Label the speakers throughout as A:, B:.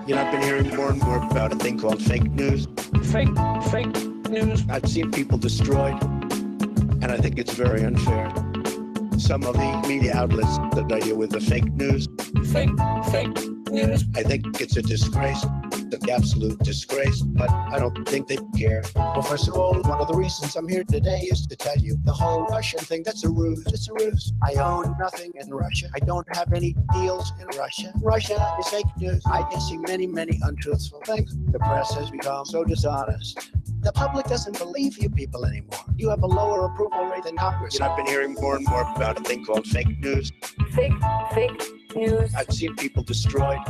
A: You know, I've been hearing more and more about a thing called fake news.
B: Fake news.
A: I've seen people destroyed, and I think it's very unfair. Some of the media outlets that deal with the fake news.
B: Fake news.
A: I think it's a disgrace, an absolute disgrace, but I don't think they care. Well, first of all, one of the reasons I'm here today is to tell you the whole Russian thing, that's a ruse. It's a ruse. I own nothing in Russia. I don't have any deals in Russia. Russia is fake news. I can see many, many untruthful things. The press has become so dishonest. The public doesn't believe you people anymore. You have a lower approval rate than Congress. You know, I've been hearing more and more about a thing called fake news.
B: Fake news.
A: I've seen people destroyed,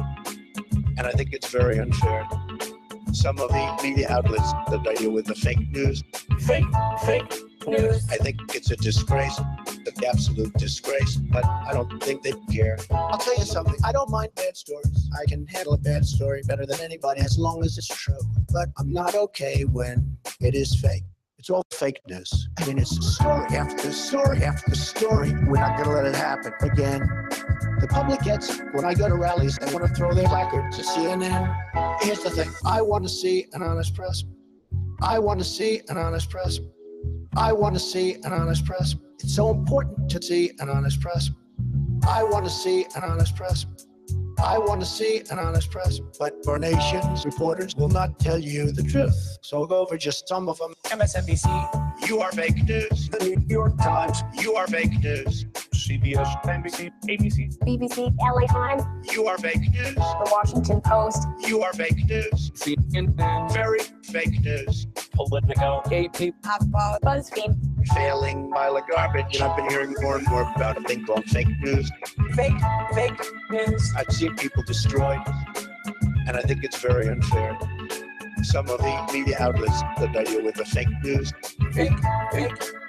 A: and I think it's very unfair. Some of the media outlets that deal with the fake news.
B: Fake news.
A: I think it's a disgrace, an absolute disgrace, but I don't think they care. I'll tell you something, I don't mind bad stories. I can handle a bad story better than anybody as long as it's true. But I'm not okay when it is fake. It's all fake news. I mean, it's story after story after story. We're not gonna let it happen again. The public gets, when I go to rallies, they want to throw their record to CNN. Here's the thing, I want to see an honest press. I want to see an honest press. I want to see an honest press. It's so important to see an honest press. I want to see an honest press. I want to see an honest press. But our nation's reporters will not tell you the truth. So I'll go over just some of them.
B: MSNBC.
A: You are fake news.
B: The New York Times.
A: You are fake news.
B: CBS. NBC. ABC.
C: BBC. LA Times.
A: You are fake news.
C: The Washington Post.
A: You are fake news.
B: CNN.
A: Very fake news.
B: Politico. AP.
C: HuffPo. BuzzFeed.
A: Failing pile of garbage. And I've been hearing more and more about a thing called fake news.
B: Fake news.
A: I've seen people destroyed, and I think it's very unfair. Some of the media outlets that deal with the fake news.
B: Fake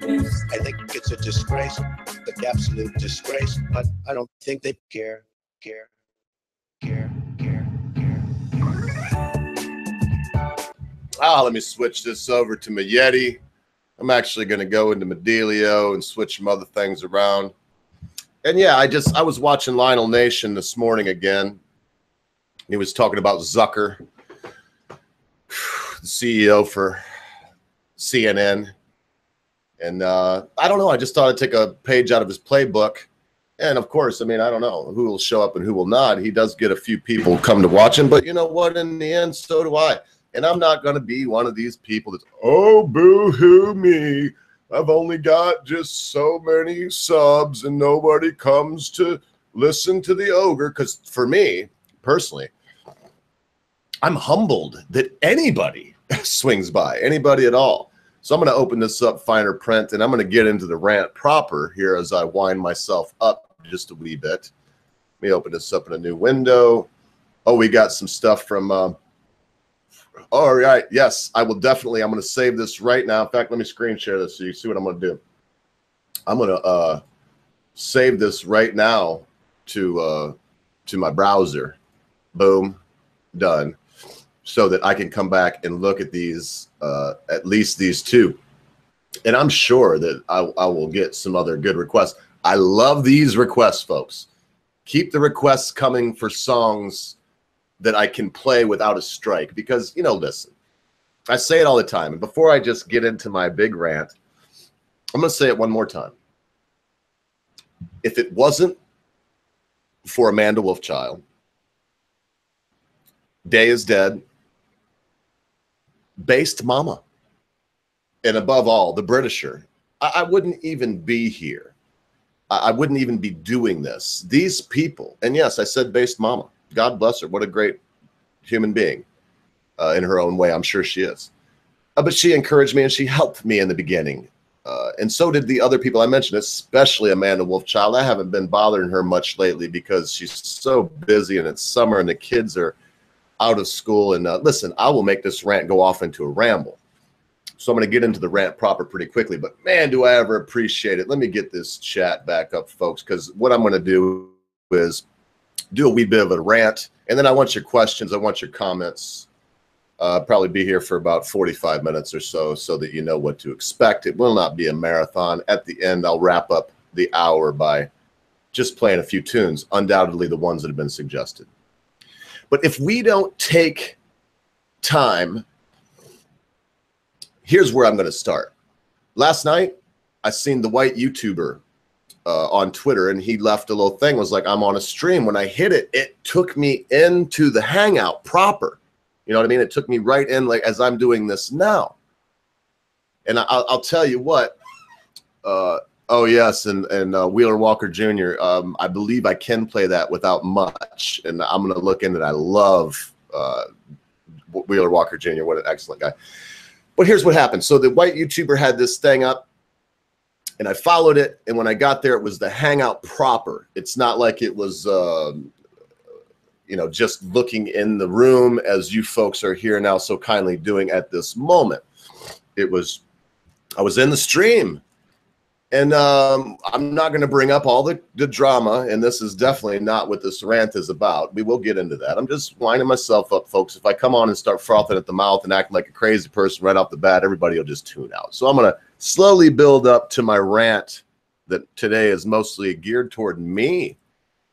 B: news.
A: I think it's a disgrace, an absolute disgrace, but I don't think they care.
D: Let me switch this over to my Yeti. I'm actually going to go into my Delio and switch some other things around. And yeah, I was watching Lionel Nation this morning again. He was talking about Zucker, the CEO for CNN. And I don't know. I just thought I'd take a page out of his playbook. And of course, I mean, I don't know who will show up and who will not. He does get a few people come to watch him. But you know what? In the end, so do I. And I'm not going to be one of these people that's, oh, boo-hoo me. I've only got just so many subs and nobody comes to listen to the Ogre. Because for me, personally, I'm humbled that anybody swings by, anybody at all. So I'm going to open this up finer print, and I'm going to get into the rant proper here as I wind myself up just a wee bit. Let me open this up in a new window. Oh, we got some stuff from... all right. Yes, I will definitely. I'm going to save this right now. In fact, let me screen share this so you see what I'm going to do. I'm going to save this right now to my browser. Boom. Done. So that I can come back and look at these, at least these two. And I'm sure that I will get some other good requests. I love these requests, folks. Keep the requests coming for songs that I can play without a strike, because, you know, listen, I say it all the time. And before I just get into my big rant, I'm going to say it one more time. If it wasn't for Amanda Wolfchild, Day is Dead, Based Mama, and above all, the Britisher, I wouldn't even be here. I wouldn't even be doing this. These people, and yes, I said Based Mama. God bless her. What a great human being in her own way. I'm sure she is. But she encouraged me and she helped me in the beginning. And so did the other people I mentioned, especially Amanda Wolfchild. I haven't been bothering her much lately because she's so busy and it's summer and the kids are out of school. And listen, I will make this rant go off into a ramble. So I'm going to get into the rant proper pretty quickly. But man, do I ever appreciate it. Let me get this chat back up, folks, because what I'm going to do is do a wee bit of a rant, and then I want your questions. I want your comments. Probably be here for about 45 minutes or so that you know what to expect. It will not be a marathon. At the end, I'll wrap up the hour by just playing a few tunes, undoubtedly the ones that have been suggested. But if we don't take time, here's where I'm going to start. Last night, I seen the white YouTuber on Twitter, and he left a little thing, was like, I'm on a stream. When I hit it, it took me into the Hangout proper. You know what I mean? It took me right in, like, as I'm doing this now. And I'll tell you what, oh yes, and Wheeler Walker Jr., I believe I can play that without much, and I'm going to look into it. I love Wheeler Walker Jr., what an excellent guy. But here's what happened. So the white YouTuber had this thing up, and I followed it, and when I got there, it was the Hangout proper. It's not like it was, you know, just looking in the room as you folks are here now so kindly doing at this moment. It was, I was in the stream, and I'm not going to bring up all the drama, and this is definitely not what this rant is about. We will get into that. I'm just winding myself up, folks. If I come on and start frothing at the mouth and acting like a crazy person right off the bat, everybody will just tune out. So I'm going to slowly build up to my rant that today is mostly geared toward me.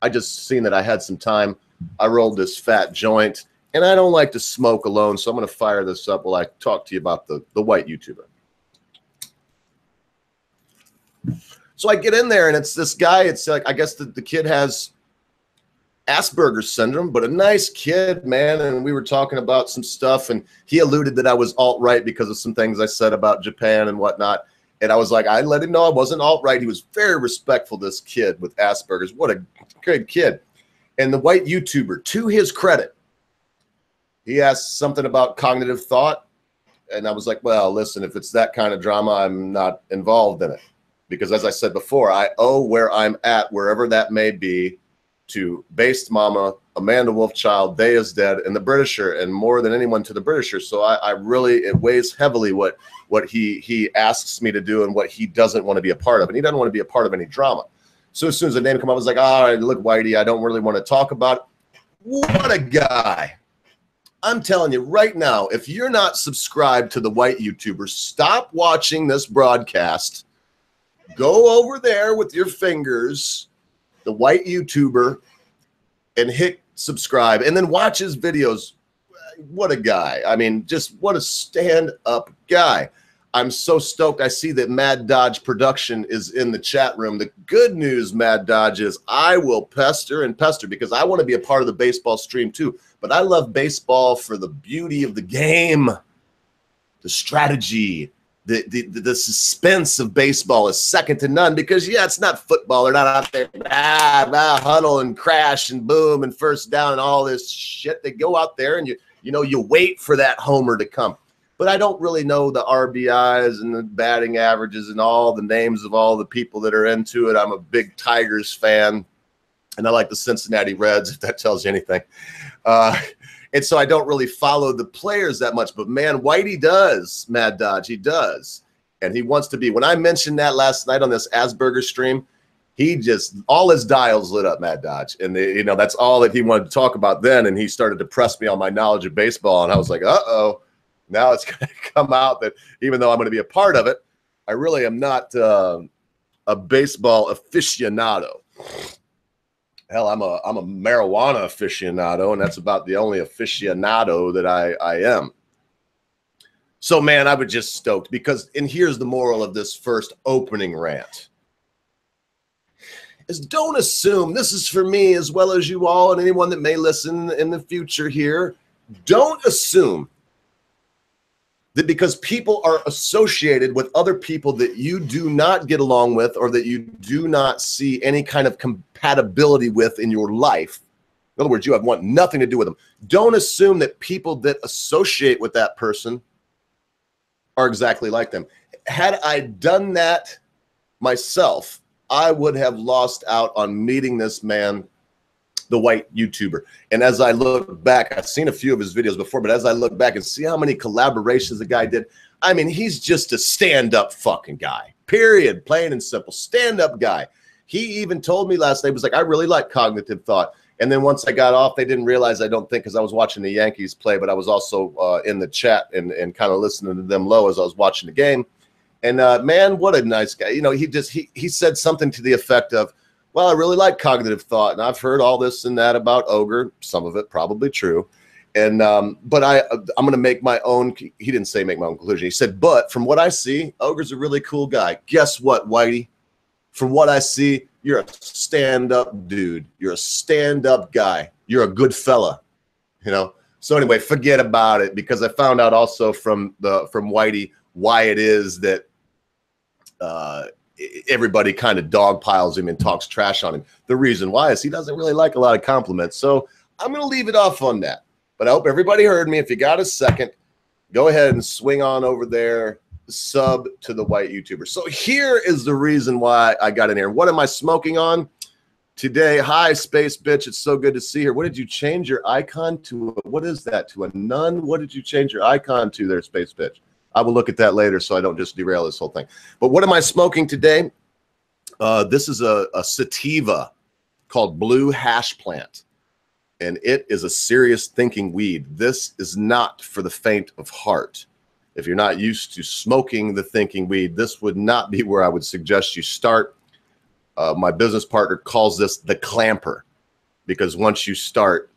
D: I just seen that I had some time. I rolled this fat joint, and I don't like to smoke alone, so I'm going to fire this up while I talk to you about the white YouTuber. So I get in there, and it's this guy. It's like, I guess the kid has Asperger's syndrome, but a nice kid, man. And we were talking about some stuff, and he alluded that I was alt-right because of some things I said about Japan and whatnot. And I was like, I let him know I wasn't alt-right. He was very respectful, this kid with Asperger's. What a good kid. And the white YouTuber, to his credit, he asked something about cognitive thought. And I was like, well, listen, if it's that kind of drama, I'm not involved in it. Because as I said before, I owe where I'm at, wherever that may be, to Based Mama, Amanda Wolfchild, They Is Dead, and the Britisher, and more than anyone to the Britisher. So I really, it weighs heavily what he asks me to do and what he doesn't want to be a part of. And he doesn't want to be a part of any drama. So as soon as the name came up, I was like, all right, look, Whitey, I don't really want to talk about it. What a guy. I'm telling you right now, if you're not subscribed to the white YouTuber, stop watching this broadcast. Go over there with your fingers, the white YouTuber, and hit subscribe, and then watch his videos. What a guy. I mean, just what a stand-up guy. I'm so stoked. I see that Mad Dodge Production is in the chat room. The good news, Mad Dodge, is I will pester and pester because I want to be a part of the baseball stream too. But I love baseball for the beauty of the game, the strategy, the suspense of baseball is second to none because, yeah, it's not football. They're not out there huddle and crash and boom and first down and all this shit. They go out there and you wait for that homer to come. But I don't really know the RBIs and the batting averages and all the names of all the people that are into it. I'm a big Tigers fan, and I like the Cincinnati Reds, if that tells you anything. And so I don't really follow the players that much. But, man, Whitey does, Mad Dodge. He does. And he wants to be. When I mentioned that last night on this Asperger stream, he just – all his dials lit up, Mad Dodge. And, that's all that he wanted to talk about then. And he started to press me on my knowledge of baseball. And I was like, uh-oh. Now it's going to come out that even though I'm going to be a part of it, I really am not a baseball aficionado. Hell, I'm a marijuana aficionado, and that's about the only aficionado that I am. So, man, I was just stoked because, and here's the moral of this first opening rant, is don't assume, this is for me as well as you all and anyone that may listen in the future here, don't assume that because people are associated with other people that you do not get along with or that you do not see any kind of compatibility with in your life, in other words, you want nothing to do with them, don't assume that people that associate with that person are exactly like them. Had I done that myself, I would have lost out on meeting this man, the white YouTuber. And as I look back, I've seen a few of his videos before, but as I look back and see how many collaborations the guy did, I mean, he's just a stand-up fucking guy, period, plain and simple, stand-up guy. He even told me last night, he was like, I really like cognitive thought. And then once I got off, they didn't realize, I don't think, because I was watching the Yankees play, but I was also in the chat and kind of listening to them low as I was watching the game. And man, what a nice guy. He said something to the effect of, well, I really like cognitive thought, and I've heard all this and that about Ogre, some of it probably true. And but I'm going to make my own. He didn't say make my own conclusion. He said, but from what I see, Ogre's a really cool guy. Guess what, Whitey? From what I see, you're a stand-up dude. You're a stand-up guy. You're a good fella, you know. So anyway, forget about it, because I found out also from Whitey why it is that everybody kind of dogpiles him and talks trash on him. The reason why is he doesn't really like a lot of compliments. So I'm going to leave it off on that. But I hope everybody heard me. If you got a second, go ahead and swing on over there, sub to the white YouTuber. So here is the reason why I got in here. What am I smoking on today? Hi, Space Bitch. It's so good to see her. What did you change your icon to? What is that? To a nun? What did you change your icon to there, Space Bitch? I will look at that later so I don't just derail this whole thing. But what am I smoking today? This is a sativa called Blue Hash Plant. And it is a serious thinking weed. This is not for the faint of heart. If you're not used to smoking the thinking weed, this would not be where I would suggest you start. My business partner calls this the clamper, because once you start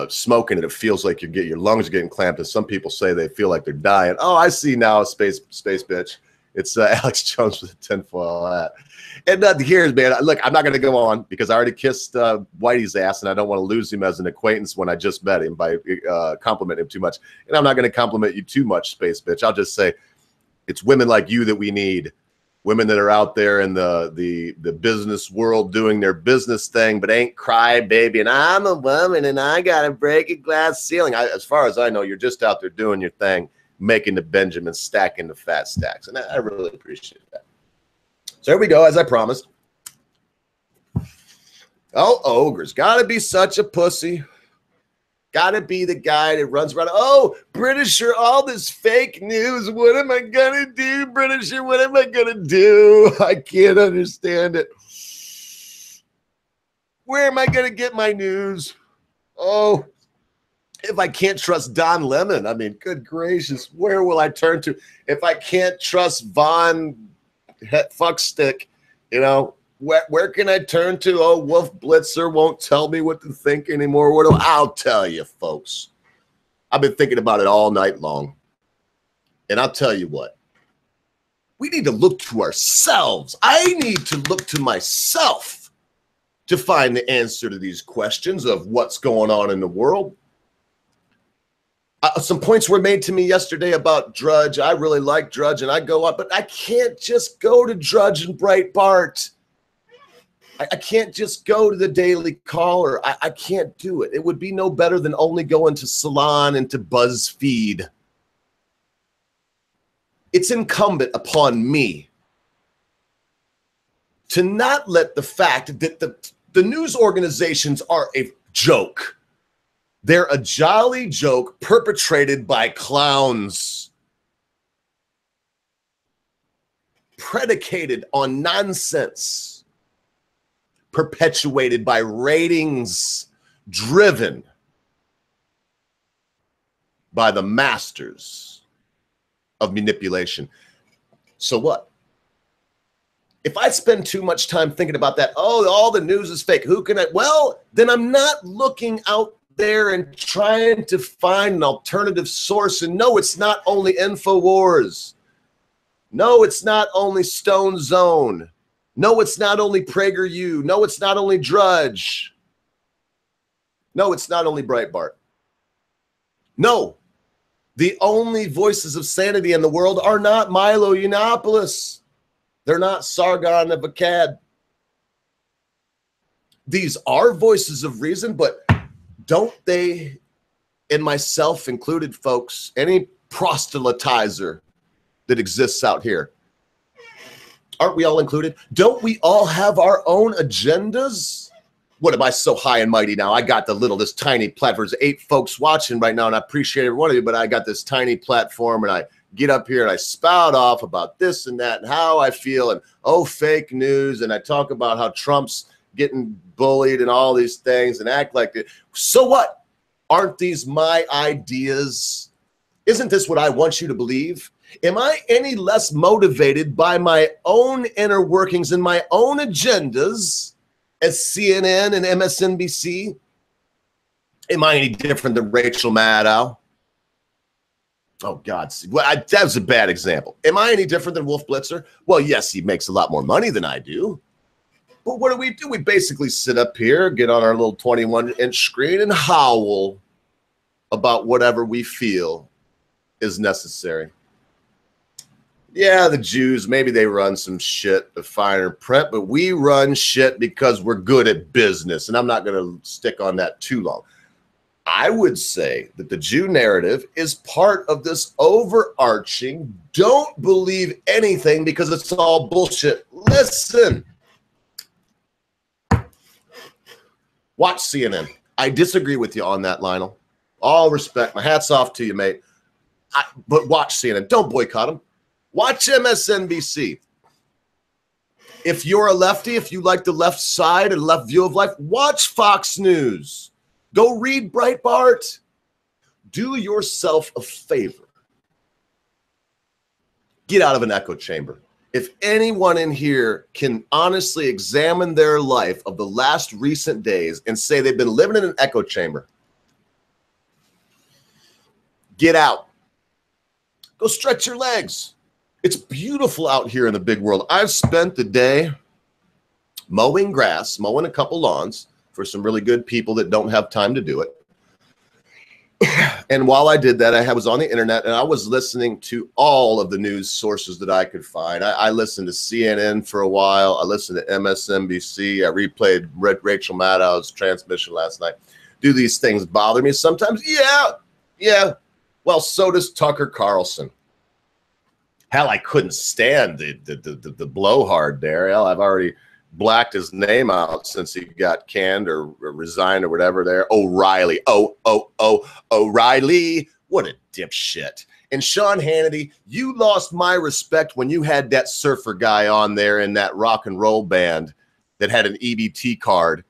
D: smoking it, it feels like your lungs are getting clamped, and some people say they feel like they're dying. Oh, I see now, space bitch. It's Alex Jones with a tinfoil hat. And here's, man, look, I'm not going to go on because I already kissed Whitey's ass, and I don't want to lose him as an acquaintance when I just met him by complimenting him too much. And I'm not going to compliment you too much, space bitch. I'll just say it's women like you that we need. Women that are out there in the business world doing their business thing, but ain't cry baby. And I'm a woman, and I got to break a glass ceiling. As far as I know, you're just out there doing your thing, making the Benjamins, stacking the fat stacks. And I really appreciate that. So here we go, as I promised. Oh, Ogre's got to be such a pussy. Got to be the guy that runs around. Oh, Britisher, all this fake news. What am I going to do, Britisher? What am I going to do? I can't understand it. Where am I going to get my news? Oh, if I can't trust Don Lemon, I mean, good gracious, where will I turn to? If I can't trust Von Fuckstick, you know, where can I turn to? Oh, Wolf Blitzer won't tell me what to think anymore. I'll tell you, folks. I've been thinking about it all night long. And I'll tell you what. We need to look to ourselves. I need to look to myself to find the answer to these questions of what's going on in the world. Some points were made to me yesterday about Drudge. I really like Drudge, and I go up, but I can't just go to Drudge and Breitbart. I can't just go to the Daily Caller. I can't do it. It would be no better than only going to Salon and to BuzzFeed. It's incumbent upon me to not let the fact that the news organizations are a joke. They're a jolly joke perpetrated by clowns, predicated on nonsense, perpetuated by ratings, driven by the masters of manipulation. So what? If I spend too much time thinking about that, oh, all the news is fake, who can I? Well, then I'm not looking out there and trying to find an alternative source. And no, it's not only InfoWars. No, it's not only Stone Zone. No, it's not only PragerU. No, it's not only Drudge. No, it's not only Breitbart. No, the only voices of sanity in the world are not Milo Yiannopoulos. They're not Sargon of Akkad. These are voices of reason, but don't they, and myself included, folks, any proselytizer that exists out here, aren't we all included? Don't we all have our own agendas? What am I so high and mighty now? I got this tiny platform. There's 8 folks watching right now, and I appreciate every one of you, but I got this tiny platform, and I get up here and I spout off about this and that and how I feel, and oh, fake news, and I talk about how Trump's getting bullied and all these things and act like it. So what? Aren't these my ideas? Isn't this what I want you to believe? Am I any less motivated by my own inner workings and my own agendas as CNN and MSNBC? Am I any different than Rachel Maddow? Oh, God. Well, that was a bad example. Am I any different than Wolf Blitzer? Well, yes, he makes a lot more money than I do. But what do? We basically sit up here, get on our little 21-inch screen, and howl about whatever we feel is necessary. Yeah, the Jews, maybe they run some shit of finer print, but we run shit because we're good at business. And I'm not going to stick on that too long. I would say that the Jew narrative is part of this overarching, don't believe anything because it's all bullshit. Listen. Watch CNN. I disagree with you on that, Lionel. All respect. My hat's off to you, mate. But watch CNN. Don't boycott them. Watch MSNBC. If you're a lefty, if you like the left side and left view of life, watch Fox News. Go read Breitbart. Do yourself a favor. Get out of an echo chamber. If anyone in here can honestly examine their life of the last recent days and say they've been living in an echo chamber, get out. Go stretch your legs. It's beautiful out here in the big world. I've spent the day mowing grass, mowing a couple lawns for some really good people that don't have time to do it. And while I did that, I was on the internet and I was listening to all of the news sources that I could find. I listened to CNN for a while. I listened to MSNBC. I replayed Rachel Maddow's transmission last night. Do these things bother me sometimes? Yeah. Well, so does Tucker Carlson. Hell, I couldn't stand the blowhard there. Hell, I've already blacked his name out since he got canned or resigned or whatever there. O'Reilly. O'Reilly. What a dipshit. And Sean Hannity, you lost my respect when you had that surfer guy on there in that rock and roll band that had an EBT card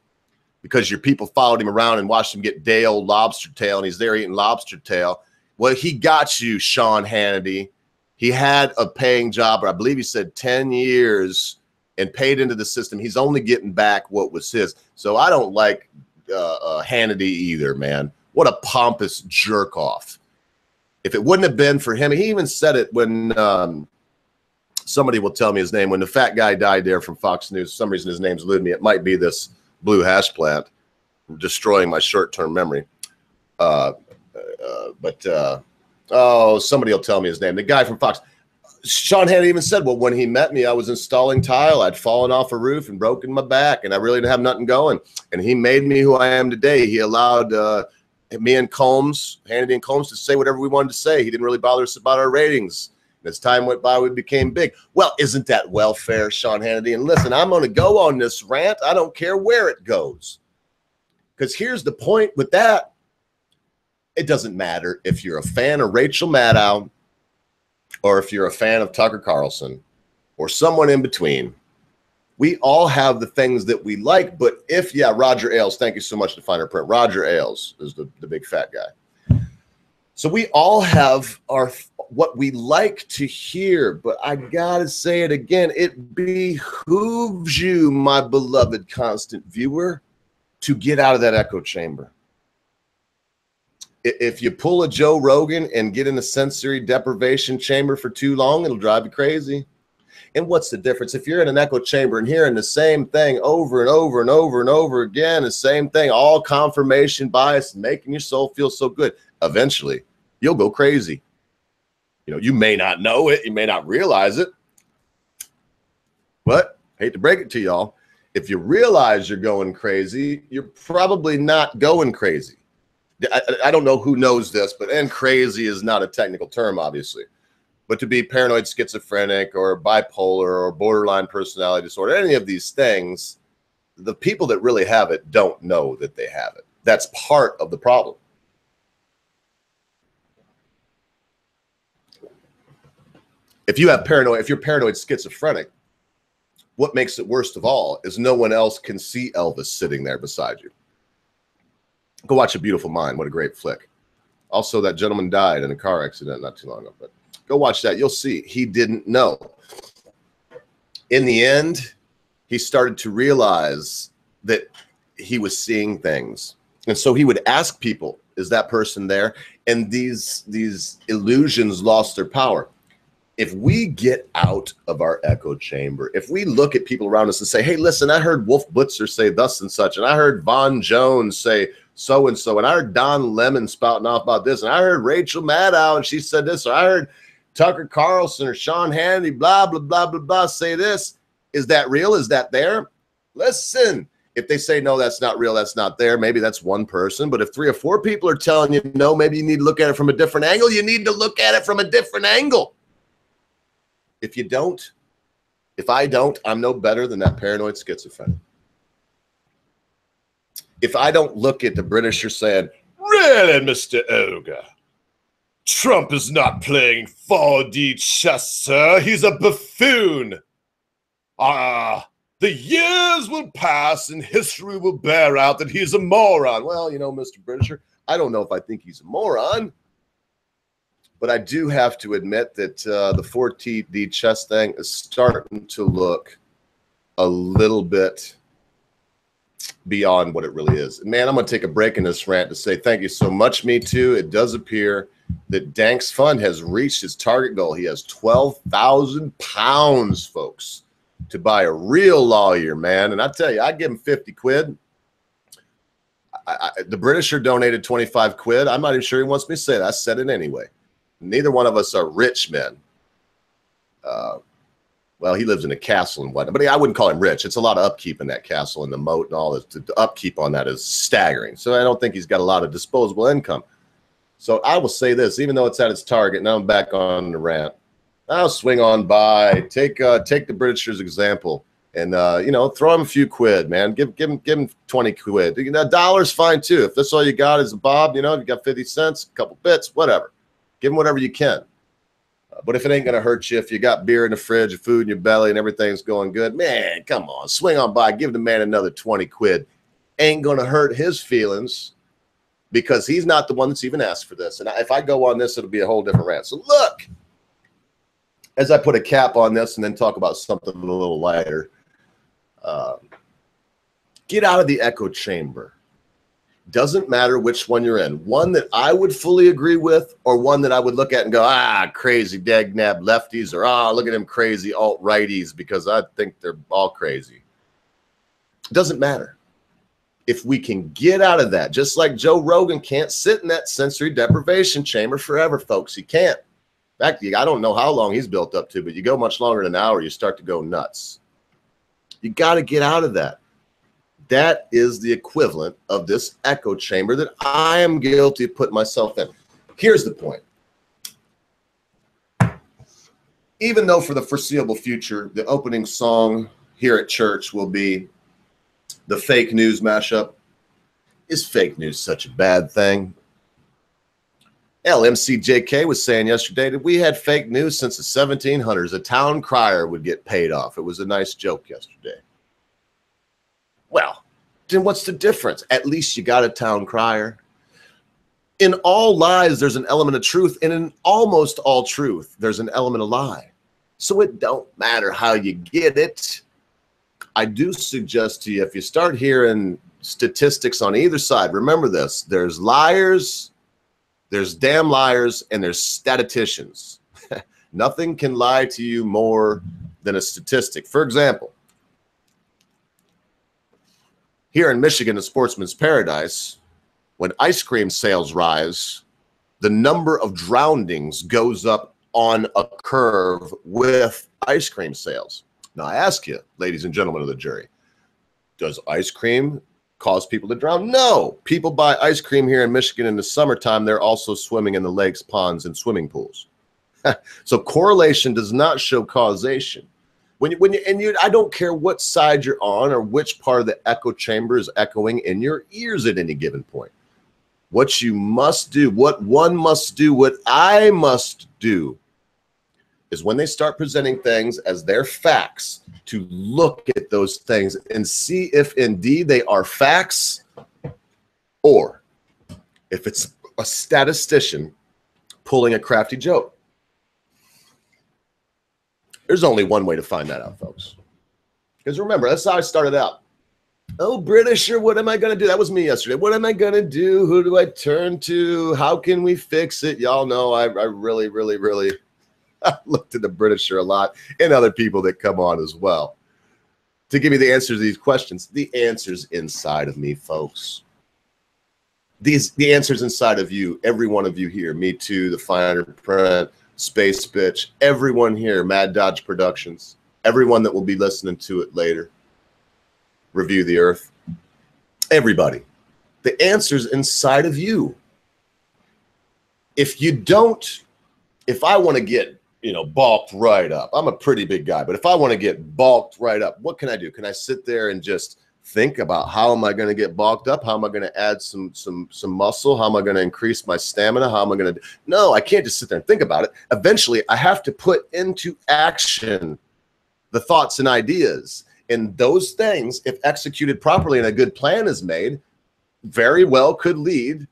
D: because your people followed him around and watched him get day old lobster tail, and he's there eating lobster tail. Well, he got you, Sean Hannity. He had a paying job, or I believe he said 10 years, and paid into the system. He's only getting back what was his. So I don't like Hannity either, man. What a pompous jerk off. If it wouldn't have been for him, he even said it when somebody will tell me his name. When the fat guy died there from Fox News, for some reason his name's eluded me. It might be this blue hash plant destroying my short-term memory. Somebody will tell me his name. The guy from Fox. Sean Hannity even said, well, when he met me, I was installing tile. I'd fallen off a roof and broken my back, and I really didn't have nothing going. And he made me who I am today. He allowed me and Combs, Hannity and Combs, to say whatever we wanted to say. He didn't really bother us about our ratings. And as time went by, we became big. Well, isn't that welfare, Sean Hannity? And listen, I'm going to go on this rant. I don't care where it goes. Because here's the point with that. It doesn't matter if you're a fan of Rachel Maddow, or if you're a fan of Tucker Carlson, or someone in between. We all have the things that we like, but Roger Ailes, thank you so much to Finer Print. Roger Ailes is the big fat guy. So we all have what we like to hear, but I gotta say it again, it behooves you, my beloved constant viewer, to get out of that echo chamber. If you pull a Joe Rogan and get in a sensory deprivation chamber for too long, it'll drive you crazy. And what's the difference? If you're in an echo chamber and hearing the same thing over and over and over and over again, the same thing, all confirmation bias, making your soul feel so good, eventually you'll go crazy. You know, you may not know it, you may not realize it, but hate to break it to y'all, if you realize you're going crazy, you're probably not going crazy. I don't know who knows this, and crazy is not a technical term, obviously. But to be paranoid, schizophrenic, or bipolar, or borderline personality disorder, any of these things, the people that really have it don't know that they have it. That's part of the problem. If you're paranoid schizophrenic, what makes it worst of all is no one else can see Elvis sitting there beside you. Go watch A Beautiful Mind. What a great flick. Also, that gentleman died in a car accident not too long ago. But go watch that. You'll see. He didn't know. In the end, he started to realize that he was seeing things. And so he would ask people, is that person there? And these illusions lost their power. If we get out of our echo chamber, if we look at people around us and say, hey, listen, I heard Wolf Blitzer say thus and such, and I heard Von Jones say so-and-so, and I heard Don Lemon spouting off about this, and I heard Rachel Maddow, and she said this, or I heard Tucker Carlson or Sean Hannity, blah, blah, blah, blah, blah, say this. Is that real? Is that there? Listen. If they say, no, that's not real, that's not there, maybe that's one person. But if 3 or 4 people are telling you, no, maybe you need to look at it from a different angle, you need to look at it from a different angle. If you don't, if I don't, I'm no better than that paranoid schizophrenic. If I don't look at the British, you're saying, really, Mr. Ogre, Trump is not playing 4D chess, sir. He's a buffoon. The years will pass and history will bear out that he's a moron. Well, you know, Mr. Britisher, I don't know if I think he's a moron, but I do have to admit that the 4D chess thing is starting to look a little bit beyond what it really is. And man, I'm going to take a break in this rant to say thank you so much, Me Too. It does appear that Dank's Fund has reached his target goal. He has 12,000 pounds, folks, to buy a real lawyer, man. And I tell you, I give him 50 quid. The Britisher donated 25 quid. I'm not even sure he wants me to say that. I said it anyway. Neither one of us are rich men. Well, he lives in a castle and whatnot, but I wouldn't call him rich. It's a lot of upkeep in that castle and the moat and all this. The upkeep on that is staggering. So I don't think he's got a lot of disposable income. So I will say this, even though it's at its target, now I'm back on the rant. I'll swing on by, take the Britisher's example, and you know, throw him a few quid, man. Give him 20 quid. You know, a dollar's fine too. If that's all you got is a bob, you know, you got 50 cents, a couple bits, whatever. Give him whatever you can. But if it ain't gonna hurt you, if you got beer in the fridge, food in your belly, and everything's going good, man, come on, swing on by, give the man another 20 quid. Ain't gonna hurt his feelings because he's not the one that's even asked for this. And if I go on this, it'll be a whole different rant. So look. As I put a cap on this and then talk about something a little lighter, get out of the echo chamber. Doesn't matter which one you're in. One that I would fully agree with or one that I would look at and go, crazy dagnab lefties, or look at them crazy alt-righties because I think they're all crazy. Doesn't matter. If we can get out of that, just like Joe Rogan can't sit in that sensory deprivation chamber forever, folks. He can't. In fact, I don't know how long he's built up to, but you go much longer than an hour, you start to go nuts. You got to get out of that. That is the equivalent of this echo chamber that I am guilty of putting myself in. Here's the point. Even though for the foreseeable future, the opening song here at church will be the fake news mashup, is fake news such a bad thing? LMCJK was saying yesterday that we had fake news since the 1700s. A town crier would get paid off. It was a nice joke yesterday. Well, then what's the difference? At least you got a town crier. In all lies, there's an element of truth, and in almost all truth, there's an element of lie. So it don't matter how you get it. I do suggest to you, if you start hearing statistics on either side, remember this, there's liars, there's damn liars, and there's statisticians. Nothing can lie to you more than a statistic. For example, here in Michigan, the sportsman's paradise, when ice cream sales rise, the number of drownings goes up on a curve with ice cream sales. Now, I ask you, ladies and gentlemen of the jury, does ice cream cause people to drown? No. People buy ice cream here in Michigan in the summertime. They're also swimming in the lakes, ponds, and swimming pools. So correlation does not show causation. I don't care what side you're on or which part of the echo chamber is echoing in your ears at any given point. What you must do, what one must do, what I must do is when they start presenting things as their facts, to look at those things and see if indeed they are facts or if it's a statistician pulling a crafty joke. There's only one way to find that out, folks. Because remember, that's how I started out. Oh, Britisher, what am I going to do? That was me yesterday. What am I going to do? Who do I turn to? How can we fix it? Y'all know I really, really, really look to the Britisher a lot and other people that come on as well to give me the answers to these questions. The answers inside of me, folks. The answers inside of you, every one of you here, me too, the Finer Print, Space Bitch, everyone here, Mad Dodge Productions, everyone that will be listening to it later. Review the Earth. Everybody. The answer's inside of you. If I want to get, bulked right up, I'm a pretty big guy, but if I want to get bulked right up, what can I do? Can I sit there and just think about how am I going to get bulked up? How am I going to add some muscle? How am I going to increase my stamina? How am I going to No, I can't just sit there and think about it. Eventually, I have to put into action the thoughts and ideas. And those things, if executed properly and a good plan is made, very well could lead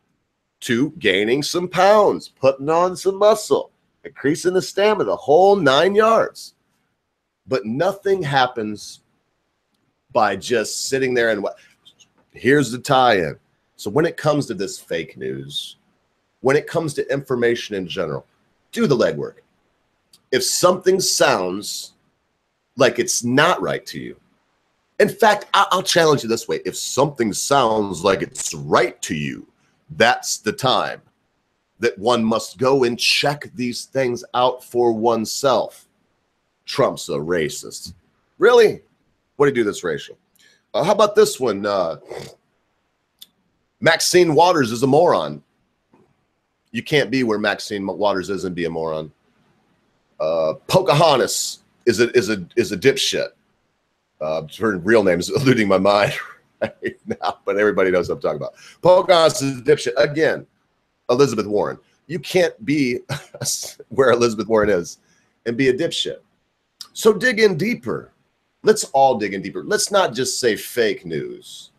D: to gaining some pounds, putting on some muscle, increasing the stamina, the whole 9 yards. But nothing happens by just sitting there and here's the tie-in. So when it comes to this fake news, when it comes to information in general, do the legwork. If something sounds like it's not right to you, in fact, I'll challenge you this way. If something sounds like it's right to you, that's the time that one must go and check these things out for oneself. Trump's a racist. Really? What do you do that's racial? How about this one? Maxine Waters is a moron. You can't be where Maxine Waters is and be a moron. Pocahontas is a dipshit. Her real name is eluding my mind right now, but everybody knows what I'm talking about. Pocahontas is a dipshit. Again, Elizabeth Warren. You can't be where Elizabeth Warren is and be a dipshit. So dig in deeper. Let's all dig in deeper. Let's not just say fake news.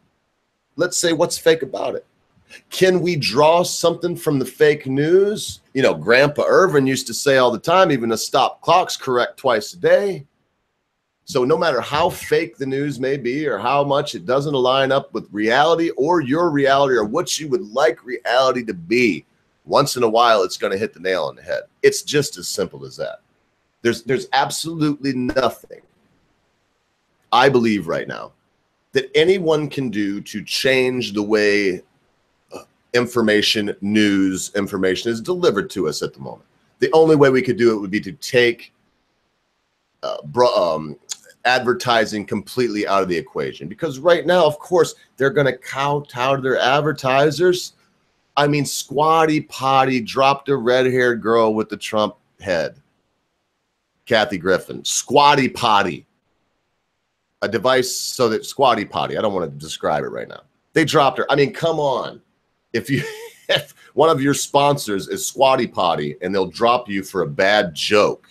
D: Let's say what's fake about it. Can we draw something from the fake news? Grandpa Irvin used to say all the time, even a stop clock's correct twice a day. So no matter how fake the news may be or how much it doesn't align up with reality or your reality or what you would like reality to be, once in a while it's going to hit the nail on the head. It's just as simple as that. There's absolutely nothing, I believe right now, that anyone can do to change the way information is delivered to us at the moment. The only way we could do it would be to take advertising completely out of the equation, because right now, of course, they're going to kowtow to their advertisers. I mean, Squatty Potty dropped a red-haired girl with the Trump head, Kathy Griffin. Squatty Potty, a device so that Squatty Potty, I don't want to describe it right now. They dropped her. I mean, come on. If one of your sponsors is Squatty Potty and they'll drop you for a bad joke,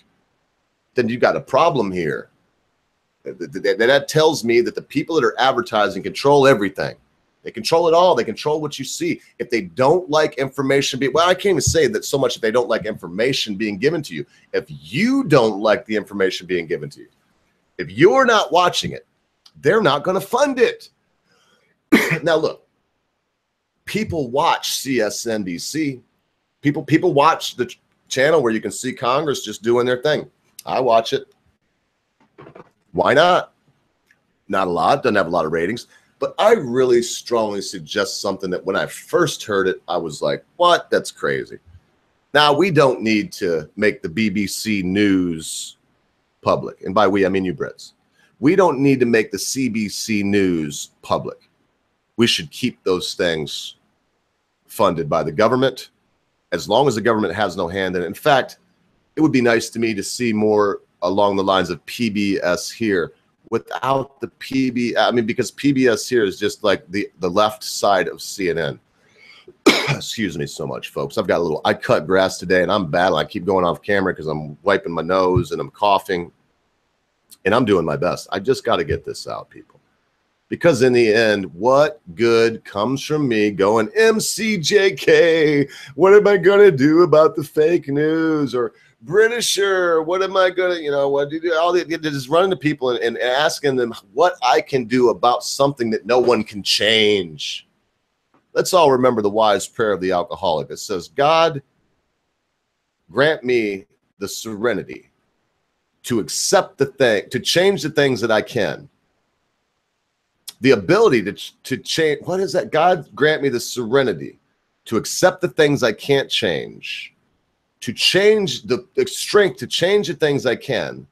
D: then you got a problem here. That tells me that the people that are advertising control everything. They control it all. They control what you see. If they don't like information well, I can't even say that so much if they don't like information being given to you. If you don't like the information being given to you, if you're not watching it, they're not going to fund it. Now, look, people watch CSNBC. People watch the channel where you can see Congress just doing their thing. I watch it. Why not? Not a lot. Doesn't have a lot of ratings. But I really strongly suggest something that when I first heard it, I was like, what? That's crazy. Now, we don't need to make the BBC News public. And by we, I mean you Brits. We don't need to make the CBC News public. We should keep those things funded by the government as long as the government has no hand in it. In fact, it would be nice to me to see more along the lines of PBS here without the because PBS here is just like the left side of CNN. Excuse me so much, folks. I cut grass today and I'm battling. I keep going off camera because I'm wiping my nose and I'm coughing and I'm doing my best. I just got to get this out, people. Because in the end, what good comes from me going, MCJK, what am I going to do about the fake news? Or Britisher, what am I gonna, what do you do? All the just running to people and asking them what I can do about something that no one can change. Let's all remember the wise prayer of the alcoholic. It says, God, grant me the serenity to accept the thing, to change the things that I can. The ability to change. What is that? God, grant me the serenity to accept the things I can't change, to change the strength to change the things I can,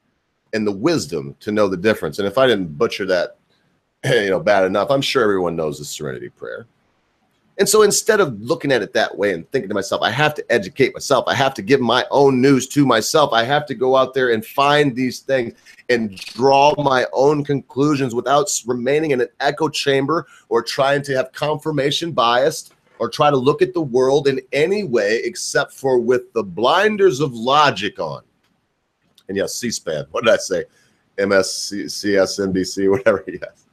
D: and the wisdom to know the difference. And if I didn't butcher that, bad enough, I'm sure everyone knows the serenity prayer. And so instead of looking at it that way and thinking to myself, I have to educate myself, I have to give my own news to myself, I have to go out there and find these things and draw my own conclusions without remaining in an echo chamber or trying to have confirmation bias or try to look at the world in any way except for with the blinders of logic on. And yes, C-SPAN, what did I say? MSCSNBC, whatever, yes.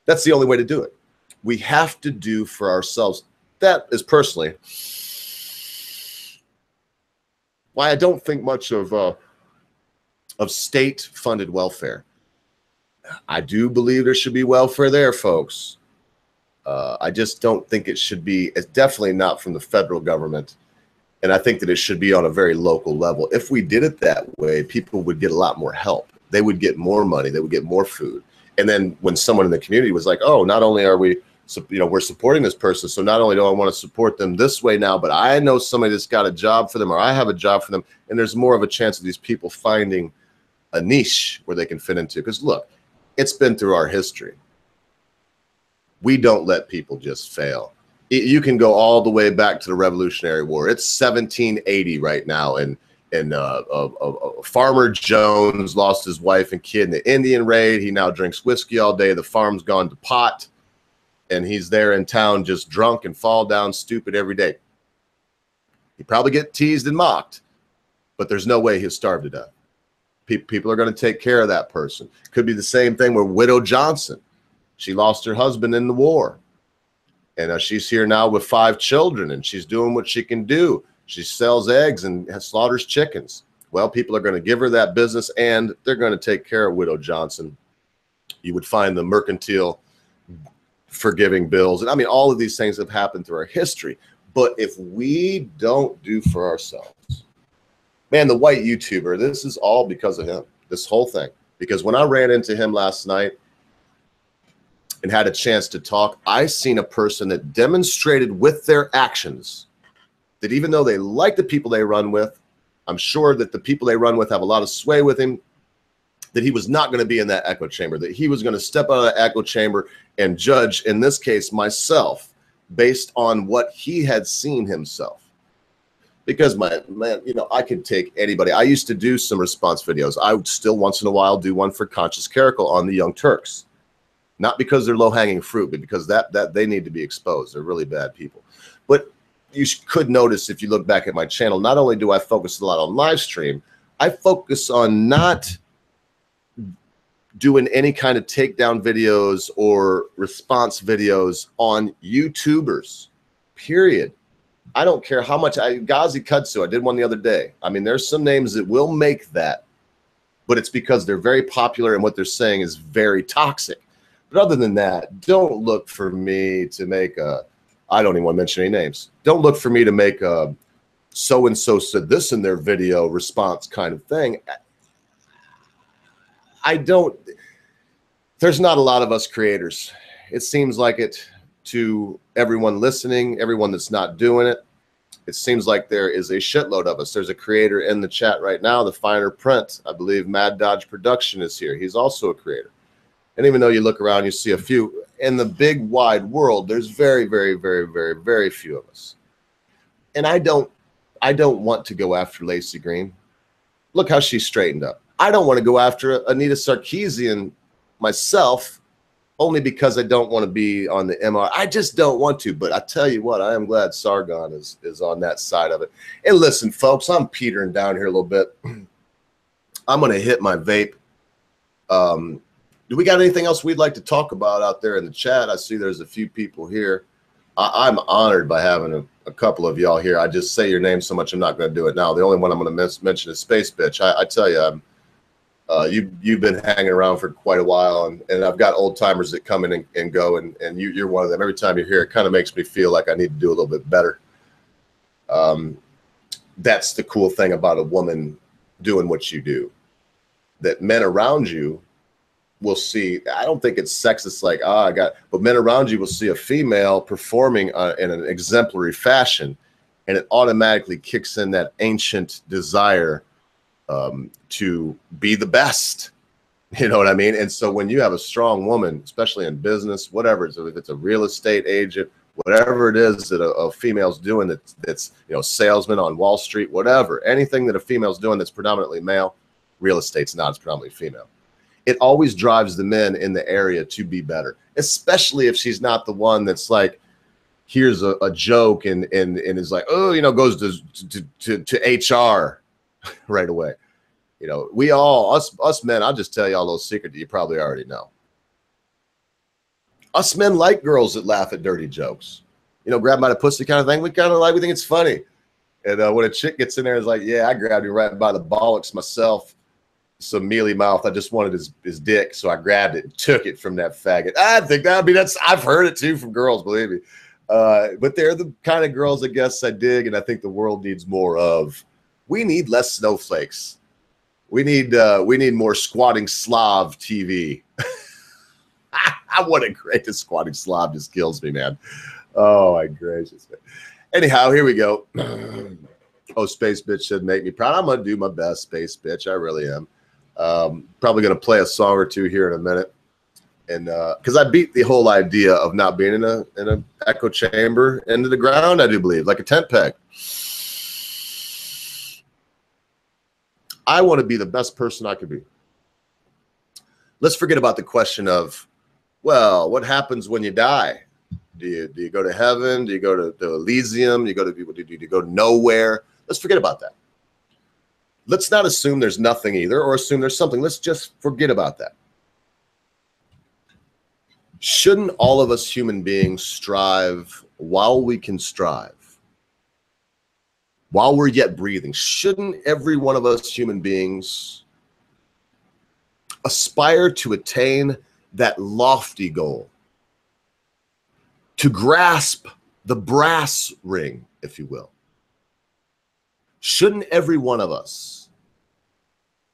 D: That's the only way to do it. We have to do for ourselves. That is personally why I don't think much of state-funded welfare. I do believe there should be welfare there, folks. I just don't think it should be. It's definitely not from the federal government, and I think that it should be on a very local level. If we did it that way, people would get a lot more help. They would get more money. They would get more food. And then when someone in the community was like, "Oh, not only are we." So, we're supporting this person. So not only do I want to support them this way now, but I know somebody that's got a job for them or I have a job for them. And there's more of a chance of these people finding a niche where they can fit into. Because look, it's been through our history. We don't let people just fail. You can go all the way back to the Revolutionary War. It's 1780 right now. And Farmer Jones lost his wife and kid in the Indian raid. He now drinks whiskey all day. The farm's gone to pot. And he's there in town just drunk and fall down stupid every day. He'd probably get teased and mocked, but there's no way he'll starve to death. People are going to take care of that person. Could be the same thing with Widow Johnson. She lost her husband in the war. And she's here now with 5 children, and she's doing what she can do. She sells eggs and slaughters chickens. Well, people are going to give her that business, and they're going to take care of Widow Johnson. You would find the mercantile forgiving bills. And I mean, all of these things have happened through our history. But if we don't do for ourselves, man, the white YouTuber, this is all because of him, this whole thing. Because when I ran into him last night and had a chance to talk, I seen a person that demonstrated with their actions that even though they like the people they run with, I'm sure that the people they run with have a lot of sway with him, that he was not going to be in that echo chamber, that he was going to step out of that echo chamber and judge, in this case, myself, based on what he had seen himself. Because, man, I could take anybody. I used to do some response videos. I would still once in a while do one for Conscious Caracal on the Young Turks. Not because they're low-hanging fruit, but because that they need to be exposed. They're really bad people. But you could notice if you look back at my channel, not only do I focus a lot on live stream, I focus on not doing any kind of takedown videos or response videos on YouTubers, period. I don't care how much. Ghazi Kudsu, I did one the other day. I mean, there's some names that will make that, but it's because they're very popular and what they're saying is very toxic. But other than that, don't look for me to make a, I don't even want to mention any names. Don't look for me to make a so-and-so said this in their video response kind of thing. There's not a lot of us creators. It seems like it to everyone listening, everyone that's not doing it. It seems like there is a shitload of us. There's a creator in the chat right now, the Finer Print. I believe Mad Dodge Production is here. He's also a creator. And even though you look around, you see a few. In the big wide world, there's very, very, very, very, very few of us. And I don't want to go after Lacey Green. Look how she's straightened up. I don't want to go after Anita Sarkeesian myself, only because I don't want to be on the MR. I just don't want to. But I tell you what, I am glad Sargon is on that side of it. And listen, folks, I'm petering down here a little bit. I'm going to hit my vape. Do we got anything else we'd like to talk about out there in the chat? I see there's a few people here. I'm honored by having a couple of y'all here. I just say your name so much, I'm not going to do it now. The only one I'm going to mention is Space Bitch. I tell you, you've been hanging around for quite a while, and I've got old timers that come in and go, and you're one of them. Every time you're here, it kind of makes me feel like I need to do a little bit better. That's the cool thing about a woman doing what you do, that men around you will see. I don't think it's sexist, like, but men around you will see a female performing in an exemplary fashion, and it automatically kicks in that ancient desire to be the best. You know what I mean? And so when you have a strong woman, especially in business, whatever, so if it's a real estate agent, whatever it is that a female's doing, that's salesman on Wall Street, whatever, anything that a female's doing that's predominantly male, real estate's not, it's predominantly female. It always drives the men in the area to be better, especially if she's not the one that's like, here's a joke and is like, goes to HR right away. We all, us men, I'll just tell you all those secrets that you probably already know. Us men like girls that laugh at dirty jokes. Grab by the pussy kind of thing. We think it's funny. And when a chick gets in there and is like, yeah, I grabbed him right by the bollocks myself. Some mealy mouth. I just wanted his dick, so I grabbed it and took it from that faggot. I think I've heard it too from girls, believe me. But they're the kind of girls, I guess, I dig, and I think the world needs more of. We need less snowflakes. We need more squatting Slav TV. What a great squatting Slav just kills me, man. Oh my gracious. Anyhow, here we go. Oh, Space Bitch said make me proud. I'm gonna do my best, Space Bitch. I really am. Probably gonna play a song or two here in a minute, and because I beat the whole idea of not being in a echo chamber into the ground. I do believe, like a tent peg. I want to be the best person I could be. Let's forget about the question of, well, what happens when you die? Do you go to heaven? Do you go to Elysium? Do you go to nowhere? Let's forget about that. Let's not assume there's nothing either, or assume there's something. Let's just forget about that. Shouldn't all of us human beings strive while we can strive? While we're yet breathing, shouldn't every one of us human beings aspire to attain that lofty goal? To grasp the brass ring, if you will. Shouldn't every one of us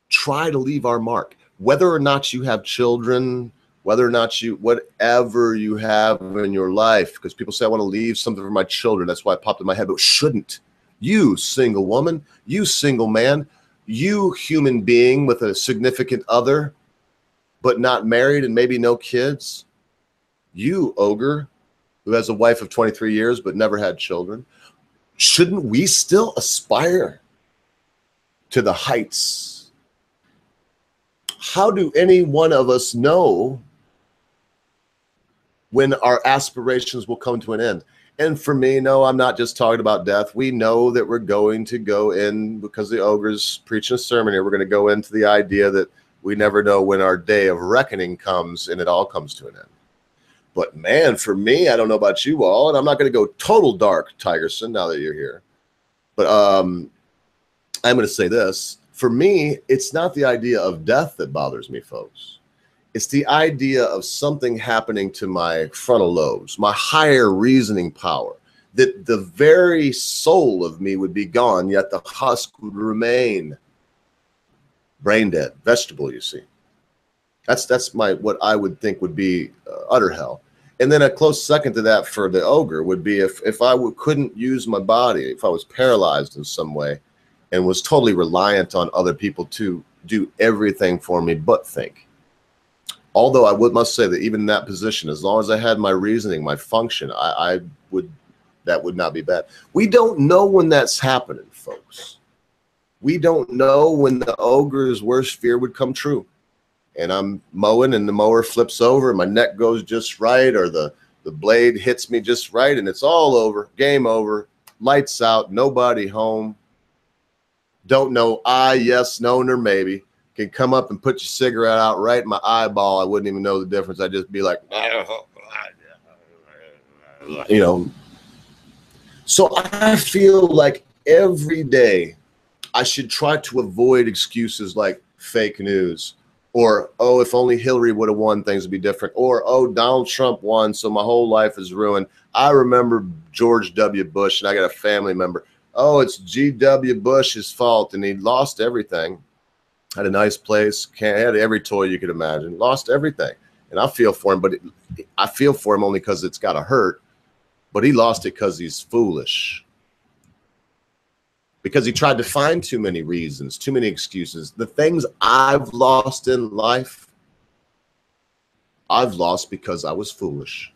D: try to leave our mark? Whether or not you have children, whether or not whatever you have in your life, because people say, I want to leave something for my children. That's why it popped in my head, but shouldn't. You single woman, you single man, you human being with a significant other, but not married and maybe no kids. You ogre who has a wife of 23 years but never had children. Shouldn't we still aspire to the heights? How do any one of us know when our aspirations will come to an end? And for me, no, I'm not just talking about death. We know that we're going to go in, because the ogre's preaching a sermon here, we're going to go into the idea that we never know when our day of reckoning comes and it all comes to an end. But man, for me, I don't know about you all, and I'm not going to go total dark, Tigerson, now that you're here. But I'm going to say this. For me, it's not the idea of death that bothers me, folks. It's the idea of something happening to my frontal lobes, my higher reasoning power, that the very soul of me would be gone, yet the husk would remain. Brain dead, vegetable, you see. That's what I would think would be utter hell. And then a close second to that for the ogre would be if I couldn't use my body, if I was paralyzed in some way and was totally reliant on other people to do everything for me but think. Although I must say that even in that position, as long as I had my reasoning, my function, that would not be bad. We don't know when that's happening, folks. We don't know when the ogre's worst fear would come true. And I'm mowing and the mower flips over and my neck goes just right, or the blade hits me just right and it's all over, game over, lights out, nobody home. Don't know, yes, no, or maybe. Can come up and put your cigarette out right in my eyeball. I wouldn't even know the difference. I'd just be like, you know. So I feel like every day I should try to avoid excuses like fake news, or, oh, if only Hillary would have won, things would be different, or, oh, Donald Trump won, so my whole life is ruined. I remember George W. Bush, and I got a family member. Oh, it's G.W. Bush's fault, and he lost everything. Had a nice place, had every toy you could imagine, lost everything. And I feel for him, but I feel for him only because it's got to hurt. But he lost it because he's foolish. Because he tried to find too many reasons, too many excuses. The things I've lost in life, I've lost because I was foolish.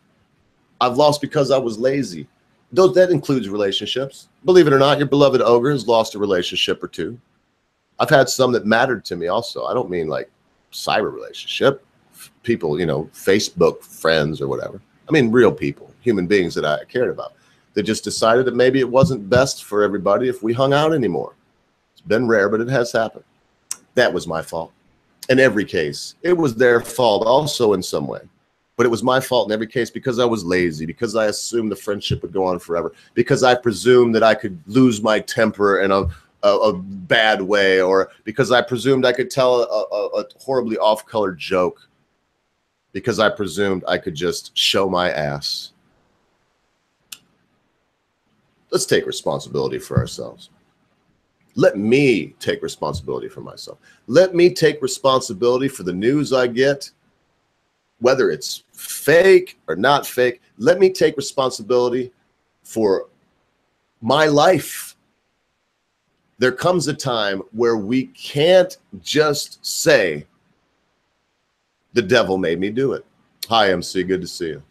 D: I've lost because I was lazy. That includes relationships. Believe it or not, your beloved Ogre has lost a relationship or two. I've had some that mattered to me also. I don't mean like cyber relationship, people, you know, Facebook friends or whatever. I mean real people, human beings that I cared about. They just decided that maybe it wasn't best for everybody if we hung out anymore. It's been rare, but it has happened. That was my fault. In every case, it was their fault also in some way. But it was my fault in every case because I was lazy, because I assumed the friendship would go on forever, because I presumed that I could lose my temper in a bad way, or because I presumed I could tell a horribly off-color joke, because I presumed I could just show my ass. Let's take responsibility for ourselves. Let me take responsibility for myself. Let me take responsibility for the news I get, whether it's fake or not fake. Let me take responsibility for my life. There comes a time where we can't just say, the devil made me do it. Hi, MC, good to see you.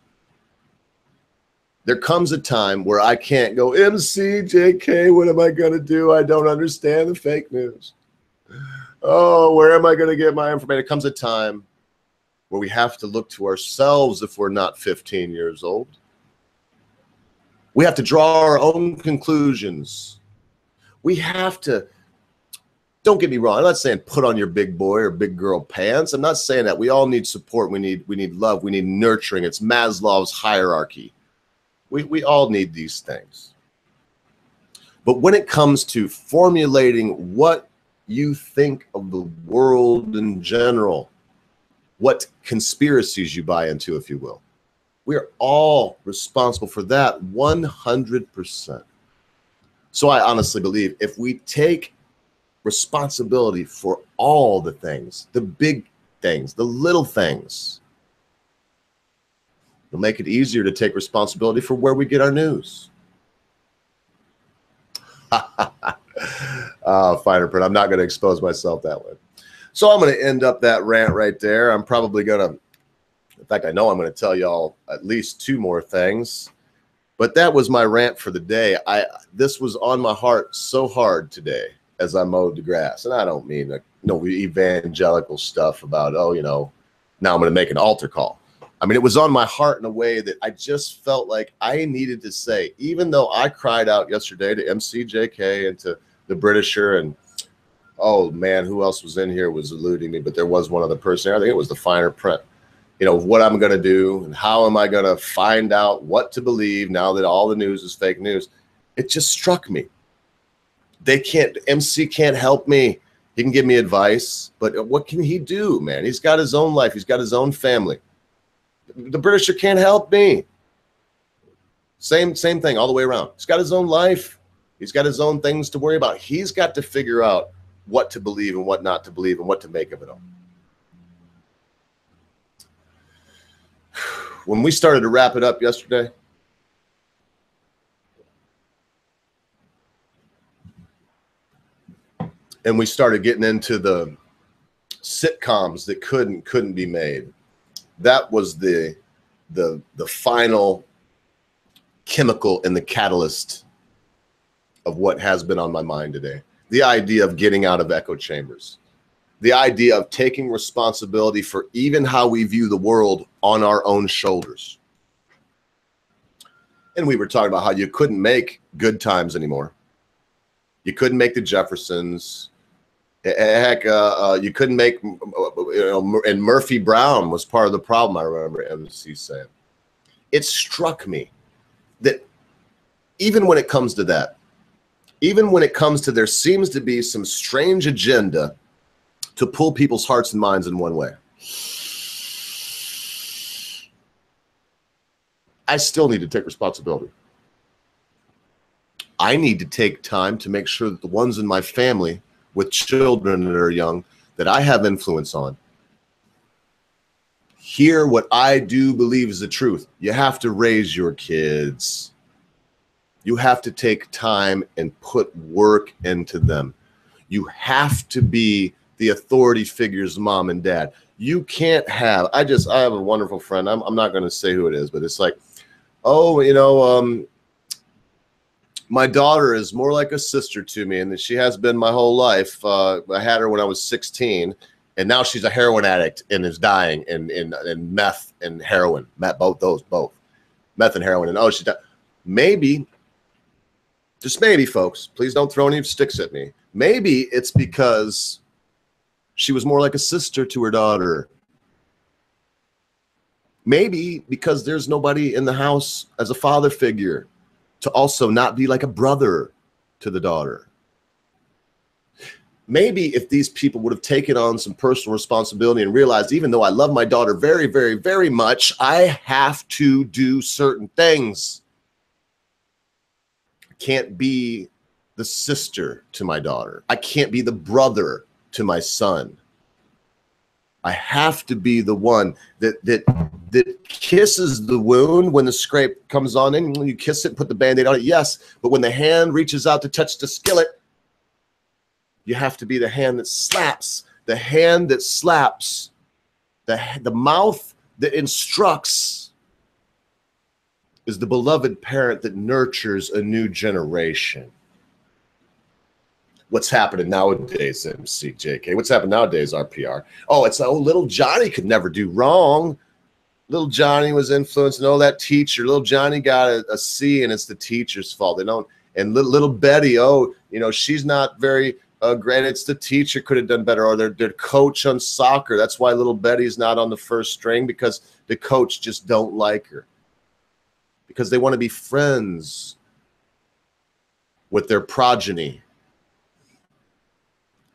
D: There comes a time where I can't go, MC, JK, what am I going to do? I don't understand the fake news. Oh, where am I going to get my information? There comes a time where we have to look to ourselves if we're not 15 years old. We have to draw our own conclusions. We have to, don't get me wrong, I'm not saying put on your big boy or big girl pants. I'm not saying that. We all need support. We need love. We need nurturing. It's Maslow's hierarchy. We all need these things. But when it comes to formulating what you think of the world in general, what conspiracies you buy into, if you will, we are all responsible for that 100%. So I honestly believe if we take responsibility for all the things, the big things, the little things, it'll make it easier to take responsibility for where we get our news. Finer print. I'm not going to expose myself that way. So I'm going to end up that rant right there. I'm probably going to, in fact, I know I'm going to tell y'all at least 2 more things. But that was my rant for the day. This was on my heart so hard today as I mowed the grass. And I don't mean no evangelical stuff about, oh, you know, now I'm going to make an altar call. I mean, it was on my heart in a way that I just felt like I needed to say, even though I cried out yesterday to MCJK and to the Britisher, and oh man, who else was in here was eluding me, but there was one other person there. I think it was the finer print. You know, what I'm going to do and how am I going to find out what to believe now that all the news is fake news. It just struck me. MC can't help me. He can give me advice, but what can he do, man? He's got his own life. He's got his own family. The Britisher can't help me. Same thing all the way around. He's got his own life. He's got his own things to worry about. He's got to figure out what to believe and what not to believe and what to make of it all. When we started to wrap it up yesterday, and we started getting into the sitcoms that couldn't be made, that was the final chemical in the catalyst of what has been on my mind today. The idea of getting out of echo chambers. The idea of taking responsibility for even how we view the world on our own shoulders. And we were talking about how you couldn't make Good Times anymore. You couldn't make the Jeffersons. Heck, you couldn't make, and Murphy Brown was part of the problem, I remember MC saying. It struck me that even when it comes to that, even when it comes to there seems to be some strange agenda to pull people's hearts and minds in one way, I still need to take responsibility. I need to take time to make sure that the ones in my family with children that are young that I have influence on hear what I do believe is the truth. You have to raise your kids. You have to take time and put work into them. You have to be the authority figures, mom and dad. You can't have, I have a wonderful friend. I'm not going to say who it is, but it's like, oh, you know, my daughter is more like a sister to me, and she has been my whole life. I had her when I was 16, and now she's a heroin addict and is dying in meth and heroin. Both. Meth and heroin. And oh, she's died. Maybe, just maybe, folks, please don't throw any sticks at me. Maybe it's because she was more like a sister to her daughter. Maybe because there's nobody in the house as a father figure to also not be like a brother to the daughter. Maybe if these people would have taken on some personal responsibility and realized, even though I love my daughter very, very, very much, I have to do certain things. I can't be the sister to my daughter. I can't be the brother to my son. I have to be the one that kisses the wound when the scrape comes on in. When you kiss it, put the Band-Aid on it, yes. But when the hand reaches out to touch the skillet, you have to be the hand that slaps, the hand that slaps, the mouth that instructs is the beloved parent that nurtures a new generation. What's happening nowadays, MCJK? What's happening nowadays, RPR? Oh, it's, oh, little Johnny could never do wrong. Little Johnny was influenced, and oh, that teacher, little Johnny got a C, and it's the teacher's fault. They don't, and little Betty, oh, you know, she's not very great. It's the teacher could have done better, or their coach on soccer. That's why little Betty's not on the first string, because the coach just don't like her. Because they want to be friends with their progeny.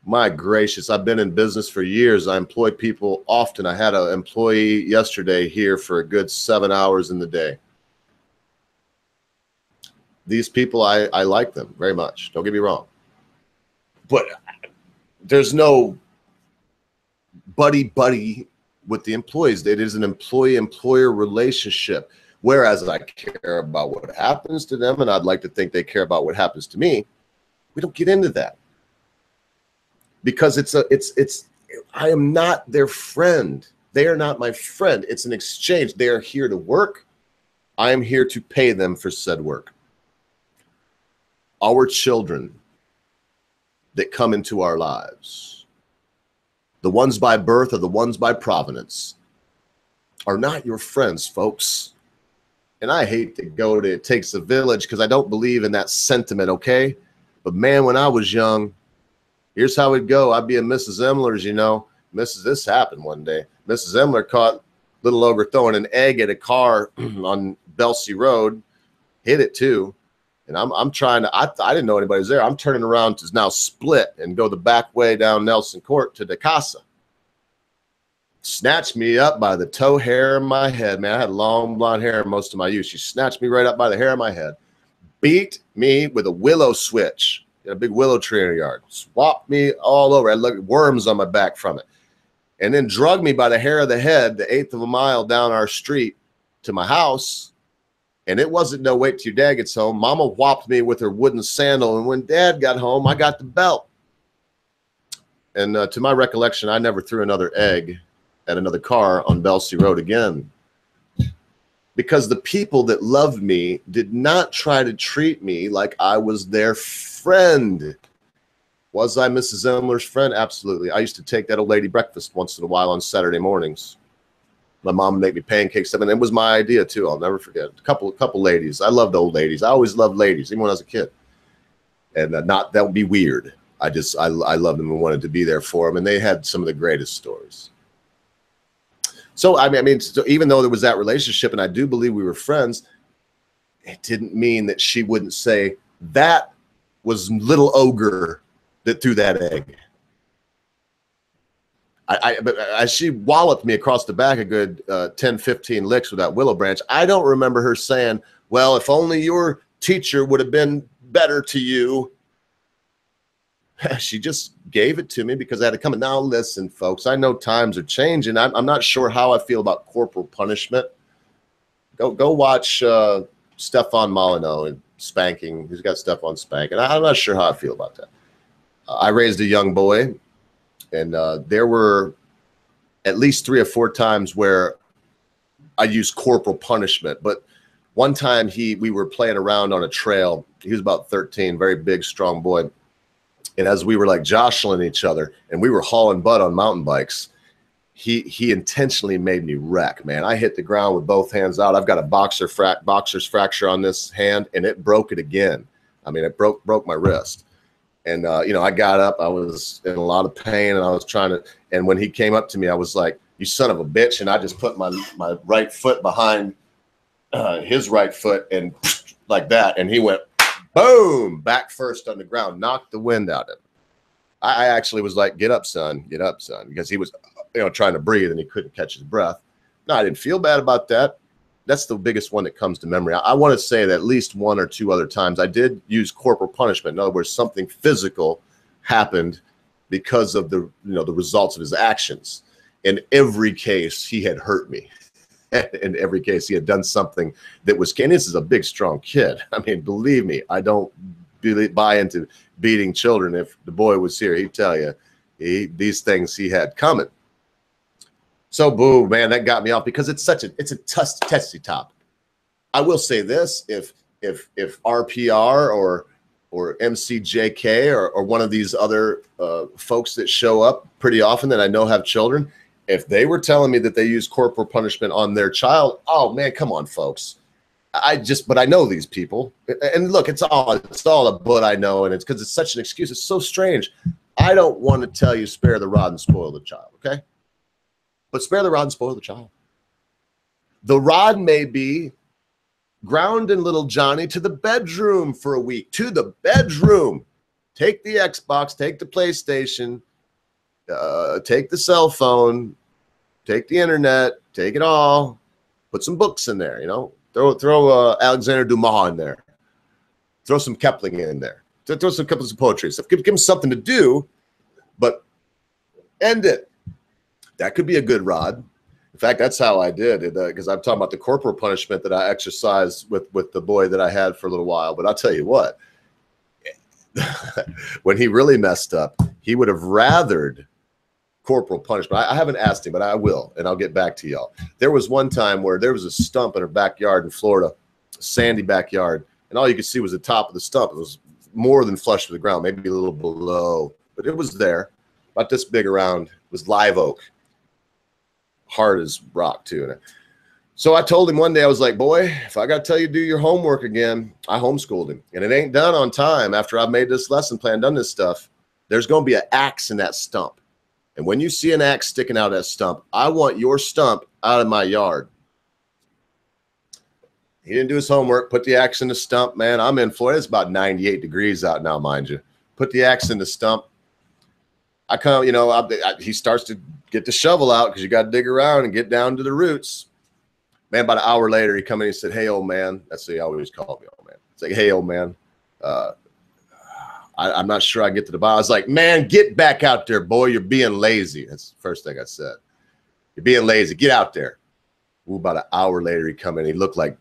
D: My gracious, I've been in business for years. I employ people often. I had an employee yesterday here for a good 7 hours in the day. These people, I like them very much. Don't get me wrong. But there's no buddy with the employees. It is an employee-employer relationship. Whereas I care about what happens to them, and I'd like to think they care about what happens to me. We don't get into that. Because I am not their friend. They are not my friend. It's an exchange. They are here to work. I am here to pay them for said work. Our children that come into our lives, the ones by birth or the ones by provenance, are not your friends, folks. And I hate to go to it takes a village, because I don't believe in that sentiment, okay? But man, when I was young, here's how it'd go. I'd be at Mrs. Emler's, you know. This happened one day. Mrs. Emler caught little Ogre throwing an egg at a car on Belsey Road, hit it too. And I'm trying to, I didn't know anybody was there. I'm turning around to now split and go the back way down Nelson Court to the Casa. Snatched me up by the toe hair of my head. Man, I had long blonde hair most of my youth. She snatched me right up by the hair of my head. Beat me with a willow switch. A big willow tree in her yard. Swapped me all over. I looked at worms on my back from it. And then drugged me by the hair of the head, the 1/8 of a mile down our street to my house. And it wasn't no wait till your dad gets home. Mama whopped me with her wooden sandal. And when dad got home, I got the belt. And to my recollection, I never threw another egg at another car on Belsey Road again. Because the people that loved me did not try to treat me like I was their friend. Was I Mrs. Emler's friend? Absolutely. I used to take that old lady breakfast once in a while on Saturday mornings. My mom would make me pancakes, and it was my idea too. I'll never forget. A couple ladies. I loved old ladies. I always loved ladies, even when I was a kid. And that would be weird. I loved them and wanted to be there for them, and they had some of the greatest stories. So I mean, so even though there was that relationship, and I do believe we were friends, it didn't mean that she wouldn't say, that was little Ogre that threw that egg. But as she walloped me across the back a good 10, 15 licks with that willow branch, I don't remember her saying, well, if only your teacher would have been better to you. She just gave it to me because I had to come. Now, listen, folks, I know times are changing. I'm not sure how I feel about corporal punishment. Go watch Stefan Molyneux and spanking. He's got stuff on spanking. I'm not sure how I feel about that. I raised a young boy, and there were at least 3 or 4 times where I used corporal punishment. But one time we were playing around on a trail. He was about 13, very big, strong boy. And as we were like jostling each other and we were hauling butt on mountain bikes, he intentionally made me wreck, man. I hit the ground with both hands out. I've got a boxer's fracture on this hand, and it broke it again. I mean, it broke my wrist. And, you know, I got up. I was in a lot of pain, and I was trying to – and when he came up to me, I was like, you son of a bitch. And I just put my right foot behind his right foot and like that. And he went, boom, back first on the ground, knocked the wind out of him. I actually was like, get up, son, because he was, you know, trying to breathe and he couldn't catch his breath. No, I didn't feel bad about that. That's the biggest one that comes to memory. I want to say that at least 1 or 2 other times I did use corporal punishment. In other words, something physical happened because of the results of his actions. In every case, he had hurt me. In every case, he had done something that was, and this is a big, strong kid. I mean, believe me, I don't buy into beating children. If the boy was here, he'd tell you these things he had coming. So, boo, man, that got me off because it's a testy topic. I will say this: if RPR or MCJK or one of these other folks that show up pretty often that I know have children, if they were telling me that they use corporal punishment on their child, oh man, come on, folks. But I know these people, and look, it's all a but I know, and it's because it's such an excuse. It's so strange. I don't want to tell you spare the rod and spoil the child, okay? But spare the rod and spoil the child. The rod may be grounding little Johnny to the bedroom for a week, to the bedroom. Take the Xbox, take the PlayStation, take the cell phone, take the internet, take it all, put some books in there, you know, throw Alexander Dumas in there, throw some Kipling in there, throw some couple of poetry stuff, give him something to do, but end it. That could be a good rod. In fact, that's how I did it, because I'm talking about the corporal punishment that I exercised with the boy that I had for a little while. But I'll tell you what, when he really messed up, he would have rathered corporal punishment. I haven't asked him, but I will, and I'll get back to y'all. There was one time where there was a stump in our backyard in Florida, a sandy backyard, and all you could see was the top of the stump. It was more than flush with the ground, maybe a little below, but it was there, about this big around. It was live oak, hard as rock too. So I told him one day, I was like, boy, if I got to tell you to do your homework again, I homeschooled him, and it ain't done on time. After I've made this lesson plan, done this stuff, there's going to be an axe in that stump. And when you see an axe sticking out of that stump, I want your stump out of my yard. He didn't do his homework, put the axe in the stump, man. I'm in Florida. It's about 98 degrees out now, mind you. Put the axe in the stump. I come, you know, he starts to get the shovel out because you got to dig around and get down to the roots. Man, about an hour later, he come in and he said, hey, old man. That's what he always called me, old man. It's like, hey, old man. I'm not sure I can get to the bottom. I was like, man, get back out there, boy. You're being lazy. That's the first thing I said. You're being lazy. Get out there. Ooh, about an hour later, he come in. He looked like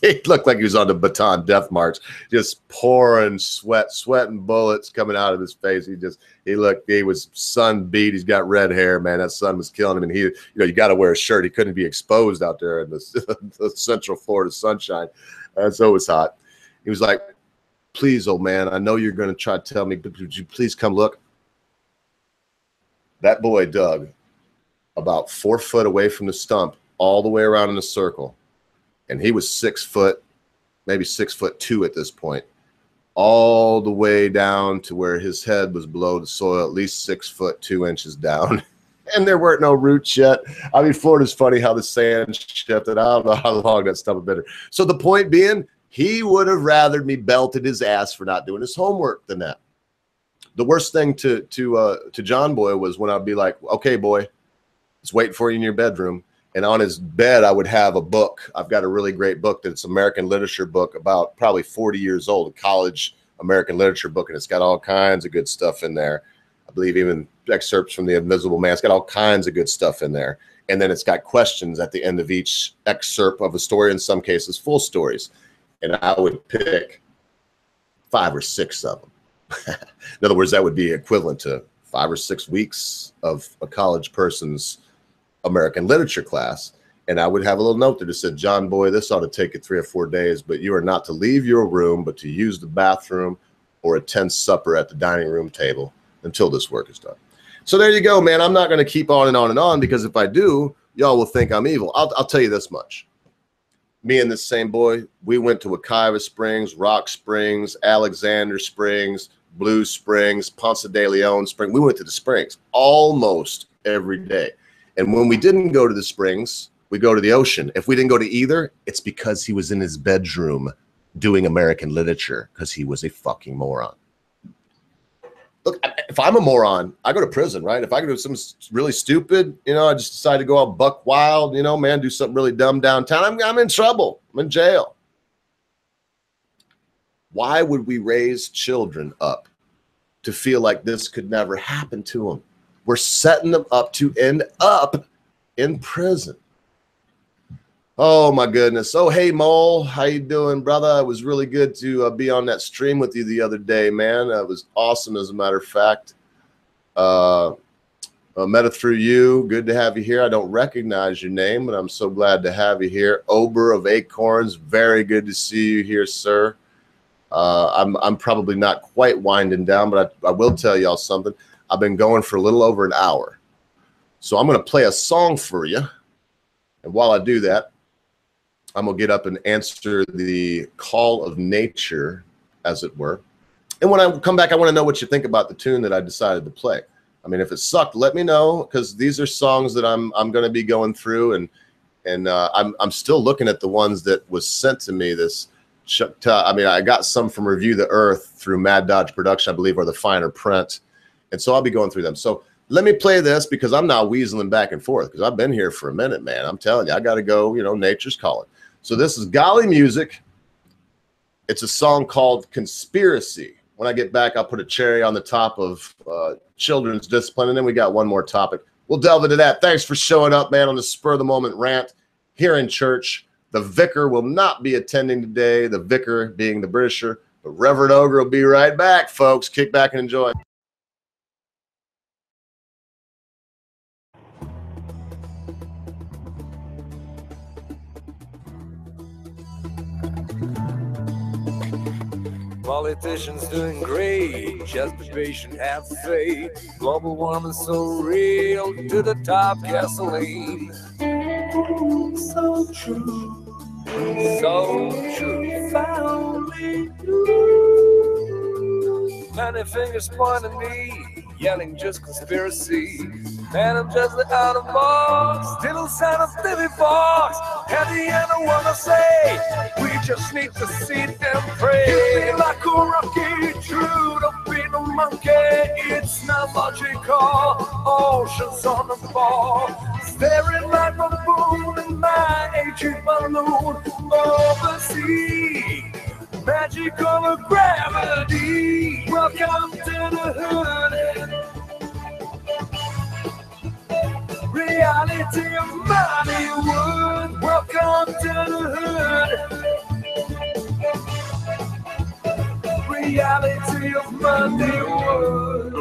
D: he was on the Bataan Death March, just pouring sweating bullets coming out of his face. He was sun beat. He's got red hair, man. That sun was killing him. And you got to wear a shirt. He couldn't be exposed out there in the Central Florida sunshine. So it was hot. He was like, please, old man, I know you're going to try to tell me, but would you please come look? That boy dug about 4 foot away from the stump, all the way around in a circle. And he was 6 foot, maybe 6'2" at this point, all the way down to where his head was below the soil, at least 6 foot 2 inches down. And there weren't no roots yet. I mean, Florida's funny how the sand shifted. I don't know how long that stuff had been. So the point being, he would have rather me belted his ass for not doing his homework than that. The worst thing to John Boy was when I'd be like, okay, boy, it's waiting for you in your bedroom. And on his bed, I would have a book. I've got a really great book that's American literature book, about probably 40 years old, a college American literature book. And it's got all kinds of good stuff in there. I believe even excerpts from The Invisible Man. It's got all kinds of good stuff in there. And then it's got questions at the end of each excerpt of a story, in some cases, full stories. And I would pick 5 or 6 of them. In other words, that would be equivalent to 5 or 6 weeks of a college person's American literature class. And I would have a little note there that said, John Boy, this ought to take you 3 or 4 days, but you are not to leave your room, but to use the bathroom or attend supper at the dining room table until this work is done. So there you go, man. I'm not going to keep on and on and on, because if I do, y'all will think I'm evil. I'll tell you this much. Me and this same boy, we went to Wekiva Springs, Rock Springs, Alexander Springs, Blue Springs, Ponce de Leon Springs. We went to the springs almost every day. And when we didn't go to the springs, we go to the ocean. If we didn't go to either, it's because he was in his bedroom doing American literature, because he was a fucking moron. Look, if I'm a moron, I go to prison, right? If I go do something really stupid, you know, I just decide to go out buck wild, you know, man, do something really dumb downtown, I'm in trouble. I'm in jail. Why would we raise children up to feel like this could never happen to them? We're setting them up to end up in prison. Oh my goodness. Oh, hey Mole, how you doing, brother? It was really good to be on that stream with you the other day, man. It was awesome, as a matter of fact. I met it through you. Good to have you here. I don't recognize your name, but I'm so glad to have you here. Ober of Acorns, very good to see you here, sir. I'm probably not quite winding down, but I will tell y'all something. I've been going for a little over an hour. So I'm going to play a song for you. And while I do that, I'm going to get up and answer the call of nature, as it were. And when I come back, I want to know what you think about the tune that I decided to play. I mean, if it sucked, let me know, because these are songs that I'm going to be going through, and I'm still looking at the ones that was sent to me. I mean, I got some from Review the Earth through Mad Dodge Production, I believe, or the finer print, and so I'll be going through them. So let me play this, because I'm now weaseling back and forth, because I've been here for a minute, man. I'm telling you, I got to go. You know, nature's calling. So this is Golly Music. It's a song called Conspiracy. When I get back, I'll put a cherry on the top of children's discipline, and then we got one more topic. We'll delve into that. Thanks for showing up, man, on the Spur of the Moment rant here in church. The vicar will not be attending today, the vicar being the Britisher, but Reverend Ogre will be right back, folks. Kick back and enjoy.
B: Politicians doing great, just be patient, have faith. Global warming so real, to the top gasoline. So true, so true. Finally you. Many fingers pointing at me, yelling just conspiracy. Man, I'm just out of box, still sound of Stevie Fox. At the end I wanna say, we just need to sit and pray. You feel like a rocky, true, don't be no monkey. It's not logical, oceans on the ball. Staring like a moon in my aging balloon overseas. Magical gravity, welcome to the hood. Reality of Hollywood, welcome to the hood. Reality of Hollywood.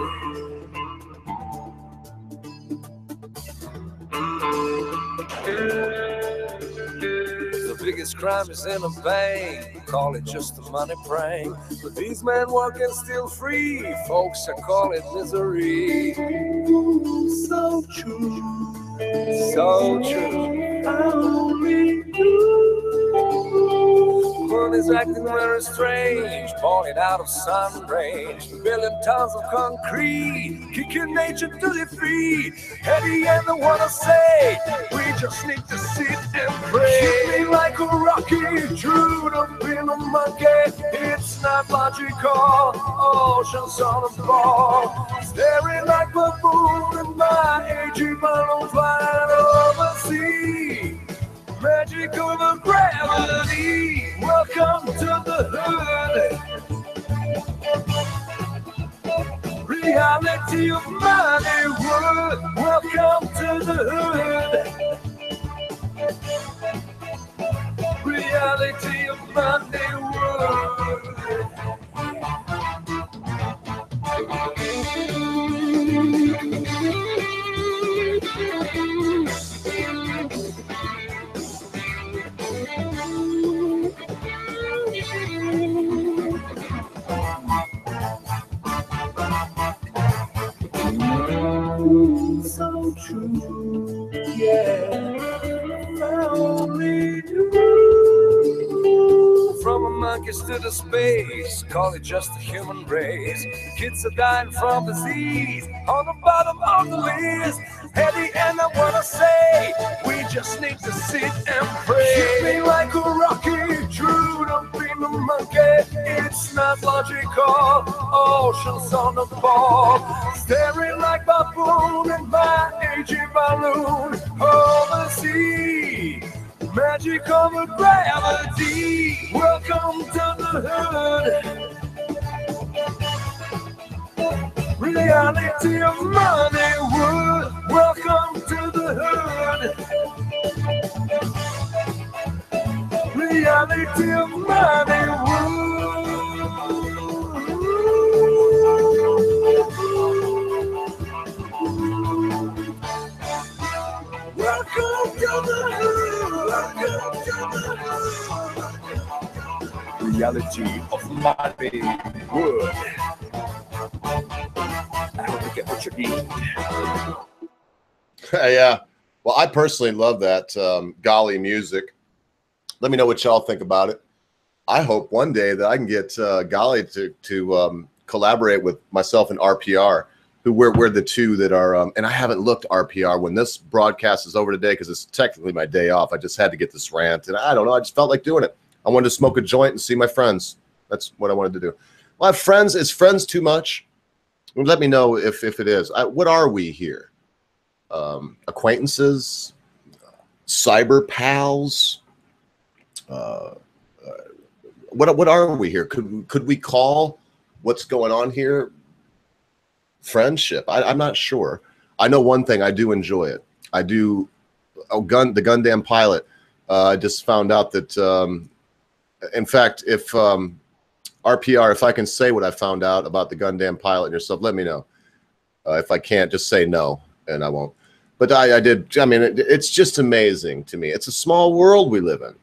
B: The biggest crime is in a bank, call it just a money prank. But these men working still free, folks are call it misery. So true, so true. Only you. But One is acting very strange, falling out of sun range, building tons of concrete, kicking nature to defeat. At the end I wanna say, we just need to sit and pray. Hit me like a rocket, chewed up in a monkey. It's not logical, oceans on a ball. Staring like a fool in my aging balloon flying over sea. Magic over gravity. Welcome to the hood. Reality of Hollywood. Welcome to the hood. Reality of Hollywood. So true, yeah. Only you. From a monkeys to the space, call it just a human race. Kids are dying from disease on the bottom of the list. At the end I wanna say, we just need to sit and pray. Hit me like a rocket, chewed up in a monkey. It's not logical, oceans on the ball. Staring like baboon in my aging balloon over the sea. Magic over gravity. Welcome to the hood. Reality of Hollywood. Welcome to the hood. Reality of Hollywood. Welcome to the hood. Welcome to the hood. Reality of Hollywood. I hope you get what you need.
D: Yeah. Well, I personally love that golly music. Let me know what y'all think about it. I hope one day that I can get Golly to collaborate with myself and RPR, who we're the two that are. And I haven't looked RPR when this broadcast is over today because it's technically my day off. I just had to get this rant, and I don't know. I just felt like doing it. I wanted to smoke a joint and see my friends. That's what I wanted to do. Well, I have friends. Is friends too much? Let me know if it is. What are we here? Acquaintances, cyber pals. What are we here? Could we call what's going on here friendship? I'm not sure. I know one thing. I do enjoy it. I do. Oh, the Gundam pilot. I just found out that. In fact, if RPR, if I can say what I found out about the Gundam pilot and yourself, let me know. If I can't, just say no, and I won't. But I did. I mean, it's just amazing to me. It's a small world we live in.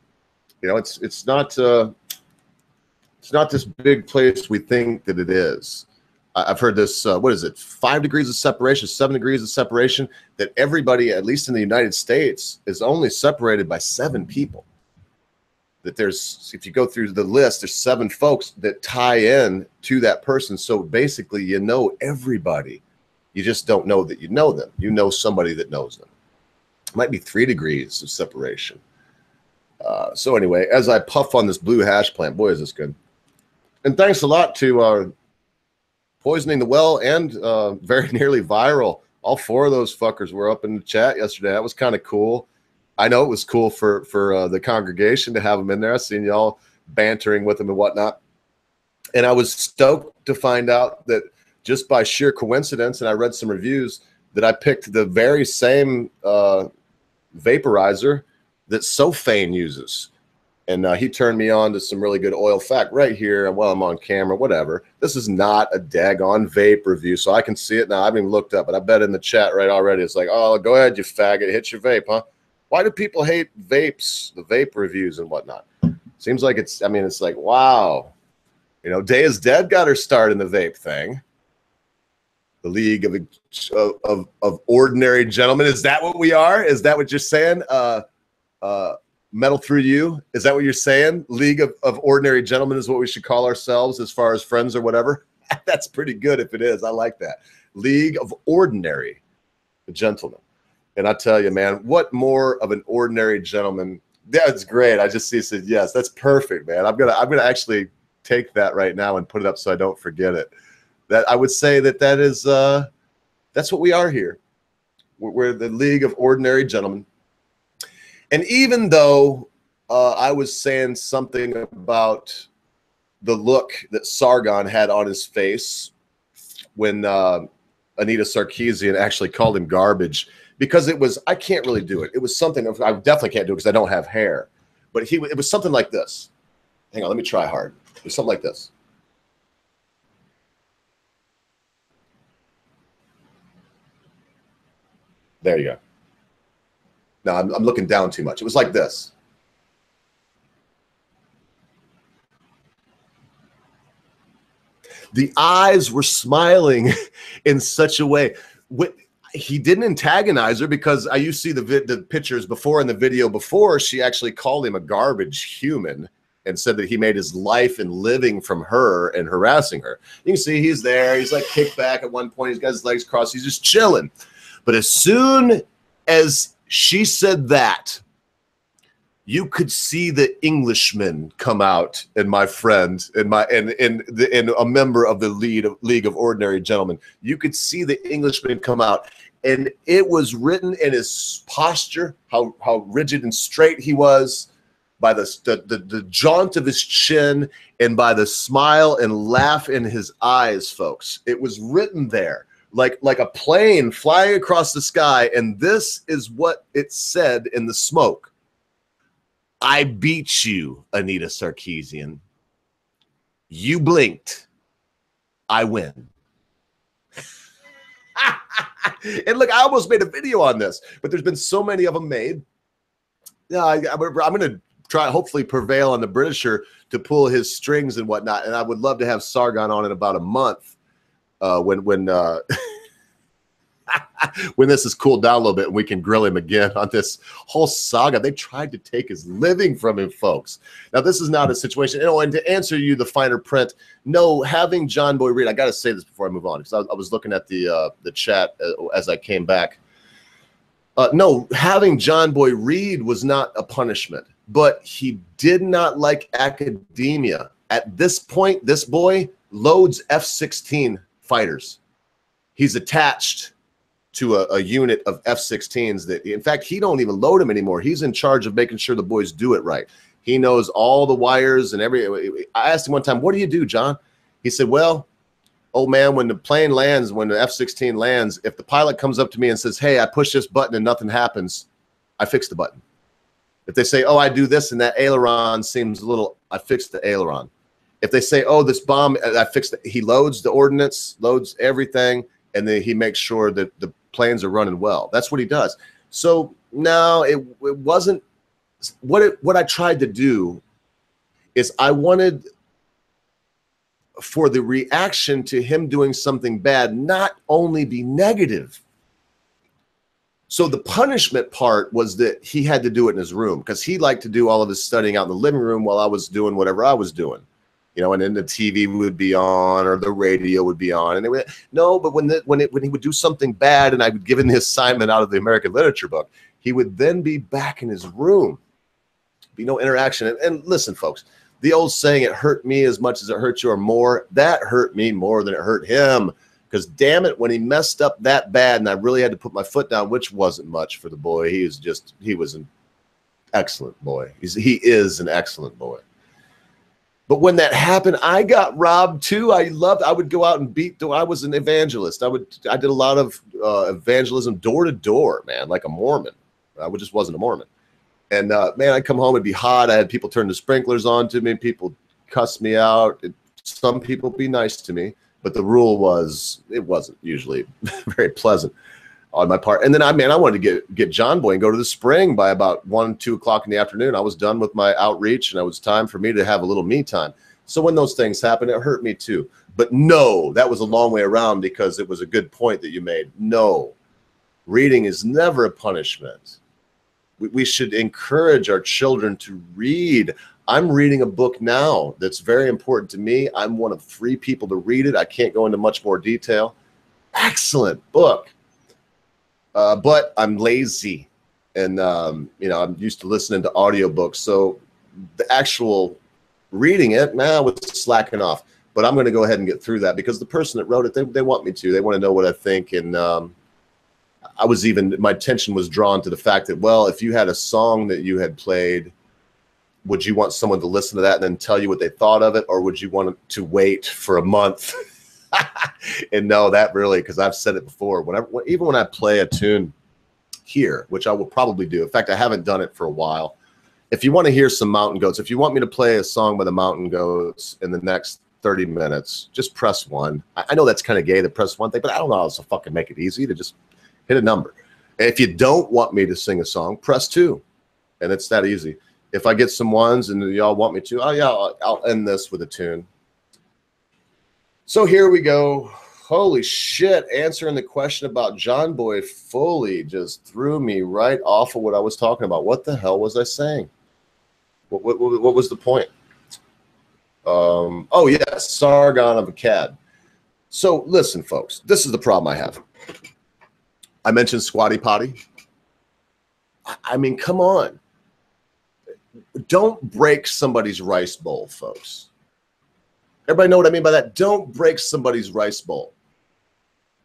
D: You know, it's not this big place we think that it is. I've heard this. What is it? 5 degrees of separation, 7 degrees of separation. That everybody, at least in the United States, is only separated by 7 people. That there's, if you go through the list, there's 7 folks that tie in to that person. So basically, you know everybody. You just don't know that you know them. You know somebody that knows them. It might be 3 degrees of separation. So anyway, as I puff on this blue hash plant, boy, is this good. And thanks a lot to Poisoning the Well and Very Nearly Viral. All 4 of those fuckers were up in the chat yesterday. That was kind of cool. I know it was cool for the congregation to have them in there. I seen y'all bantering with them and whatnot. And I was stoked to find out that just by sheer coincidence, and I read some reviews, that I picked the very same vaporizer that Sophane uses. And he turned me on to some really good oil. Fact right here while I'm on camera, whatever. This is not a daggone vape review, so I can see it now. I haven't even looked up, but I bet in the chat right already. It's like, oh, go ahead, you faggot. Hit your vape, huh? Why do people hate vapes, the vape reviews and whatnot? Seems like it's, I mean, it's like, wow. You know, Day is Dead got her start in the vape thing. The League of Ordinary Gentlemen. Is that what we are? Is that what you're saying? Metal Through You. Is that what you're saying? League of Ordinary Gentlemen is what we should call ourselves as far as friends or whatever. That's pretty good if it is. I like that. League of Ordinary Gentlemen. And I tell you, man, what more of an ordinary gentleman? That's great. I just see said yes. That's perfect, man. I'm gonna actually take that right now and put it up so I don't forget it. That I would say that is that's what we are here. We're the League of Ordinary Gentlemen. And even though I was saying something about the look that Sargon had on his face when Anita Sarkeesian actually called him garbage, because it was, I can't really do it. It was something, I definitely can't do it because I don't have hair. But it was something like this. Hang on, let me try hard. It was something like this. There you go. No, I'm looking down too much. It was like this. The eyes were smiling in such a way. He didn't antagonize her, because you see the pictures before in the video before, she actually called him a garbage human and said that he made his life and living from her and harassing her. You can see he's there. He's like kicked back at one point. He's got his legs crossed. He's just chilling. But as soon as she said that, you could see the Englishman come out, and my friend and a member of the League of Ordinary Gentlemen. You could see the Englishman come out, and it was written in his posture, how rigid and straight he was, by the jaunt of his chin, and by the smile and laugh in his eyes, folks. It was written there like a plane flying across the sky, and this is what it said in the smoke. I beat you, Anita Sarkeesian. You blinked. I win. And look, I almost made a video on this, but there's been so many of them made. Yeah, I'm going to try, hopefully prevail on the Britisher to pull his strings and whatnot. And I would love to have Sargon on in about a month when this is cooled down a little bit and we can grill him again on this whole saga. They tried to take his living from him, folks. Now, this is not a situation, and to answer you the finer print, no, having John Boy Reed, I got to say this before I move on, because I was looking at the chat as I came back. No, having John Boy Reed was not a punishment, but he did not like academia. At this point, this boy loads F-16 fighters. He's attached to a unit of F-16s that, in fact, he don't even load them anymore. He's in charge of making sure the boys do it right. He knows all the wires and I asked him one time, what do you do, John? He said, well, old man, when the plane lands, when the F-16 lands, if the pilot comes up to me and says, hey, I push this button and nothing happens, I fix the button. If they say, oh, I do this and that aileron seems a little, I fix the aileron. If they say, oh, this bomb, I fixed it. He loads the ordnance, loads everything, and then he makes sure that the planes are running well. That's what he does. So now it wasn't what I tried to do is I wanted for the reaction to him doing something bad not only be negative. So the punishment part was that he had to do it in his room, because he liked to do all of his studying out in the living room while I was doing whatever I was doing. You know, and then the TV would be on or the radio would be on, and they would, no. But when he would do something bad, and I would give him the assignment out of the American literature book, he would then be back in his room. Be no interaction. And listen, folks, the old saying, "It hurt me as much as it hurt you, or more." That hurt me more than it hurt him, because damn it, when he messed up that bad, and I really had to put my foot down, which wasn't much for the boy. He was an excellent boy. He is an excellent boy. But when that happened, I got robbed too. I would go out and I was an evangelist. I did a lot of evangelism door to door, man, like a Mormon. I just wasn't a Mormon. And man, I'd come home, it'd be hot. I had people turn the sprinklers on to me. People cuss me out. Some people be nice to me, but the rule was it wasn't usually very pleasant on my part. And then I wanted to get John Boy and go to the spring by about 1, 2 o'clock in the afternoon. I was done with my outreach, and it was time for me to have a little me time. So when those things happened, it hurt me too. But no, that was a long way around, because it was a good point that you made. No, reading is never a punishment. We should encourage our children to read. I'm reading a book now that's very important to me. I'm one of 3 people to read it. I can't go into much more detail. Excellent book. But I'm lazy. And, you know, I'm used to listening to audiobooks. So the actual reading it, I was slacking off. But I'm going to go ahead and get through that because the person that wrote it, they want me to. They want to know what I think. And my attention was drawn to the fact that, well, if you had a song that you had played, would you want someone to listen to that and then tell you what they thought of it? Or would you want to wait for a month? And no, that really, because I've said it before, even when I play a tune here, which I will probably do. In fact, I haven't done it for a while. If you want to hear some Mountain Goats, if you want me to play a song by the Mountain Goats in the next 30 minutes, just press 1. I know that's kind of gay to press 1 thing, but I don't know how to fucking make it easy to just hit a number. And if you don't want me to sing a song, press 2. And it's that easy. If I get some 1s and y'all want me to, oh yeah, I'll end this with a tune. So here we go. Holy shit, answering the question about John Boy fully just threw me right off of what I was talking about. What the hell was I saying? What was the point? Oh, yes, Sargon of Akkad. So listen, folks, this is the problem I have. I mentioned Squatty Potty. I mean, come on. Don't break somebody's rice bowl, folks. Everybody know what I mean by that? Don't break somebody's rice bowl.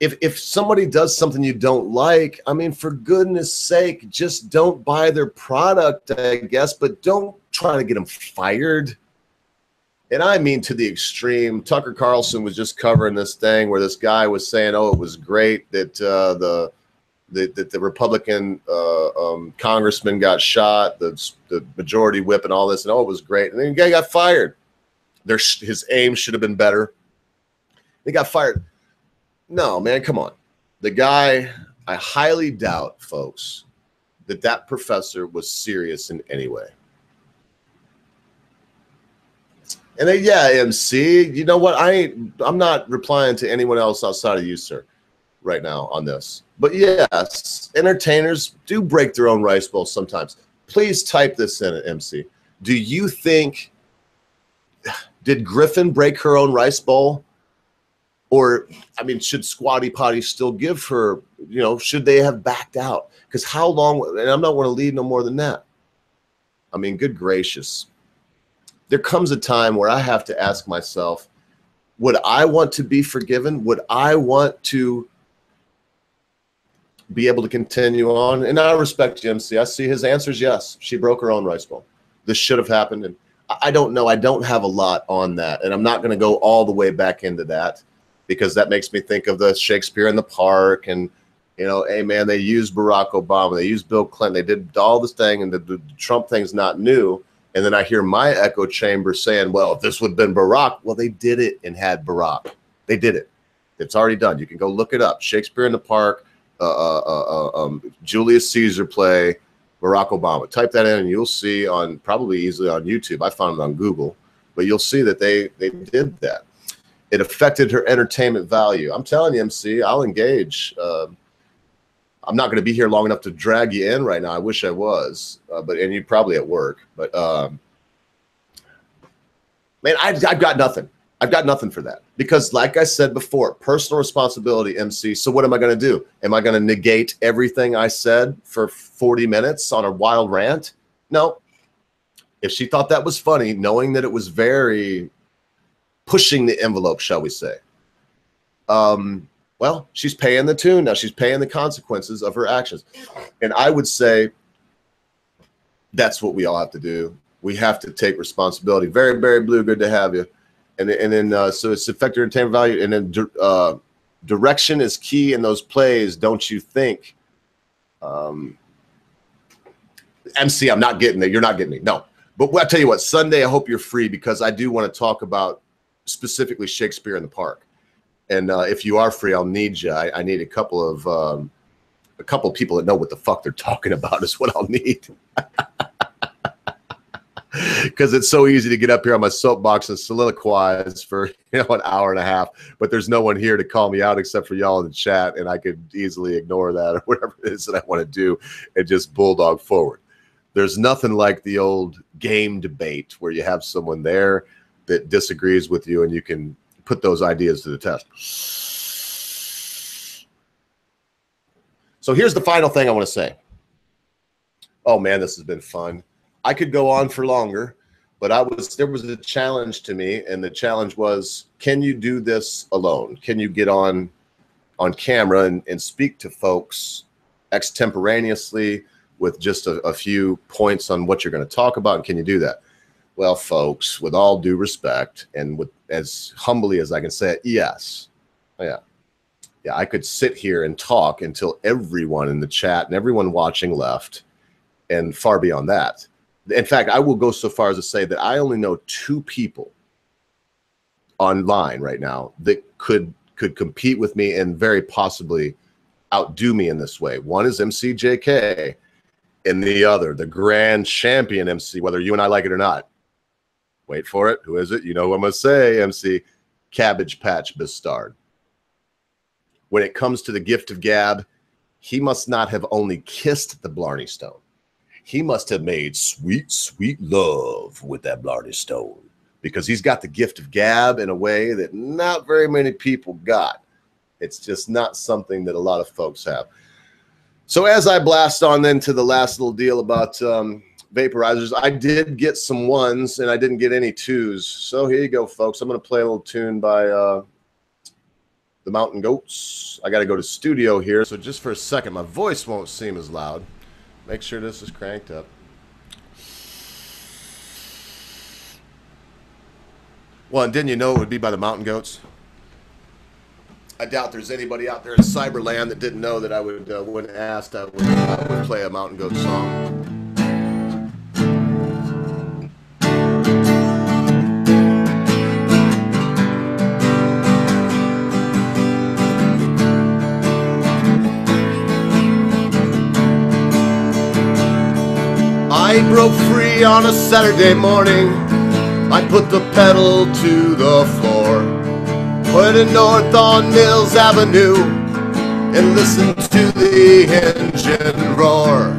D: If somebody does something you don't like, I mean, for goodness sake, just don't buy their product, I guess, but don't try to get them fired. And I mean to the extreme. Tucker Carlson was just covering this thing where this guy was saying, oh, it was great that the Republican congressman got shot, the majority whip and all this, and oh, it was great. And then the guy got fired. His aim should have been better. He got fired. No, man, come on. The guy, I highly doubt, folks, that professor was serious in any way. And then, yeah, MC, you know what? I'm not replying to anyone else outside of you, sir, right now on this. But yes, entertainers do break their own rice bowl sometimes. Please type this in at MC. Do you think, did Griffin break her own rice bowl? Or, I mean, should Squatty Potty still give her, you know, should they have backed out? Because how long, and I'm not going to lead no more than that. I mean, good gracious. There comes a time where I have to ask myself, would I want to be forgiven? Would I want to be able to continue on? And I respect MC. I see his answer is yes. She broke her own rice bowl. This should have happened. And I don't know. I don't have a lot on that. And I'm not going to go all the way back into that, because that makes me think of the Shakespeare in the Park and, you know, hey, man, they used Barack Obama. They used Bill Clinton. They did all this thing, and the Trump thing's not new. And then I hear my echo chamber saying, well, if this would have been Barack, well, they did it and had Barack. They did it. It's already done. You can go look it up. Shakespeare in the Park, Julius Caesar play, Barack Obama. Type that in and you'll see probably easily on YouTube. I found it on Google, but you'll see that they did that. It affected her entertainment value. I'm telling you, MC, I'll engage. I'm not going to be here long enough to drag you in right now. I wish I was, and you're probably at work. But man, I've got nothing. I've got nothing for that, because, like I said before, personal responsibility, MC. So what am I going to do? Am I going to negate everything I said for 40 minutes on a wild rant? No. If she thought that was funny, knowing that it was very pushing the envelope, shall we say, well, she's paying the tune now. She's paying the consequences of her actions. And I would say that's what we all have to do. We have to take responsibility. Very, very Blue, good to have you. And then so it's affected entertainment value. And then direction is key in those plays, don't you think? MC, I'm not getting it. You're not getting me. No. But I'll tell you what, Sunday, I hope you're free, because I do want to talk about specifically Shakespeare in the Park. And if you are free, I'll need you. I need a couple of people that know what the fuck they're talking about is what I'll need. Because it's so easy to get up here on my soapbox and soliloquize for, you know, an hour and a half, but there's no one here to call me out except for y'all in the chat, and I could easily ignore that or whatever it is that I want to do and just bulldog forward. There's nothing like the old game debate where you have someone there that disagrees with you and you can put those ideas to the test. So here's the final thing I want to say. Oh man, this has been fun. I could go on for longer, but there was a challenge to me, and the challenge was, can you do this alone? Can you get on camera and speak to folks extemporaneously with just a few points on what you're going to talk about? And can you do that? Well, folks, with all due respect and with as humbly as I can say it, yes. Yeah, I could sit here and talk until everyone in the chat and everyone watching left, and far beyond that. In fact, I will go so far as to say that I only know 2 people online right now that could compete with me and very possibly outdo me in this way. One is MCJK, and the other, the grand champion MC, whether you and I like it or not. Wait for it. Who is it? You know what I'm going to say, MC. Cabbage Patch Bastard. When it comes to the gift of gab, he must not have only kissed the Blarney Stone. He must have made sweet, sweet love with that Blarney Stone, because he's got the gift of gab in a way that not very many people got. It's just not something that a lot of folks have. So as I blast on then to the last little deal about vaporizers, I did get some 1s and I didn't get any 2s. So here you go, folks. I'm going to play a little tune by the Mountain Goats. I got to go to studio here. So just for a second, my voice won't seem as loud. Make sure this is cranked up. Well, and didn't you know it would be by the Mountain Goats? I doubt there's anybody out there in Cyberland that didn't know that I would, when asked, I would play a Mountain Goat song. I broke free on a Saturday morning. I put the pedal to the floor, headed north on Mills Avenue, and listened to the engine roar.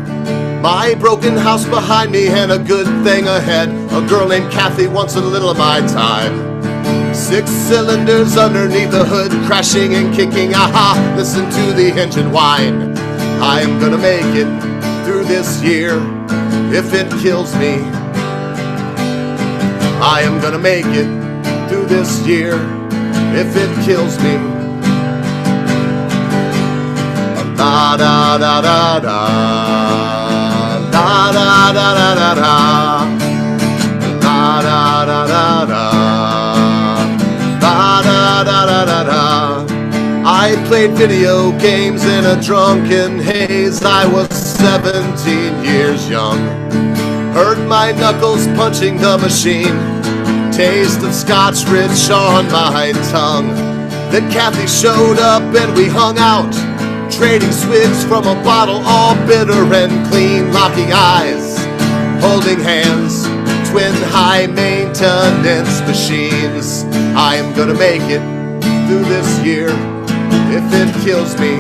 D: My broken house behind me and a good thing ahead. A girl named Kathy wants a little of my time. 6 cylinders underneath the hood, crashing and kicking, aha, listen to the engine whine. I am gonna make it through this year, if it kills me. I am gonna make it through this year, if it kills me. Da da da da da da da da da da da da da da da da da da da. I played video games in a drunken haze. I was 17 years young. Hurt my knuckles punching the machine. Taste of Scotch rich on my tongue. Then Kathy showed up and we hung out, trading swigs from a bottle, all bitter and clean, locking eyes, holding hands, twin high maintenance machines. I am gonna make it through this year, if it kills me.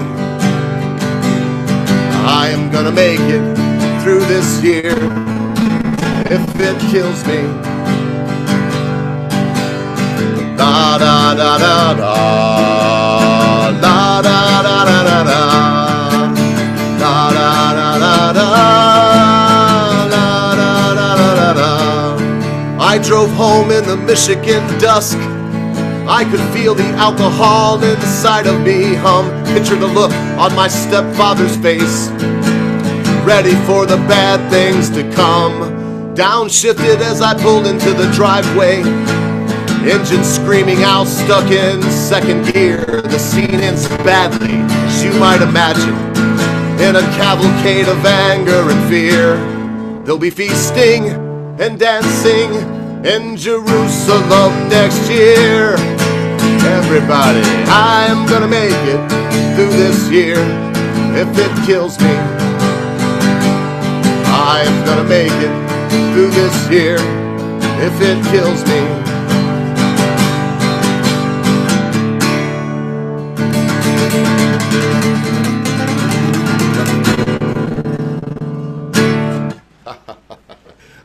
D: I am gonna make it through this year, if it kills me. Da da da da da da da da da da da da da da da da. I drove home in the Michigan dusk. I could feel the alcohol inside of me hum. Picture the look on my stepfather's face, ready for the bad things to come. Downshifted as I pulled into the driveway, engine screaming out, stuck in second gear. The scene ends badly, as you might imagine, in a cavalcade of anger and fear. There'll be feasting and dancing in Jerusalem next year. Everybody, I am gonna make it through this year, if it kills me. I am gonna make it through this year, if it kills me.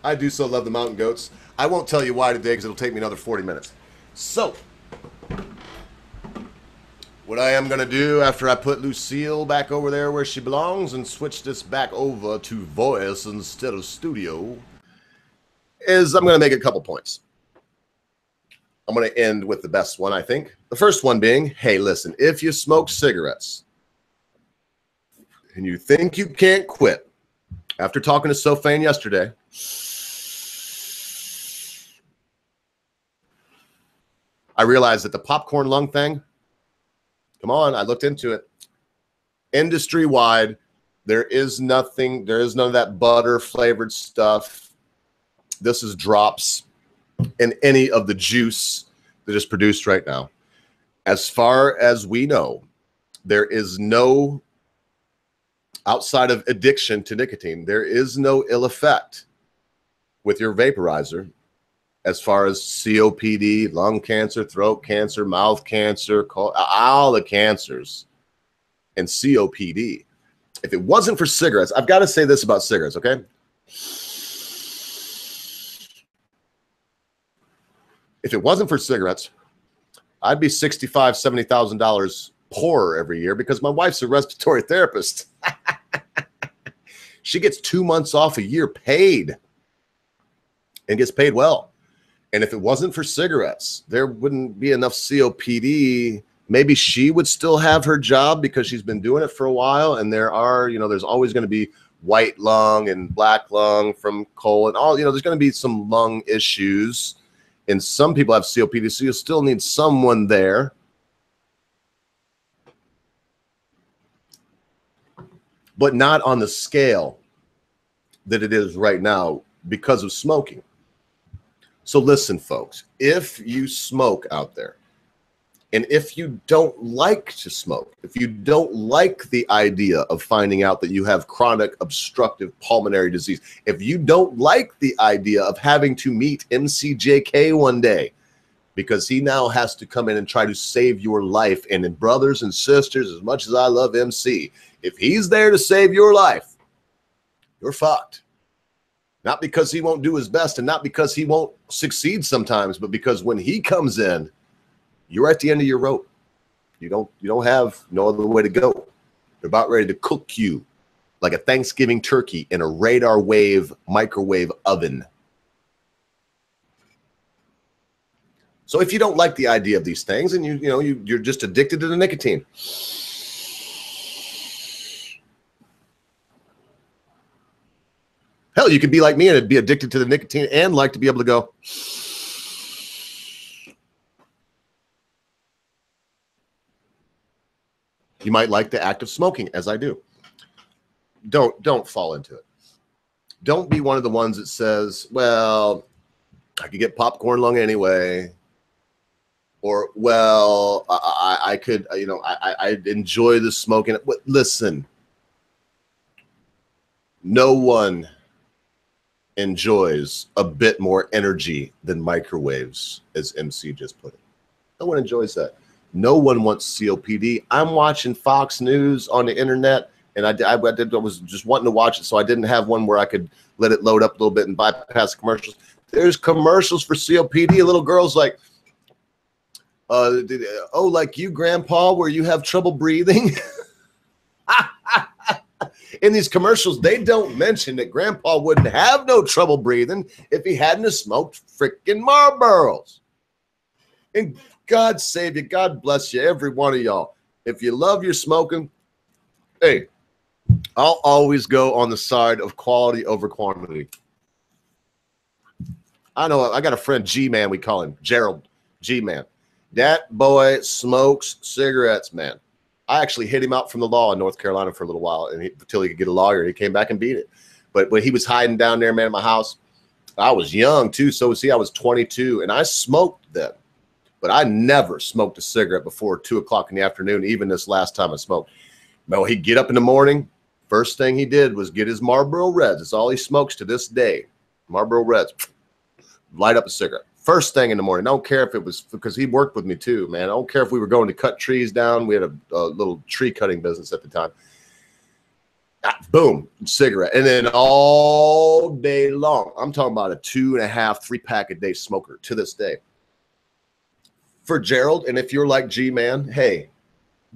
D: I do so love the mountain goats. I won't tell you why today because it'll take me another 40 minutes. So, what I am going to do after I put Lucille back over there where she belongs and switch this back over to voice instead of studio is I'm going to make a couple points. I'm going to end with the best one, I think. The first one being, hey, listen, if you smoke cigarettes and you think you can't quit, after talking to Sophane yesterday, I realized that the popcorn lung thing, come on, I looked into it. Industry-wide, there is none of that butter flavored stuff. This is drops in any of the juice that is produced right now. As far as we know, there is no, outside of addiction to nicotine, there is no ill effect with your vaporizer as far as COPD, lung cancer, throat cancer, mouth cancer, all the cancers, and COPD. If it wasn't for cigarettes, I've got to say this about cigarettes, okay? If it wasn't for cigarettes, I'd be $65,000, $70,000 poorer every year because my wife's a respiratory therapist. She gets 2 months off a year paid and gets paid well. And if it wasn't for cigarettes, there wouldn't be enough COPD. Maybe she would still have her job because she's been doing it for a while. And there are, there's always going to be white lung and black lung from coal and all, there's going to be some lung issues. And some people have COPD, so you still need someone there. But not on the scale that it is right now because of smoking. So listen, folks, if you smoke out there, and if you don't like to smoke, if you don't like the idea of finding out that you have chronic obstructive pulmonary disease, if you don't like the idea of having to meet MCJK one day because he now has to come in and try to save your life, and brothers and sisters, as much as I love MC, if he's there to save your life, you're fucked. Not because he won't do his best and not because he won't succeed sometimes, but because when he comes in, you're at the end of your rope. You don't have no other way to go. They're about ready to cook you like a Thanksgiving turkey in a radar wave microwave oven. So if you don't like the idea of these things and you're just addicted to the nicotine, hell, you could be like me and be addicted to the nicotine and like to be able to go. You might like the act of smoking, as I do. Don't fall into it. Don't be one of the ones that says, well, I could get popcorn lung anyway. Or, well, I could, I enjoy the smoking. Listen, no one enjoys a bit more energy than microwaves, as MC just put it. No one enjoys that. No one wants COPD. I'm watching Fox News on the internet, and I was just wanting to watch it, so I didn't have one where I could let it load up a little bit and bypass commercials. There's commercials for COPD. A little girl's like, oh, like you, Grandpa, where you have trouble breathing? In these commercials, they don't mention that Grandpa wouldn't have no trouble breathing if he hadn't have smoked freaking Marlboros. And God save you. God bless you, every one of y'all. If you love your smoking, hey, I'll always go on the side of quality over quantity. I know I got a friend, G-Man, we call him, Gerald G-Man. That boy smokes cigarettes, man. I actually hid him out from the law in North Carolina for a little while until he could get a lawyer. He came back and beat it. But when he was hiding down there, man, at my house, I was young too. So see, I was 22 and I smoked then. But I never smoked a cigarette before 2 o'clock in the afternoon, even this last time I smoked. No, he'd get up in the morning. First thing he did was get his Marlboro Reds. It's all he smokes to this day. Marlboro Reds. Light up a cigarette. First thing in the morning. I don't care if it was because he worked with me too, man. I don't care if we were going to cut trees down. We had a little tree cutting business at the time. Boom, cigarette. And then all day long, I'm talking about a 2.5, 3-pack a day smoker to this day. For Gerald, and if you're like G-Man, hey,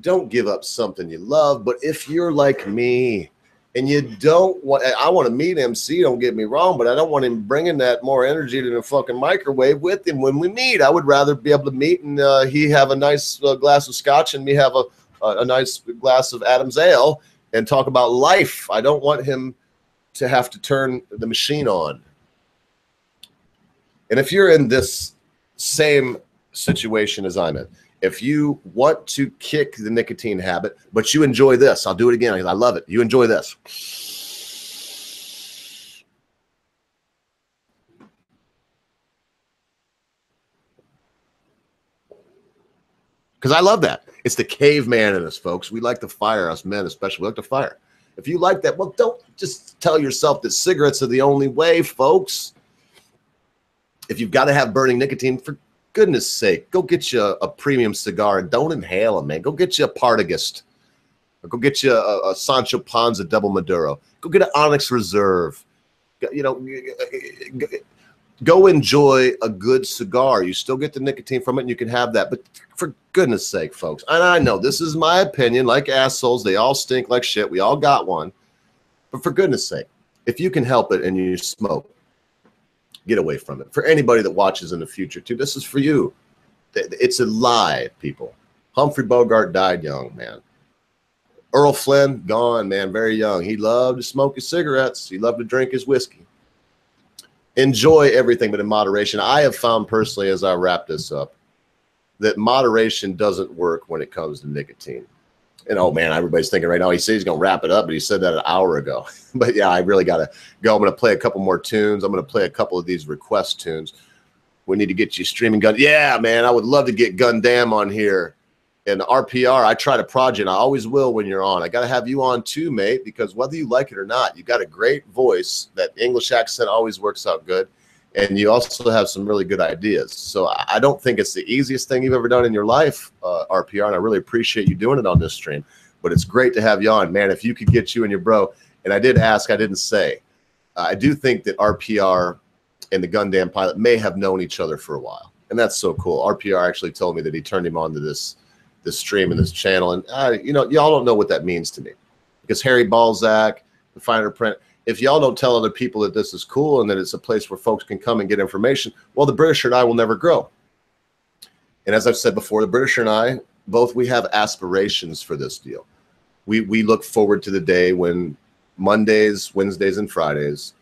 D: don't give up something you love. But if you're like me and you don't want, I want to meet MC, don't get me wrong, but I don't want him bringing that more energy to the fucking microwave with him when we meet. I would rather be able to meet and he have a nice glass of scotch and me have a nice glass of Adam's ale and talk about life. I don't want him to have to turn the machine on. And if you're in this same situation as I'm in, if you want to kick the nicotine habit, but you enjoy this, I'll do it again. I love it. You enjoy this. Because I love that. It's the caveman in us, folks. We like to fire, us men especially. We like to fire. If you like that, well, don't just tell yourself that cigarettes are the only way, folks. If you've got to have burning nicotine, for goodness sake, go get you a premium cigar and don't inhale them, man. Go get you a Partagist. Or go get you a Sancho Panza Double Maduro. Go get an Onyx Reserve. You know, go enjoy a good cigar. You still get the nicotine from it and you can have that. But for goodness sake, folks, and I know this is my opinion, like assholes, they all stink like shit. We all got one. But for goodness sake, if you can help it and you smoke, get away from it. For anybody that watches in the future, too, this is for you. It's a lie, people. Humphrey Bogart died young, man. Earl Flynn, gone, man, very young. He loved to smoke his cigarettes. He loved to drink his whiskey. Enjoy everything, but in moderation. I have found personally, as I wrap this up, that moderation doesn't work when it comes to nicotine. And oh man, everybody's thinking right now, he said he's going to wrap it up, but he said that an hour ago. But yeah, I really got to go. I'm going to play a couple more tunes. I'm going to play a couple of these request tunes. We need to get you streaming gun. Yeah, man, I would love to get Gundam on here. And RPR, I tried a project. I always will when you're on. I got to have you on too, mate, because whether you like it or not, you got a great voice. That English accent always works out good. And you also have some really good ideas. So I don't think it's the easiest thing you've ever done in your life, RPR, and I really appreciate you doing it on this stream. But it's great to have you on. Man, if you could get you and your bro, and I did ask, I didn't say, I do think that RPR and the Gundam pilot may have known each other for a while. And that's so cool. RPR actually told me that he turned him on to this stream and this channel. And, you know, y'all don't know what that means to me. Because Harry Balzac, the finer print, if y'all don't tell other people that this is cool and that it's a place where folks can come and get information, well, the Britisher and I will never grow. And as I've said before, the Britisher and I, both, we have aspirations for this deal. We look forward to the day when Mondays, Wednesdays, and Fridays,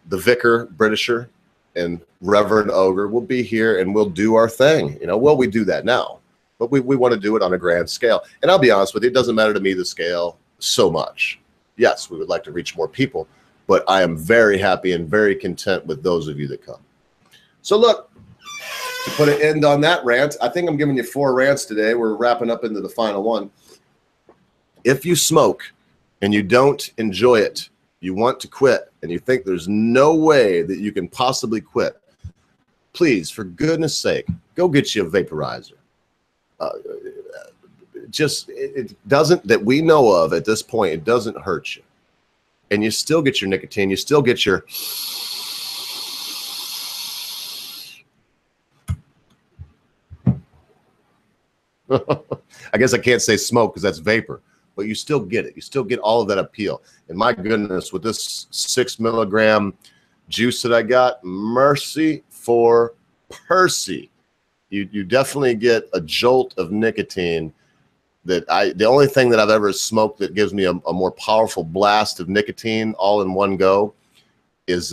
D: the Vicar, Britisher, and Reverend Ogre will be here and we'll do our thing. You know, well, we do that now, but we want to do it on a grand scale. And I'll be honest with you, it doesn't matter to me the scale so much. Yes, we would like to reach more people, but I am very happy and very content with those of you that come. So look, to put an end on that rant, I think I'm giving you 4 rants today. We're wrapping up into the final one. If you smoke and you don't enjoy it, you want to quit, and you think there's no way that you can possibly quit, please, for goodness sake, go get you a vaporizer. It doesn't, that we know of at this point, it doesn't hurt you. And you still get your nicotine, you still get your I guess I can't say smoke because that's vapor, but you still get it. You still get all of that appeal. And my goodness, with this 6 milligram juice that I got, mercy for Percy. You definitely get a jolt of nicotine that the only thing that I've ever smoked that gives me a more powerful blast of nicotine all in one go is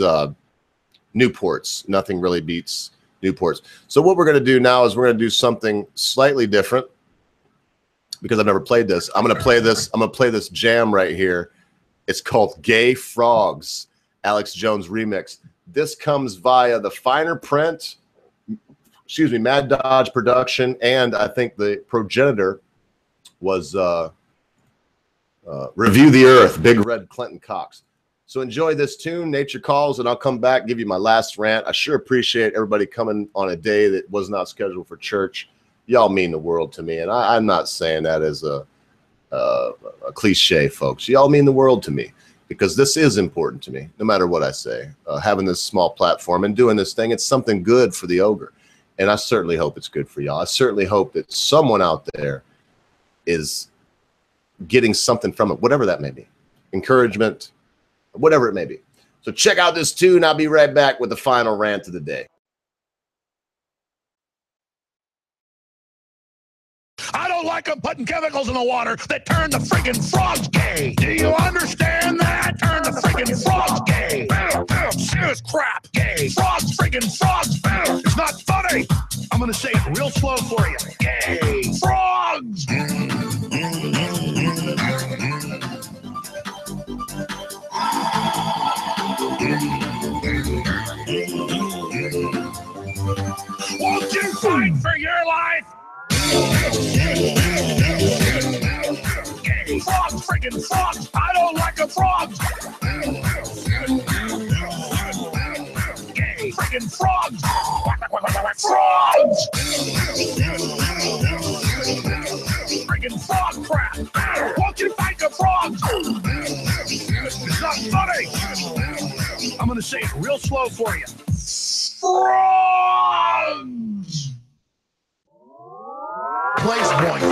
D: Newports. Nothing really beats Newports. So what we're going to do now is we're going to do something slightly different because I've never played this. I'm going to play this jam right here. It's called Gay Frogs, Alex Jones remix. This comes via the finer print, excuse me, Mad Dodge production, and I think the progenitor was Review the Earth, Big Red Clinton Cox. So enjoy this tune, Nature Calls, and I'll come back, give you my last rant. I sure appreciate everybody coming on a day that was not scheduled for church. Y'all mean the world to me, and I'm not saying that as a a cliche, folks. Y'all mean the world to me, because this is important to me, no matter what I say. Having this small platform and doing this thing, it's something good for the Ogre. And I certainly hope it's good for y'all. I certainly hope that someone out there is getting something from it, whatever that may be. Encouragement, whatever it may be. So check out this tune. I'll be right back with the final rant of the day.
E: I don't like them putting chemicals in the water that turn the friggin' frogs gay. Do you understand that? Turn the friggin' frogs gay. Serious crap, gay. Frogs, friggin' frogs. It's not funny. I'm gonna say it real slow for you. Gay. Frogs. Won't you fight for your life? Gay. Frogs, friggin' frogs. I don't like the frogs. Gay. Friggin' frogs. Frogs. Friggin' frog crap. Won't you fight the frogs? It's not funny. I'm gonna say it real slow for you. Frogs. Place point.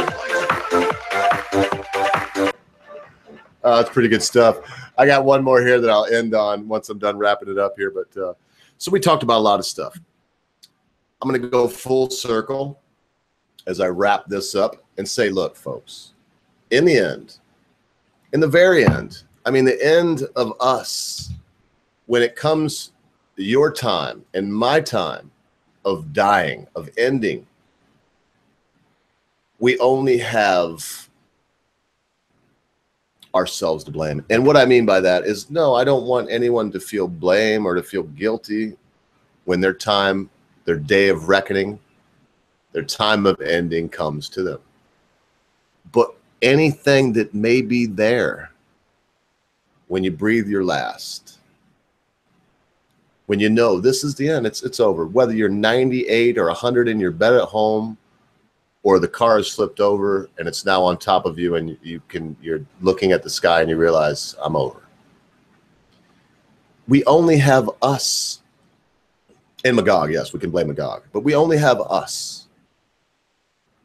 D: It's pretty good stuff. I got one more here that I'll end on once I'm done wrapping it up here. But so we talked about a lot of stuff. I'm going to go full circle as I wrap this up and say, look, folks, in the end, in the very end, I mean, the end of us, when it comes to your time and my time of dying, of ending, we only have ourselves to blame. And what I mean by that is, no, I don't want anyone to feel blame or to feel guilty when their time, their day of reckoning, their time of ending comes to them. But anything that may be there when you breathe your last, when you know this is the end, it's over. Whether you're 98 or 100 in your bed at home, or the car has flipped over and it's now on top of you, and you're looking at the sky and you realize, I'm over. We only have us. And Magog, yes, we can blame Magog, but we only have us.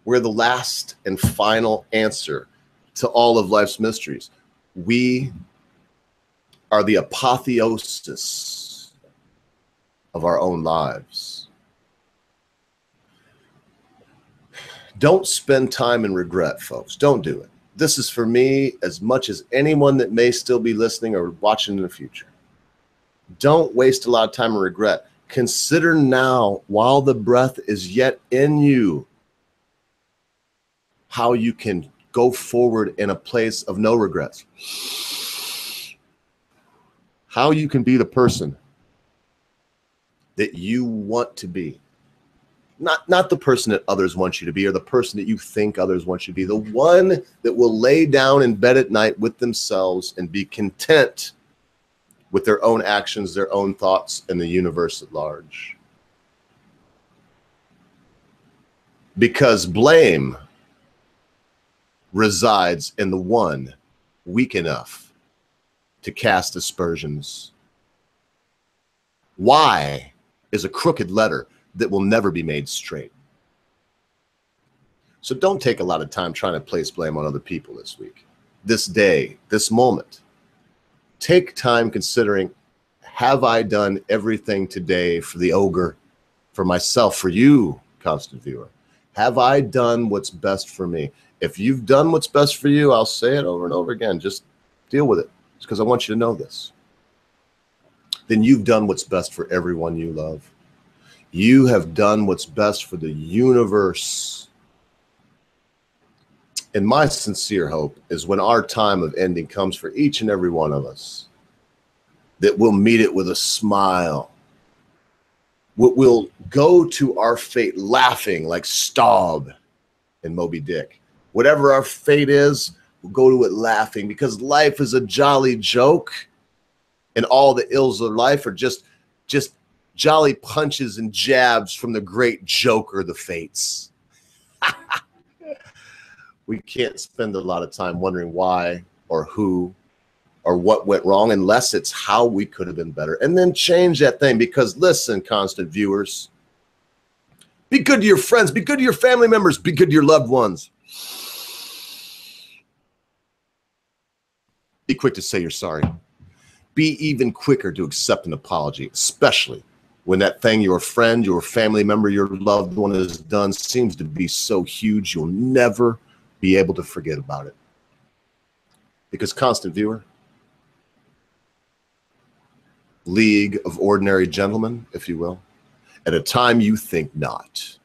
D: We're the last and final answer to all of life's mysteries. We are the apotheosis of our own lives. Don't spend time in regret, folks. Don't do it. This is for me as much as anyone that may still be listening or watching in the future. Don't waste a lot of time in regret. Consider now, while the breath is yet in you, how you can go forward in a place of no regrets. How you can be the person that you want to be. Not the person that others want you to be, or the person that you think others want you to be. The one that will lay down in bed at night with themselves and be content with their own actions, their own thoughts, and the universe at large. Because blame resides in the one weak enough to cast aspersions. Why is a crooked letter that will never be made straight. So don't take a lot of time trying to place blame on other people this week, this day, this moment. Take time considering, have I done everything today for the Ogre, for myself, for you, constant viewer? Have I done what's best for me? If you've done what's best for you, I'll say it over and over again. Just deal with it. It's because I want you to know this. Then you've done what's best for everyone you love. You have done what's best for the universe. And my sincere hope is when our time of ending comes for each and every one of us, that we'll meet it with a smile. We'll go to our fate laughing like Staub and Moby Dick. Whatever our fate is, we'll go to it laughing, because life is a jolly joke, and all the ills of life are just jolly punches and jabs from the great joker, the fates. we can't spend a lot of time wondering why or who or what went wrong, unless it's how we could have been better, and then change that thing. Because listen, constant viewers, be good to your friends, be good to your family members, be good to your loved ones. Be quick to say you're sorry. Be even quicker to accept an apology, especially when that thing your friend, your family member, your loved one has done seems to be so huge you'll never be able to forget about it. Because, constant viewer, League of Ordinary Gentlemen, if you will, at a time you think not,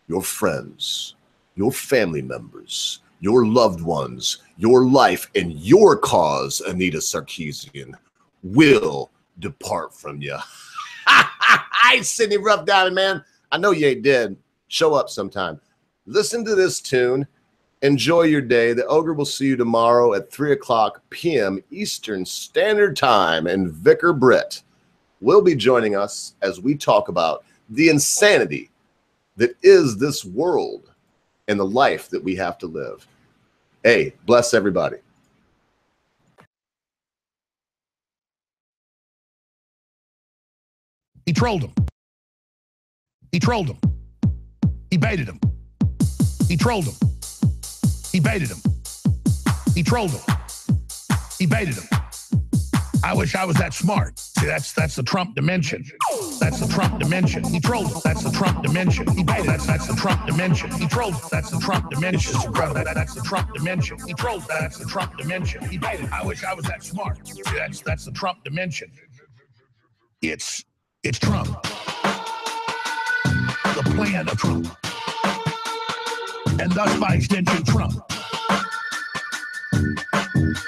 D: your friends, your family members, your loved ones, your life, and your cause, Anita Sarkeesian, will depart from you. Hi, Sidney Rough Diamond, man. I know you ain't dead. Show up sometime. Listen to this tune. Enjoy your day. The Ogre will see you tomorrow at 3:00 p.m. Eastern Standard Time, and Vicar Britt will be joining us as we talk about the insanity that is this world and the life that we have to live. Hey, bless everybody.
E: He trolled him. He trolled him. He baited him. He trolled him. He baited him. He trolled him. He baited him. I wish I was that smart. See, that's the Trump dimension. That's the Trump dimension. He trolled him. That's the Trump dimension. He baited. That's the Trump dimension. He trolled him. That's the Trump dimension. That's the Trump dimension. He trolled him. That's the Trump dimension. He baited. I wish I was that smart. See, that's the Trump dimension. It's Trump. The plan of Trump. And thus, by extension, Trump.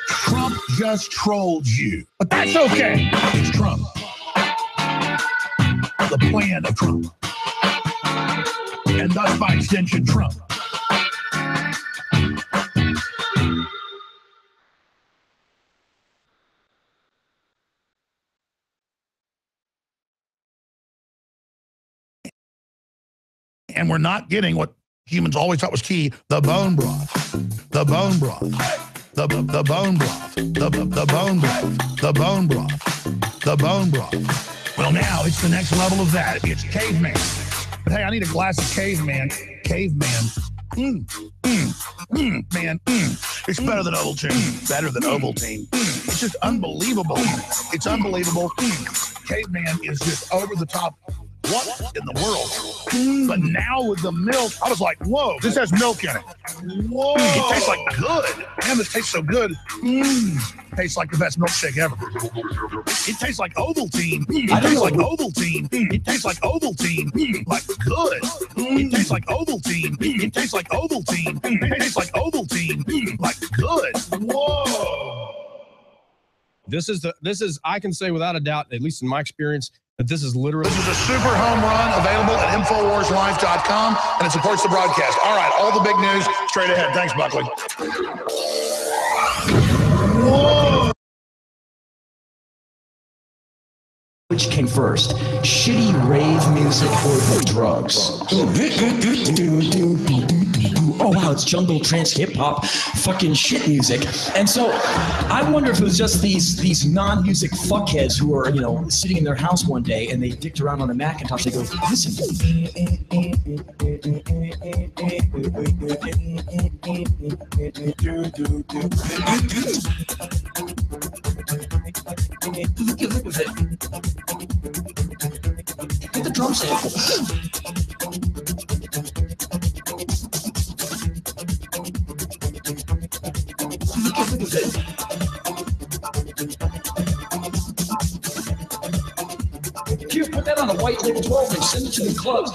E: Trump just trolled you. But that's okay. It's Trump. The plan of Trump. And thus, by extension, Trump. And we're not getting what humans always thought was key, the bone broth. The bone broth. The bone broth. The bone broth. The bone broth. The bone broth. Well, now it's the next level of that. It's caveman. But hey, I need a glass of caveman. Caveman. Man, it's better than Ovaltine. Better than Ovaltine. It's just unbelievable. It's unbelievable. Caveman is just over the top. What in the world? But now with the milk, I was like, whoa, this has milk in it. Whoa. It tastes like good. Man, this tastes so good. Tastes like the best milkshake ever. It tastes like Ovaltine. It tastes like Ovaltine. It tastes like Ovaltine. Like good. It tastes like Ovaltine. It tastes like Ovaltine. It tastes like Ovaltine. Like good. Whoa.
F: This is, I can say without a doubt, at least in my experience, that this is literally.
E: This is a super home run available at InfoWarsLife.com, and it supports the broadcast. All right, all the big news straight ahead. Thanks, Buckley. Whoa.
G: Which came first, shitty rave music or the drugs? Oh wow, it's jungle trance hip hop fucking shit music. And so I wonder if it was just these non-music fuckheads who are, you know, sitting in their house one day and they dicked around on a Macintosh. They go, listen. Look at it. Get the drum sample. Look at it. Here, put that on a white label 12 and send it to the clubs.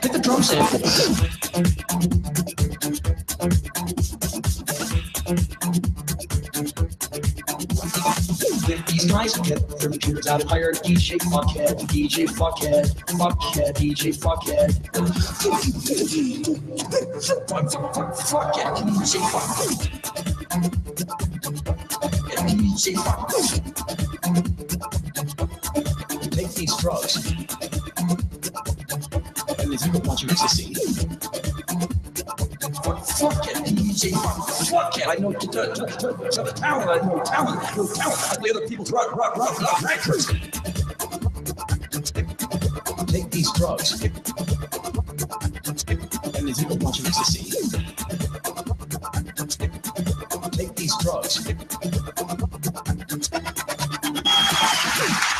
G: Hit the drum sample. With these nice to get their computers out and hire a DJ fuckhead, DJ fuckhead, fuckhead, DJ fuckhead. Fuckhead, DJ fuckhead. DJ fuckhead. Take these drugs and they think want you to see. Fuck it, DJ. Fuck it. I know talent. I know talent. I play other people's rock records. Take these drugs and they think want you to see. Take these drugs.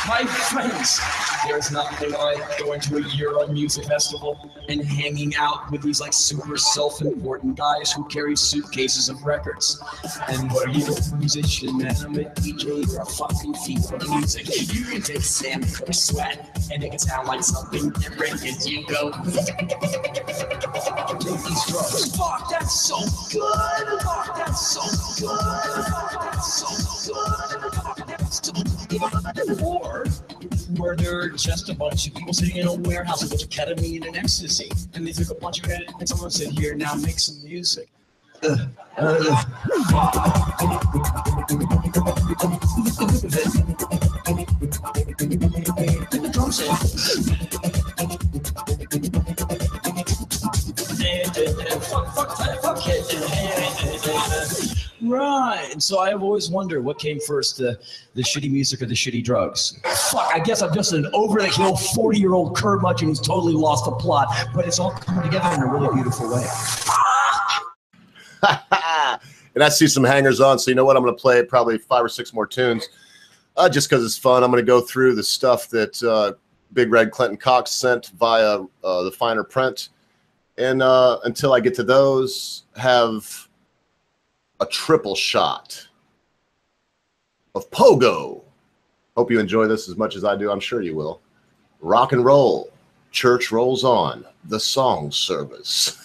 G: My friends, there's nothing like going to a Euro music festival and hanging out with these like super self-important guys who carry suitcases of records. And what are you, a musician, man? I'm a DJ or a fucking thief for the music. You can take Sam or Sweat and make it sound like something different as you go. Take these drugs. Fuck, that's so good. Fuck, that's so good. Fuck, that's so good. Fuck, that's so good. Or where there are just a bunch of people sitting in a warehouse with a bunch of ketamine and ecstasy, and they took a bunch of it, and someone said, "Here, now make some music." The drum set. Fuck it. Right. And so I've always wondered what came first, the shitty music or the shitty drugs. Fuck, I guess I'm just an over-the-hill 40-year-old curmudgeon who's totally lost the plot, but it's all coming together in a really beautiful way.
D: And I see some hangers on, so you know what? I'm going to play probably 5 or 6 more tunes just because it's fun. I'm going to go through the stuff that Big Red Clinton Cox sent via the finer print. And until I get to those, have a triple shot of Pogo. Hope you enjoy this as much as I do. I'm sure you will. Rock and roll. Church rolls on. The song service.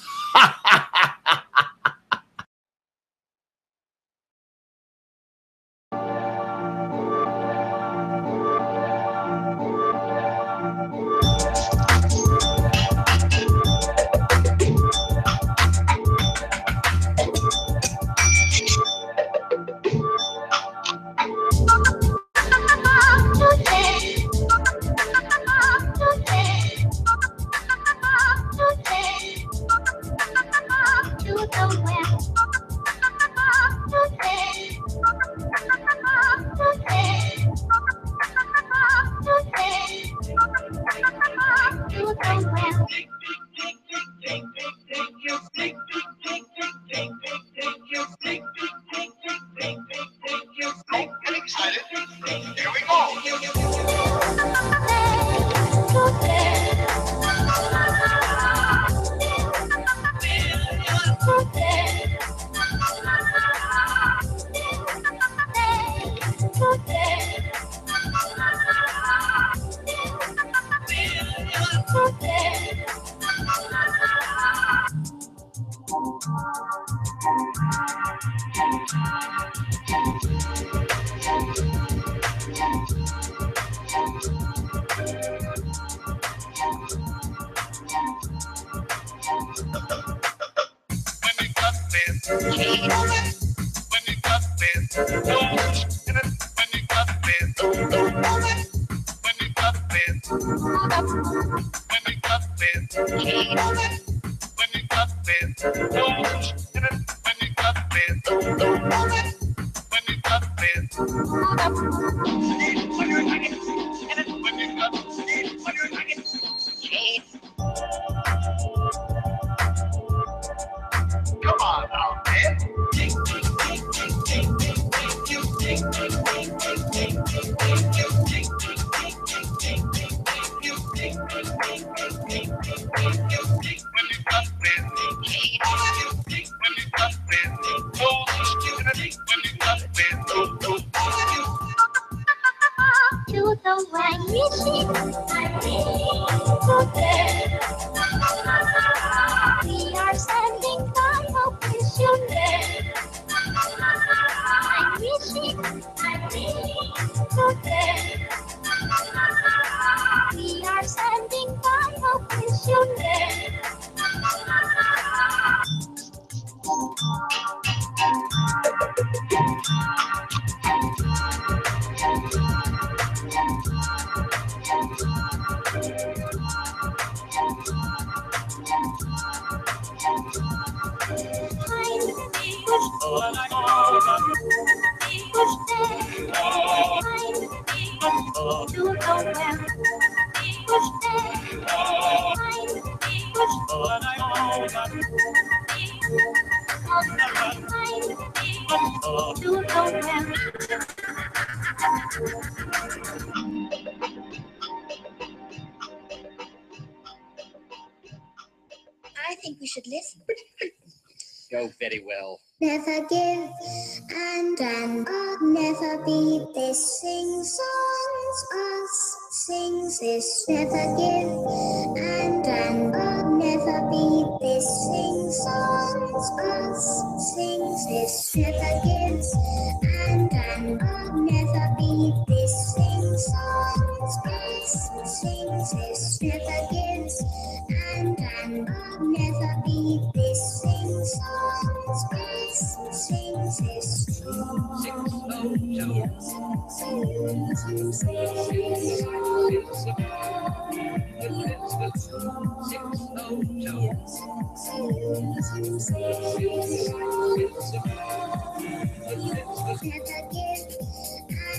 H: Okay. I think we should listen.
I: Go very well.
H: Never give and I'll never be this. Sing songs, us sings this. Never give and I'll never be this. Sing songs, us sings this. Never gives and I'll never be this. Sing songs, us sings this. Never gives and I'll never be this. Sing songs, us sings this. Never give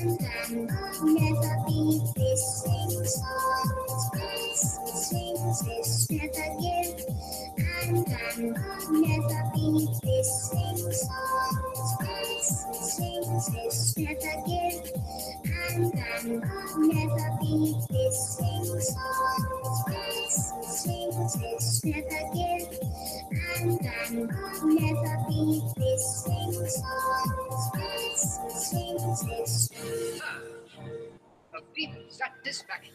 H: and I'll never be this. Sing songs, us sings this. Never give and I'll never be this. Sing songs, us sings this. Never give and I'll never be this. Sing songs, us sings this. Never give and I'll never be this. Sing songs, us sings this.
I: A deep satisfaction.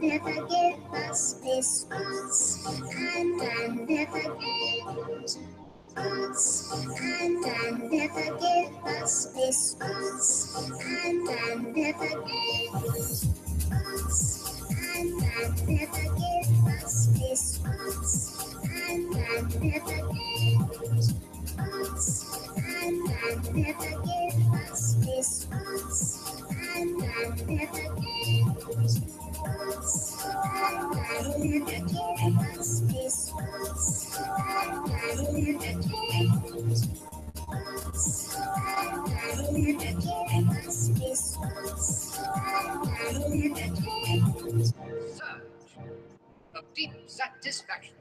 I: Never give us this us and never give us and never give us this us and never give us and never give us this us and never give us and never give us this us and never give us and never give us this us and never give us and never give us this us and never give us. Surge of deep satisfaction.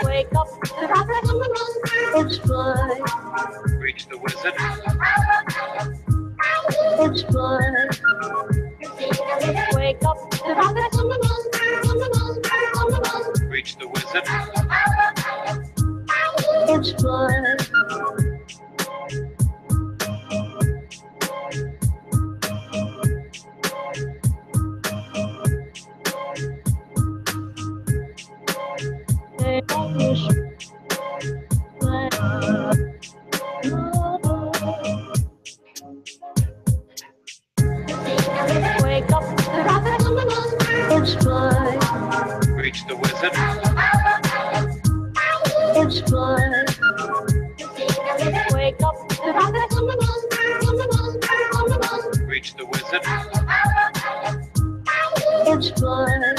J: Wake up, it's fun.
I: Reach the wizard.
J: It's fun. Wake up,
I: Reach the wizard.
J: it's fun. Wake up, it's fun.
I: Reach the wizard.
J: It's fun. Wake up,
I: Reach the wizard.
J: it's fun.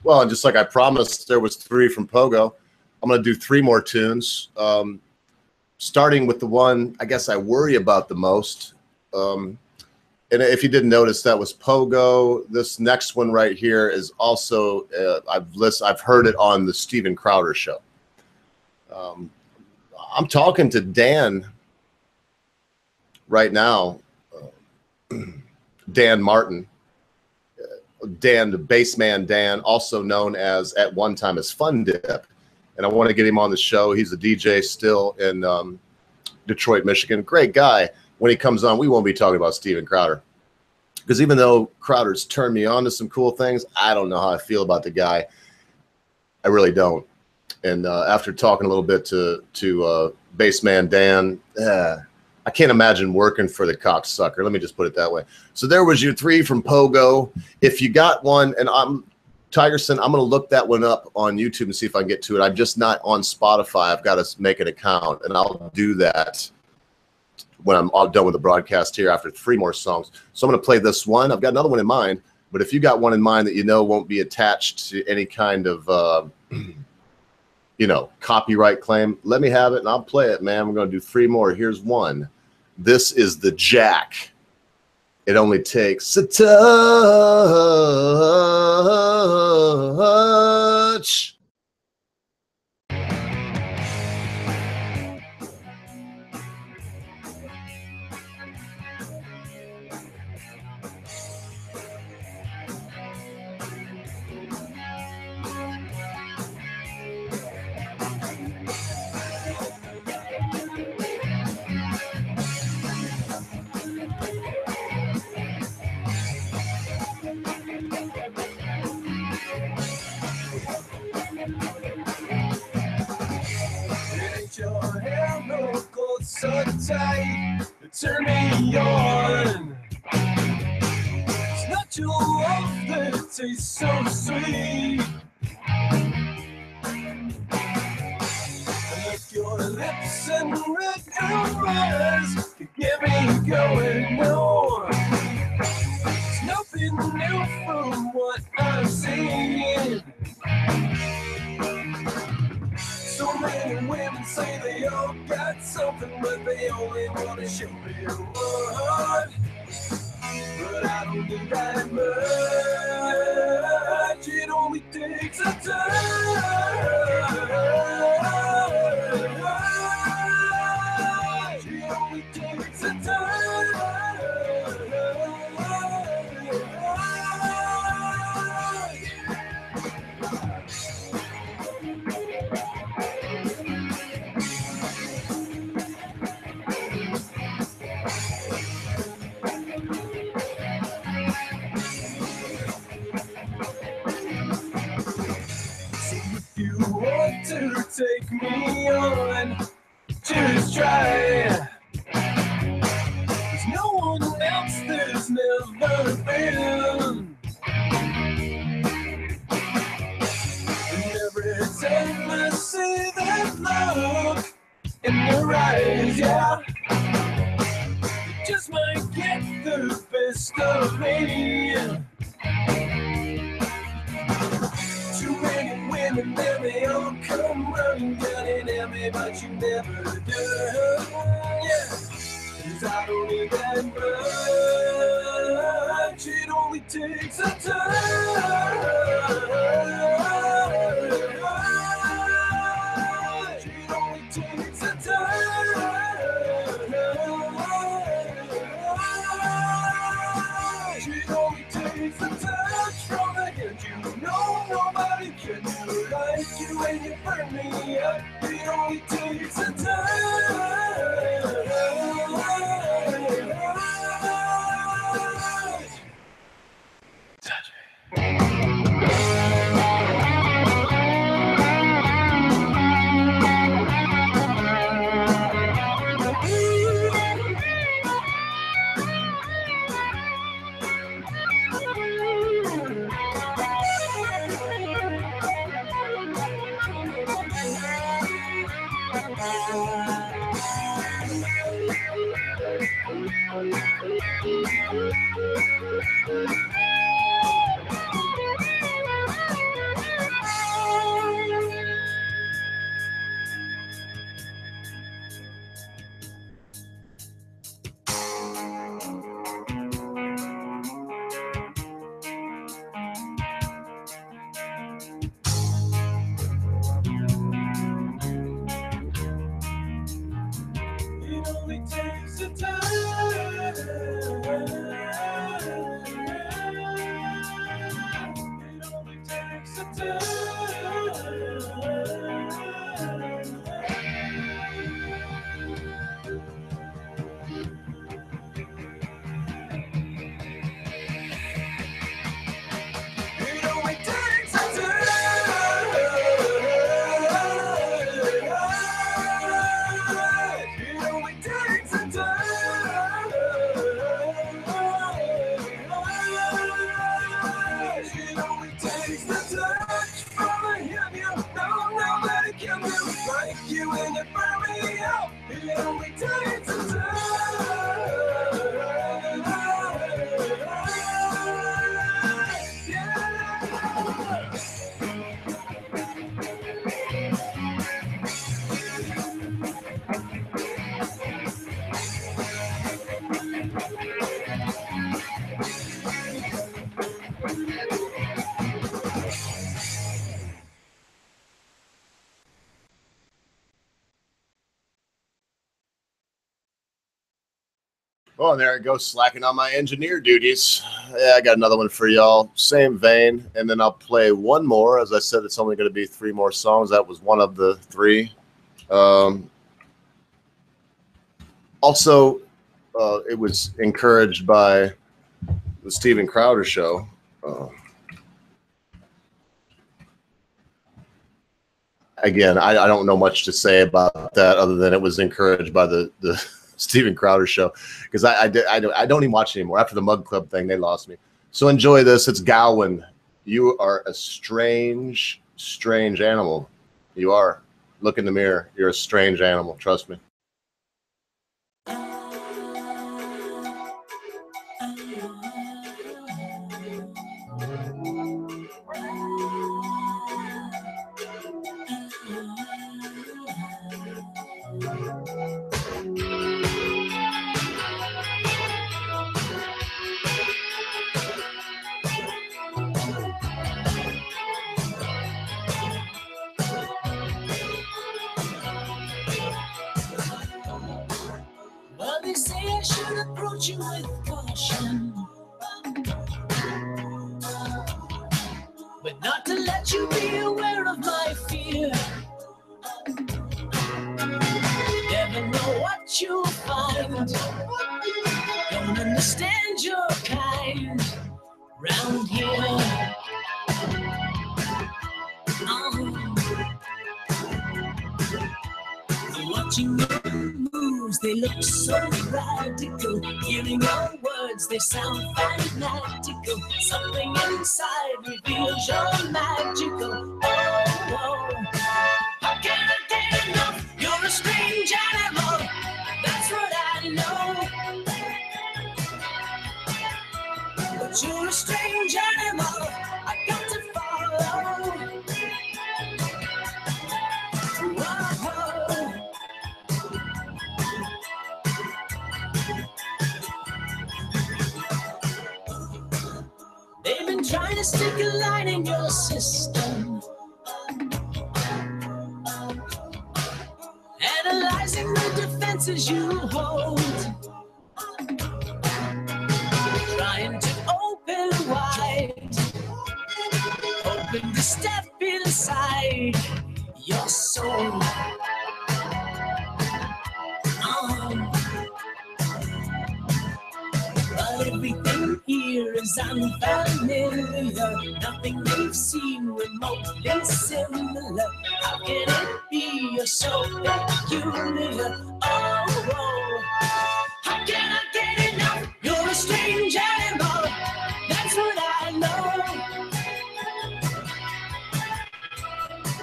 D: Well, and just like I promised, there was 3 from Pogo. I'm going to do 3 more tunes, starting with the one I guess I worry about the most. And if you didn't notice, that was Pogo. This next one right here is also I've heard it on the Steven Crowder show. I'm talking to Dan right now, Dan Martin. Dan, the bassman Dan, also known as at one time as Fun Dip. And I want to get him on the show. He's a DJ still in Detroit, Michigan. Great guy. When he comes on, we won't be talking about Steven Crowder. Because even though Crowder's turned me on to some cool things, I don't know how I feel about the guy. I really don't. And after talking a little bit to bassman Dan, I can't imagine working for the cocksucker. Let me just put it that way. So there was your 3 from Pogo. If you got one, and Tigerson, I'm going to look that one up on YouTube and see if I can get to it. I'm just not on Spotify. I've got to make an account, and I'll do that when I'm all done with the broadcast here after 3 more songs. So I'm going to play this one. I've got another one in mind, but if you got one in mind that you know won't be attached to any kind of copyright claim, let me have it and I'll play it, man. We're going to do 3 more. Here's one. This is the Jack. It only takes a touch.
B: Your hair goes so tight, turn me on. It's not your love that tastes so sweet. Lick your lips and red eyes to get me going on. It's nothing new from what I've seen. So many women say they all got something, but they only want to show me what. But I don't need that much. It only takes a touch. It only takes a touch. You want to take me on, just try. There's no one else there's never been. And every time I see that look in your eyes, yeah, you just might get the best of me. Too many women, then they all come running down and at me, but you never do. Yeah, 'cause I don't need that much. It only takes a touch. It only takes a touch. It only takes a touch from the end. You know nobody can do like you when you burn me up. It only takes a touch. only takes a time. It only takes a It only takes a It only takes a It only takes the touch from a him you don't know that it can break you and it burn me out. It only takes a
D: Oh, and there I go, slacking on my engineer duties. Yeah, I got another one for y'all. Same vein, and then I'll play one more. As I said, it's only going to be 3 more songs. That was one of the 3. Also, it was encouraged by the Steven Crowder show. Again, I don't know much to say about that other than it was encouraged by the Steven Crowder show, because I don't even watch it anymore. After the Mug Club thing, they lost me. So enjoy this. It's Gowan. You are a strange, strange animal. You are. Look in the mirror. You're a strange animal. Trust me.
K: Well, they say I should approach you with caution, but not to let you be aware of my fear. You never know what you'll find. Don't understand your kind round here. Watching your moves, they look so radical. Hearing your words, they sound fanatical. Something inside reveals you're magical. Oh, how can I get enough? You're a strange animal. That's what I know. But you're a strange animal. I got to follow. Whoa. They've been trying to stick a line in your system, analyzing the defenses you hold, trying to open wide, hoping to step inside your soul. But everything here is unfamiliar. Nothing they've seen remotely similar. How can it be you're so peculiar? Oh, how can I get enough? You're a strange animal. That's what I know.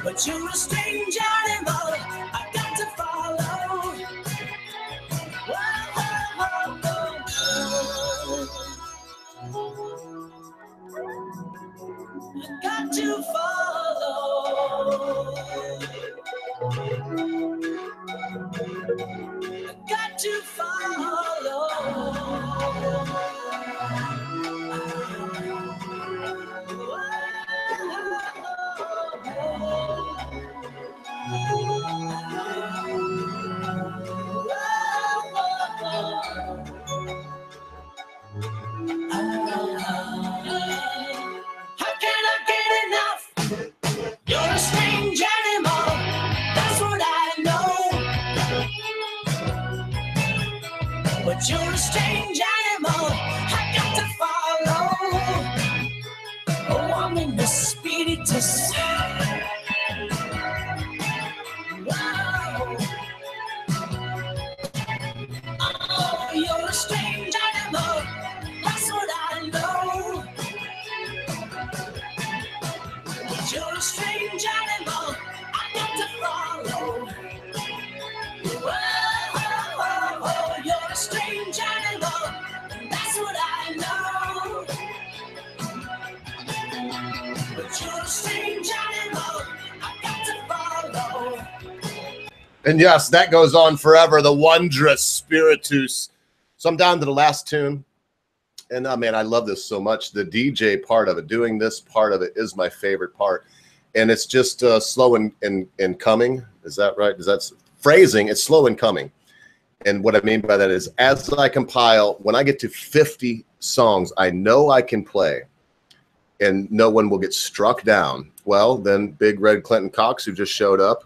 K: But you're a strange animal. I got to follow. I got to follow. I got to follow.
D: And yes, that goes on forever. The wondrous spiritus. So I'm down to the last tune. And man, I love this so much. The DJ part of it, doing this part of it is my favorite part. And it's just slow and coming. Is that right? Is that phrasing? It's slow and coming. And what I mean by that is as I compile, when I get to 50 songs, I know I can play and no one will get struck down. Well, then Big Red Clinton Cox, who just showed up,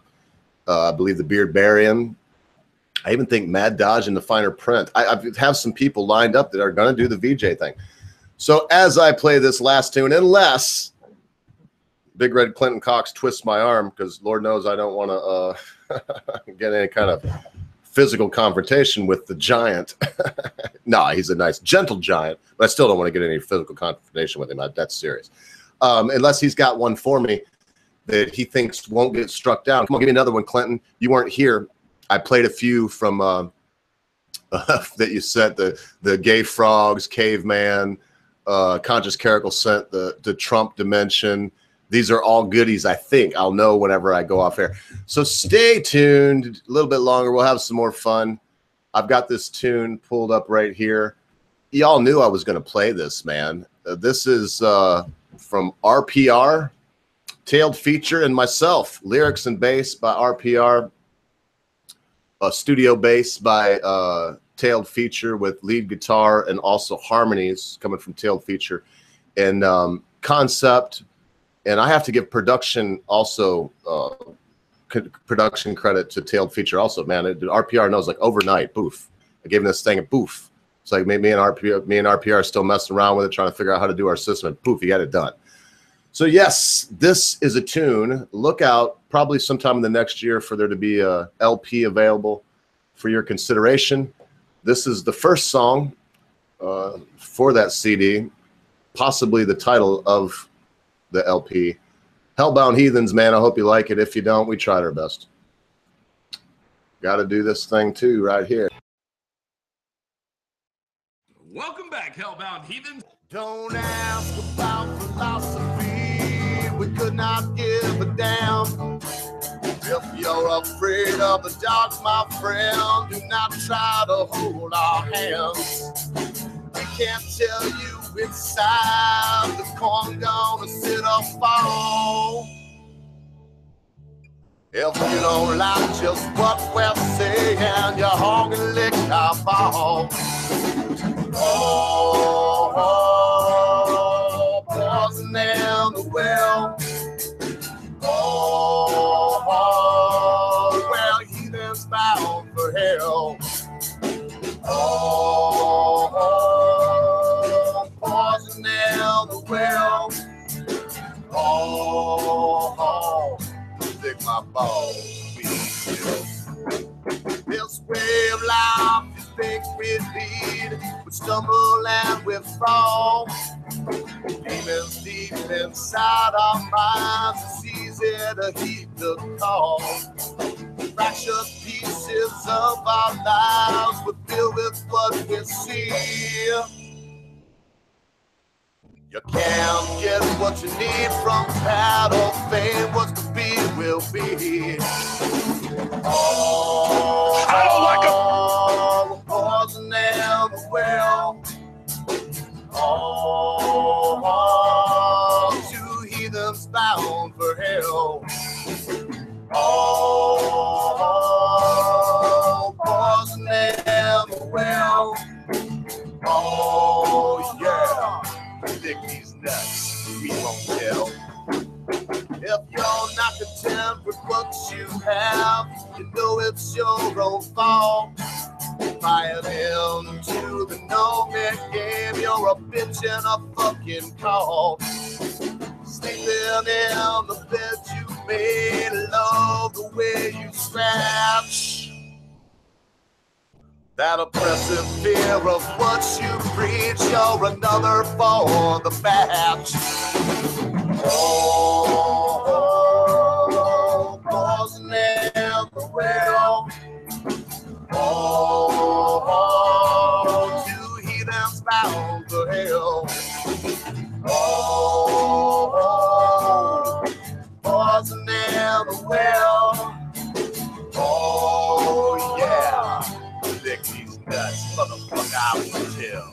D: I believe the Beard Barian. I even think Mad Dodge in the Finer Print. I have some people lined up that are going to do the VJ thing. So as I play this last tune, unless Big Red Clinton Cox twists my arm, because Lord knows I don't want to get any kind of physical confrontation with the giant. No, he's a nice, gentle giant, but I still don't want to get any physical confrontation with him. That's serious. Unless he's got one for me that he thinks won't get struck down. Come on, give me another one, Clinton. You weren't here. I played a few from that you sent, the Gay Frogs, Caveman, Conscious Caracal sent the Trump Dimension. These are all goodies. I think I'll know whenever I go off air. So stay tuned a little bit longer. We'll have some more fun. I've got this tune pulled up right here. Y'all knew I was going to play this, man. This is from RPR, Tailed Feature, and myself. Lyrics and bass by RPR. Studio bass by Tailed Feature with lead guitar and also harmonies coming from Tailed Feature. And concept, and I have to give production also production credit to Tailed Feature also, man. RPR knows, like, overnight, boof. I gave him this thing, and boof. It's like me and RPR are still messing around with it, trying to figure out how to do our system, and poof, he got it done. So yes, this is a tune. Look out probably sometime in the next year for there to be a LP available for your consideration. This is the first song for that CD, possibly the title of the LP. Hellbound Heathens, man, I hope you like it. If you don't, we tried our best. Got to do this thing too right here.
E: Welcome back, Hellbound Heathens.
D: Don't ask about philosophy. We could not give a damn. If you're afraid of the dark, my friend, do not try to hold our hands. We can't tell you inside the corn gonna sit or fall. If you don't like just what we're saying, you're hogging lick our ball. Oh, poison in the well. Oh, well, heathens bound for hell. Oh, poison in the well. Oh, lick my balls. This way of life you think we lead, we stumble and we fall. Demons deep inside our minds, it's easy to heed the call. Fractured pieces of our lives, we're filled with what we see. You can't get what you need from battle fame. What's to be will be. Oh,
E: I don't like them.
D: We're poison in the well. Oh, two heathens bound for hell. Oh, poison in the well. Oh, yeah. Lick these nuts, we won't tell. If you're not content with what you have, you know it's your own fault. Buy it into the no-man game, you're a bitch and a fucking call. Sleeping in the bed you made, love the way you scratch. That oppressive fear of what you preach, you're another for the batch. Oh, poison in the well. Oh, two heathens bound for hell. Oh, poison in the well. Oh, how we tell.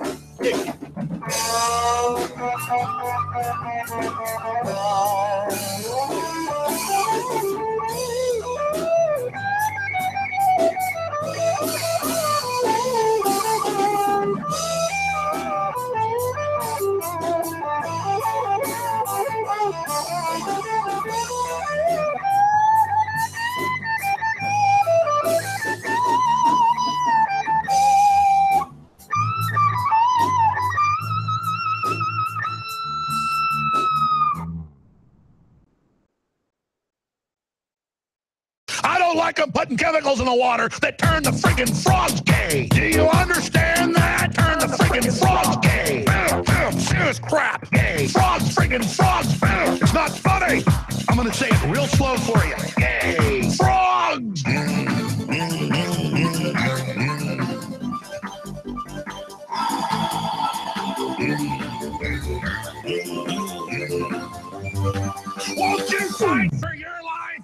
E: I don't like them putting chemicals in the water that turn the friggin' frogs gay. Do you understand that? Turn the friggin' frogs gay. Serious crap. Gay. Frogs, friggin' frogs. It's not funny. I'm gonna say it real slow for you. Gay. Frogs. Won't you fight for your life?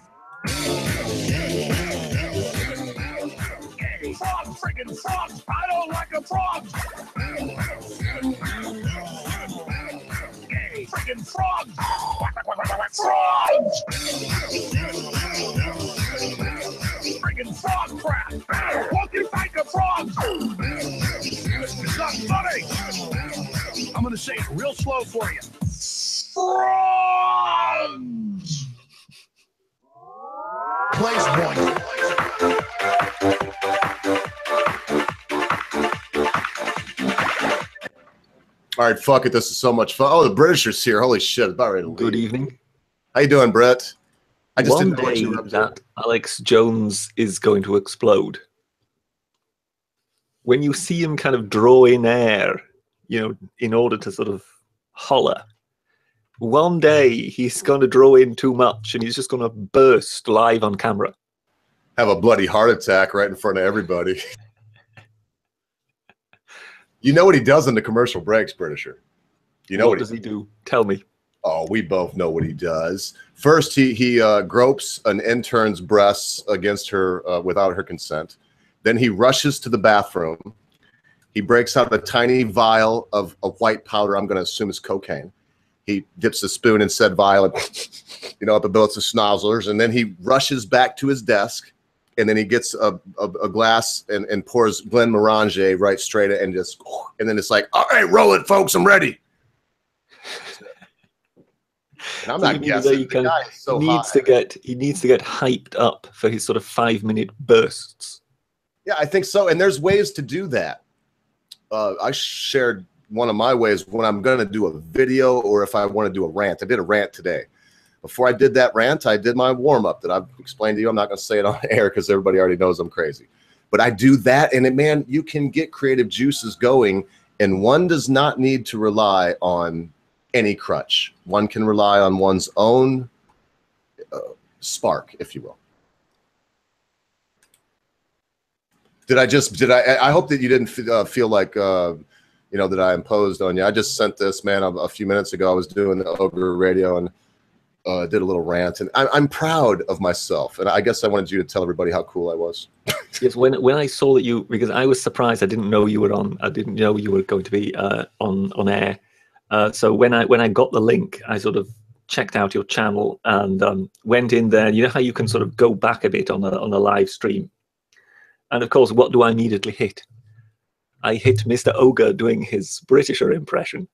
E: Frogs, friggin' frogs! I don't like a frog! Friggin' frogs! Frogs! Friggin' frog crap! Won't you fight the frogs? It's not funny! I'm gonna say it real slow for you. Frogs! Place point.
D: All right, fuck it. This is so much fun. Oh, the Britishers here. Holy shit! About ready to leave.
L: Good evening.
D: How you doing, Brett? I just
L: One
D: didn't know what
L: day
D: you were up to.
L: that Alex Jones is going to explode. When you see him kind of draw in air, you know, in order to sort of holler, one day he's going to draw in too much and he's just going to burst live on camera.
D: Have a bloody heart attack right in front of everybody. You know what he does in the commercial breaks, Britisher? You know
L: what does he do? Tell me.
D: Oh, we both know what he does. First, he gropes an intern's breasts against her without her consent. Then he rushes to the bathroom. He breaks out a tiny vial of white powder. I'm going to assume it's cocaine. He dips a spoon in said vial, and, up above the schnozzlers, and then he rushes back to his desk, and then he gets a glass and pours Glen Morange right straight and then it's like, all right, roll it, folks, I'm ready. And I'm not guessing. The guy is so
L: he needs to get hyped up for his sort of 5-minute bursts.
D: Yeah, I think so. And there's ways to do that. I shared one of my ways when I'm going to do a video or if I want to do a rant. I did a rant today. Before I did that rant, I did my warm-up that I've explained to you. I'm not going to say it on air because everybody already knows I'm crazy. But I do that, and man, you can get creative juices going, and one does not need to rely on any crutch. One can rely on one's own spark, if you will. I hope that you didn't feel like, that I imposed on you. I just sent this, man, a few minutes ago. I was doing the Ogre Radio and did a little rant, and I'm proud of myself. And I guess I wanted you to tell everybody how cool I was.
L: Yes, when I saw that because I was surprised. I didn't know you were on. I didn't know you were going to be on air. So when I got the link, I sort of checked out your channel and went in there. You know how you can sort of go back a bit on a live stream. And of course, what do I immediately hit? I hit Mr. Ogre doing his Britisher impression.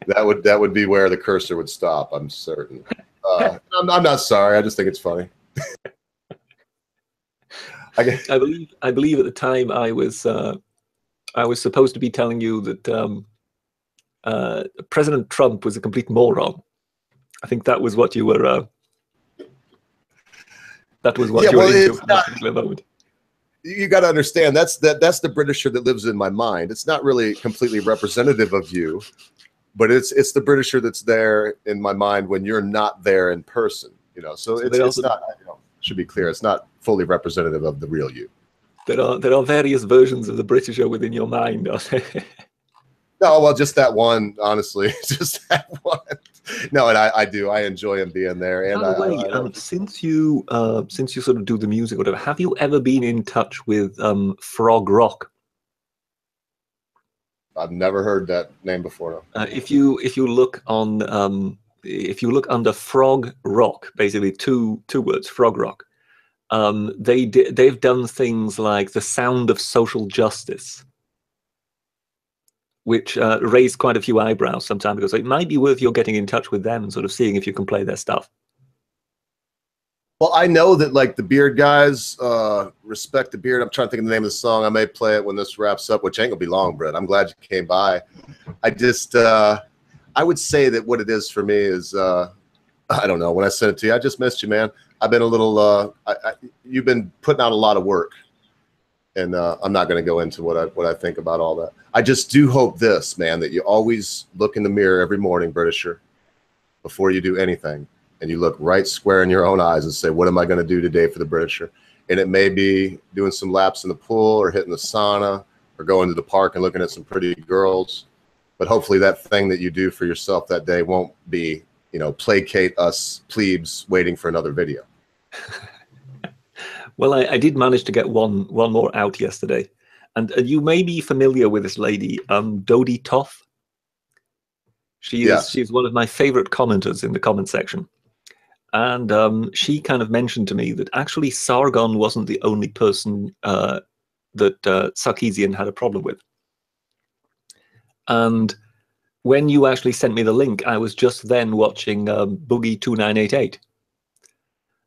D: That would be where the cursor would stop. I'm certain. I'm not sorry. I just think it's funny.
L: I believe at the time I was supposed to be telling you that President Trump was a complete moron. I think that was what you were. That was what you were into at that particular moment.
D: You got to understand that's the Britisher that lives in my mind. It's not really completely representative of you, but it's the Britisher that's there in my mind when you're not there in person. So it's not. Should be clear. It's not fully representative of the real you.
L: There are various versions of the Britisher within your mind, are there?
D: No, well, just that one. Honestly, just that one. No, and I do. I enjoy him being there. And
L: by the way, since you sort of do the music or whatever, have you ever been in touch with Frog Rock
D: I've never heard that name before.
L: If you look on if you look under Frog Rock, basically two words, Frog Rock. They've done things like The Sound of Social Justice, which raised quite a few eyebrows some time ago. So it might be worth your getting in touch with them and sort of seeing if you can play their stuff.
D: Well, I know that like the Beard guys respect the Beard. I'm trying to think of the name of the song. I may play it when this wraps up, which ain't gonna be long, Brett. I'm glad you came by. I just I would say that what it is for me is I don't know. When I sent it to you, I just missed you, man. I've been a little you've been putting out a lot of work, and I'm not going to go into what I think about all that. I just do hope this, man, that you always look in the mirror every morning, Britisher, before you do anything, and you look right square in your own eyes and say, what am I going to do today for the Britisher? And it may be doing some laps in the pool or hitting the sauna or going to the park and looking at some pretty girls. But hopefully that thing that you do for yourself that day won't be, you know, placate us plebes waiting for another video.
L: Well, I did manage to get one more out yesterday. And you may be familiar with this lady, Dodie Toth. She's one of my favorite commenters in the comment section. And she kind of mentioned to me that actually Sargon wasn't the only person that Sarkeesian had a problem with. And when you actually sent me the link, I was just then watching Boogie 2988.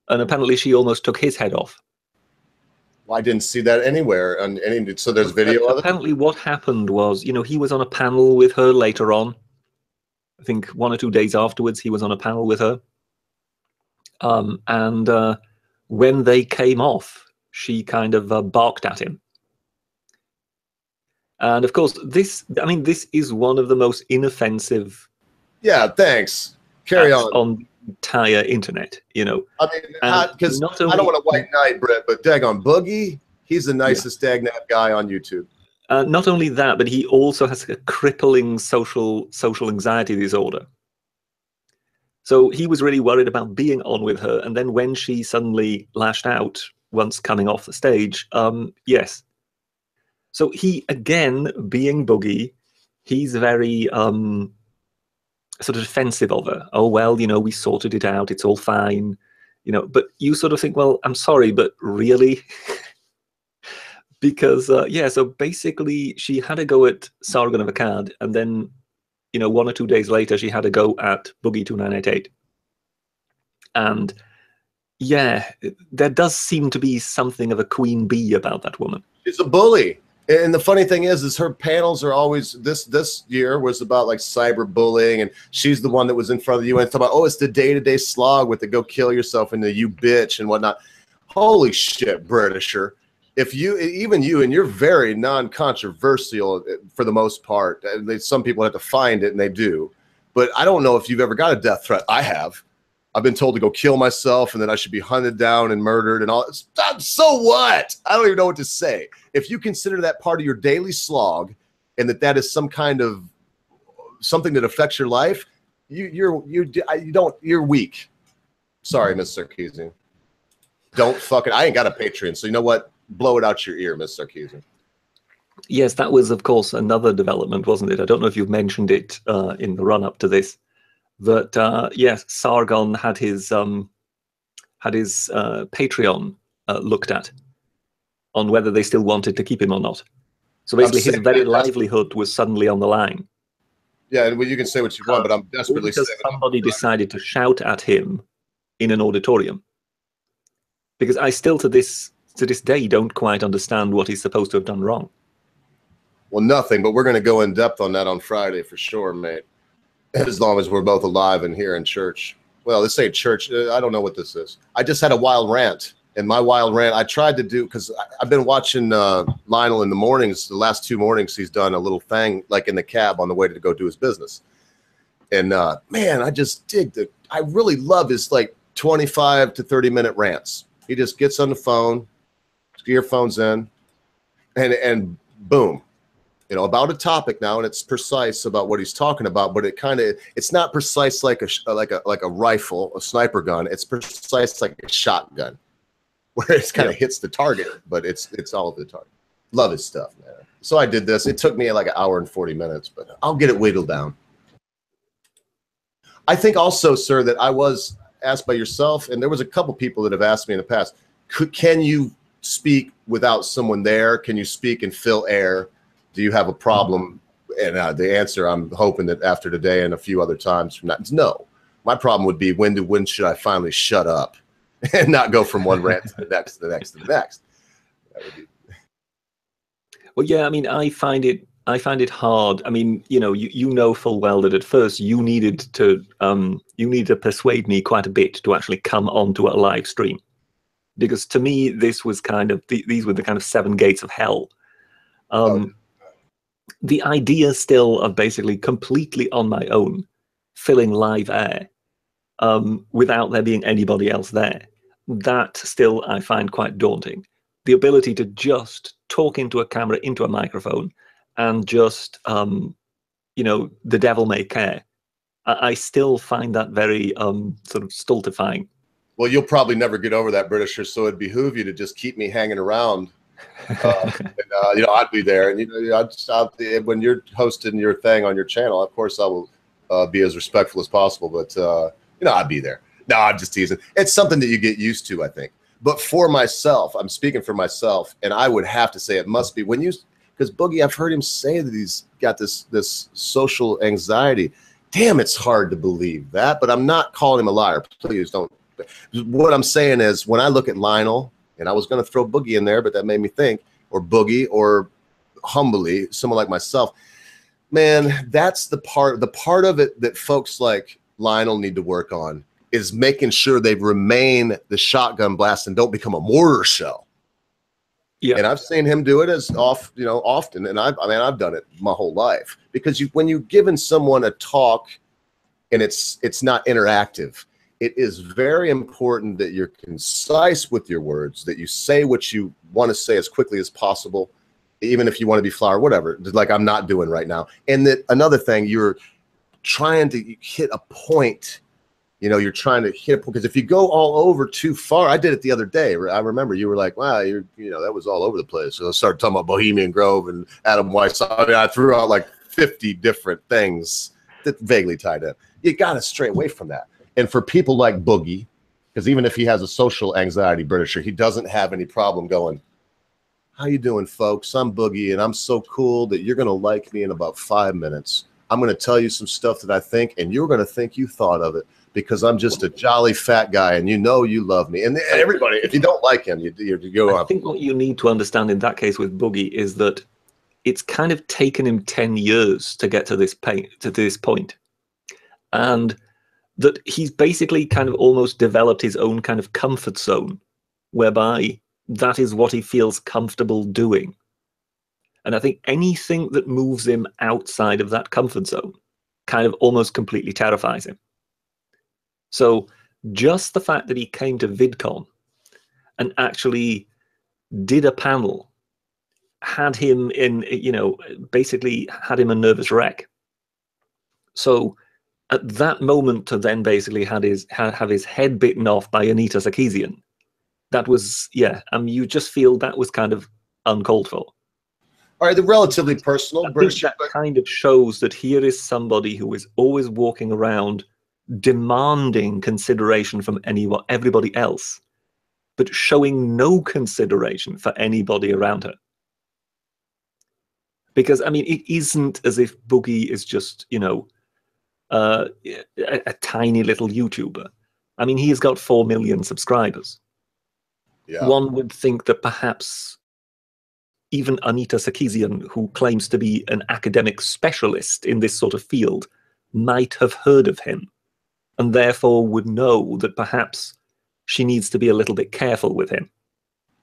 L: And apparently she almost took his head off.
D: Well, I didn't see that anywhere. So there's video of it?
L: Apparently what happened was, you know, he was on a panel with her later on. I think 1 or 2 days afterwards, he was on a panel with her. And when they came off, she kind of barked at him. And of course, this is one of the most inoffensive.
D: Yeah, thanks. Carry
L: on the entire internet, you know.
D: I mean, because I don't want a white knight, Brett, but daggone Boogie, he's the nicest dagnap guy on YouTube.
L: Not only that, but he also has a crippling social anxiety disorder. So he was really worried about being on with her, and then when she suddenly lashed out once coming off the stage, yes. So he, again, being Boogie, he's very sort of defensive of her. Oh, well, you know, we sorted it out. It's all fine. You know, but you sort of think, well, I'm sorry, but really? Because, yeah, so basically she had a go at Sargon of Akkad, and then, you know, 1 or 2 days later, she had a go at Boogie 2988. And, yeah, there does seem to be something of a queen bee about that woman.
D: She's a bully. And the funny thing is her panels are always, this year was about like cyberbullying, and she's the one that was in front of the UN talking about, oh, it's the day-to-day slog with the go kill yourself and the you bitch and whatnot. Holy shit, Britisher. If you, even you, and you're very non-controversial for the most part. Some people have to find it, and they do. But I don't know if you've ever got a death threat. I have. I've been told to go kill myself and that I should be hunted down and murdered and all. So what? I don't even know what to say. If you consider that part of your daily slog and that is some kind of something that affects your life, you're weak. Sorry, Miss Sarkeesian. Don't fucking. I ain't got a Patreon, so you know what? Blow it out your ear, Miss Sarkeesian.
L: Yes, that was, of course, another development, wasn't it? I don't know if you've mentioned it in the run-up to this. That yes, Sargon had his Patreon looked at on whether they still wanted to keep him or not. So basically, his very livelihood was suddenly on the line.
D: Yeah, and you can say what you want, but I'm desperately
L: because somebody decided to shout at him in an auditorium. Because I still, to this day, don't quite understand what he's supposed to have done wrong.
D: Well, nothing, but we're going to go in depth on that on Friday for sure, mate. As long as we're both alive and here in church. Well, this ain't church. I don't know what this is. I just had a wild rant. And my wild rant, I tried to do, because I've been watching Lionel in the mornings. The last 2 mornings, he's done a little thing, like in the cab on the way to go do his business. And, man, I just dig I really love his, like, 25 to 30-minute rants. He just gets on the phone, earphones in, and boom. You know, about a topic now, and it's precise about what he's talking about, but it's not precise like a rifle, a sniper gun. It's precise like a shotgun, where it kind of hits the target, but it's all of the target. Love his stuff, man. So I did this. It took me like an hour and 40 minutes, but I'll get it whittled down. I think also, sir, that I was asked by yourself, and there was a couple people that have asked me in the past, can you speak without someone there? Can you speak and fill air? Do you have a problem? And the answer, I'm hoping that after today and a few other times from that, is no. My problem would be when should I finally shut up and not go from one rant to the next, to the next, to the next. That would be...
L: Well, yeah, I mean, I find it hard. I mean, you know full well that at first you needed to persuade me quite a bit to actually come onto a live stream, because to me this was kind of these were the kind of 7 gates of hell. The idea still of basically completely on my own filling live air without there being anybody else there, that still I find quite daunting. The ability to just talk into a camera, into a microphone, and just, the devil may care. I still find that very sort of stultifying.
D: Well, you'll probably never get over that, Britisher, so it'd behoove you to just keep me hanging around. I'd be there. And, I'd stop when you're hosting your thing on your channel. Of course, I will be as respectful as possible, but, I'd be there. No, I'm just teasing. It's something that you get used to, I think. But for myself, I'm speaking for myself, and I would have to say it must be because Boogie, I've heard him say that he's got this social anxiety. Damn, it's hard to believe that, but I'm not calling him a liar. Please don't. What I'm saying is, when I look at Lionel, and I was going to throw Boogie in there, but that made me think, or Boogie, or humbly, someone like myself, man, that's the part of it that folks like Lionel need to work on, is making sure they remain the shotgun blast and don't become a mortar shell. Yeah. And I've seen him do it often. And I've done it my whole life, because when you're giving someone a talk and it's not interactive, it is very important that you're concise with your words, that you say what you want to say as quickly as possible, even if you want to be flowery, whatever, like I'm not doing right now. And that another thing, you're trying to hit a point. You're trying to hit, because if you go all over too far, I did it the other day. I remember you were like, wow, that was all over the place. So I started talking about Bohemian Grove and Adam Weiss. I threw out like 50 different things that vaguely tied in. You got to stray away from that. And for people like Boogie, because even if he has a social anxiety Britisher, he doesn't have any problem going, how you doing, folks? I'm Boogie, and I'm so cool that you're going to like me in about 5 minutes. I'm going to tell you some stuff that I think, and you're going to think you thought of it, because I'm just a jolly fat guy, and you love me. And everybody, if you don't like him, you go on.
L: I think what you need to understand in that case with Boogie is that it's kind of taken him 10 years to get to this point. And that he's basically kind of almost developed his own kind of comfort zone, whereby that is what he feels comfortable doing. And I think anything that moves him outside of that comfort zone kind of almost completely terrifies him. So just the fact that he came to VidCon and actually did a panel had him in, basically had him a nervous wreck. So at that moment, to then basically have his head bitten off by Anita Sarkeesian, that was, you just feel that was kind of uncalled for.
D: All right, the relatively personal British.
L: That kind of shows that here is somebody who is always walking around demanding consideration from everybody else, but showing no consideration for anybody around her. Because, it isn't as if Boogie is just, a tiny little YouTuber. He has got 4 million subscribers. Yeah. One would think that perhaps even Anita Sarkeesian, who claims to be an academic specialist in this sort of field, might have heard of him, and therefore would know that perhaps she needs to be a little bit careful with him.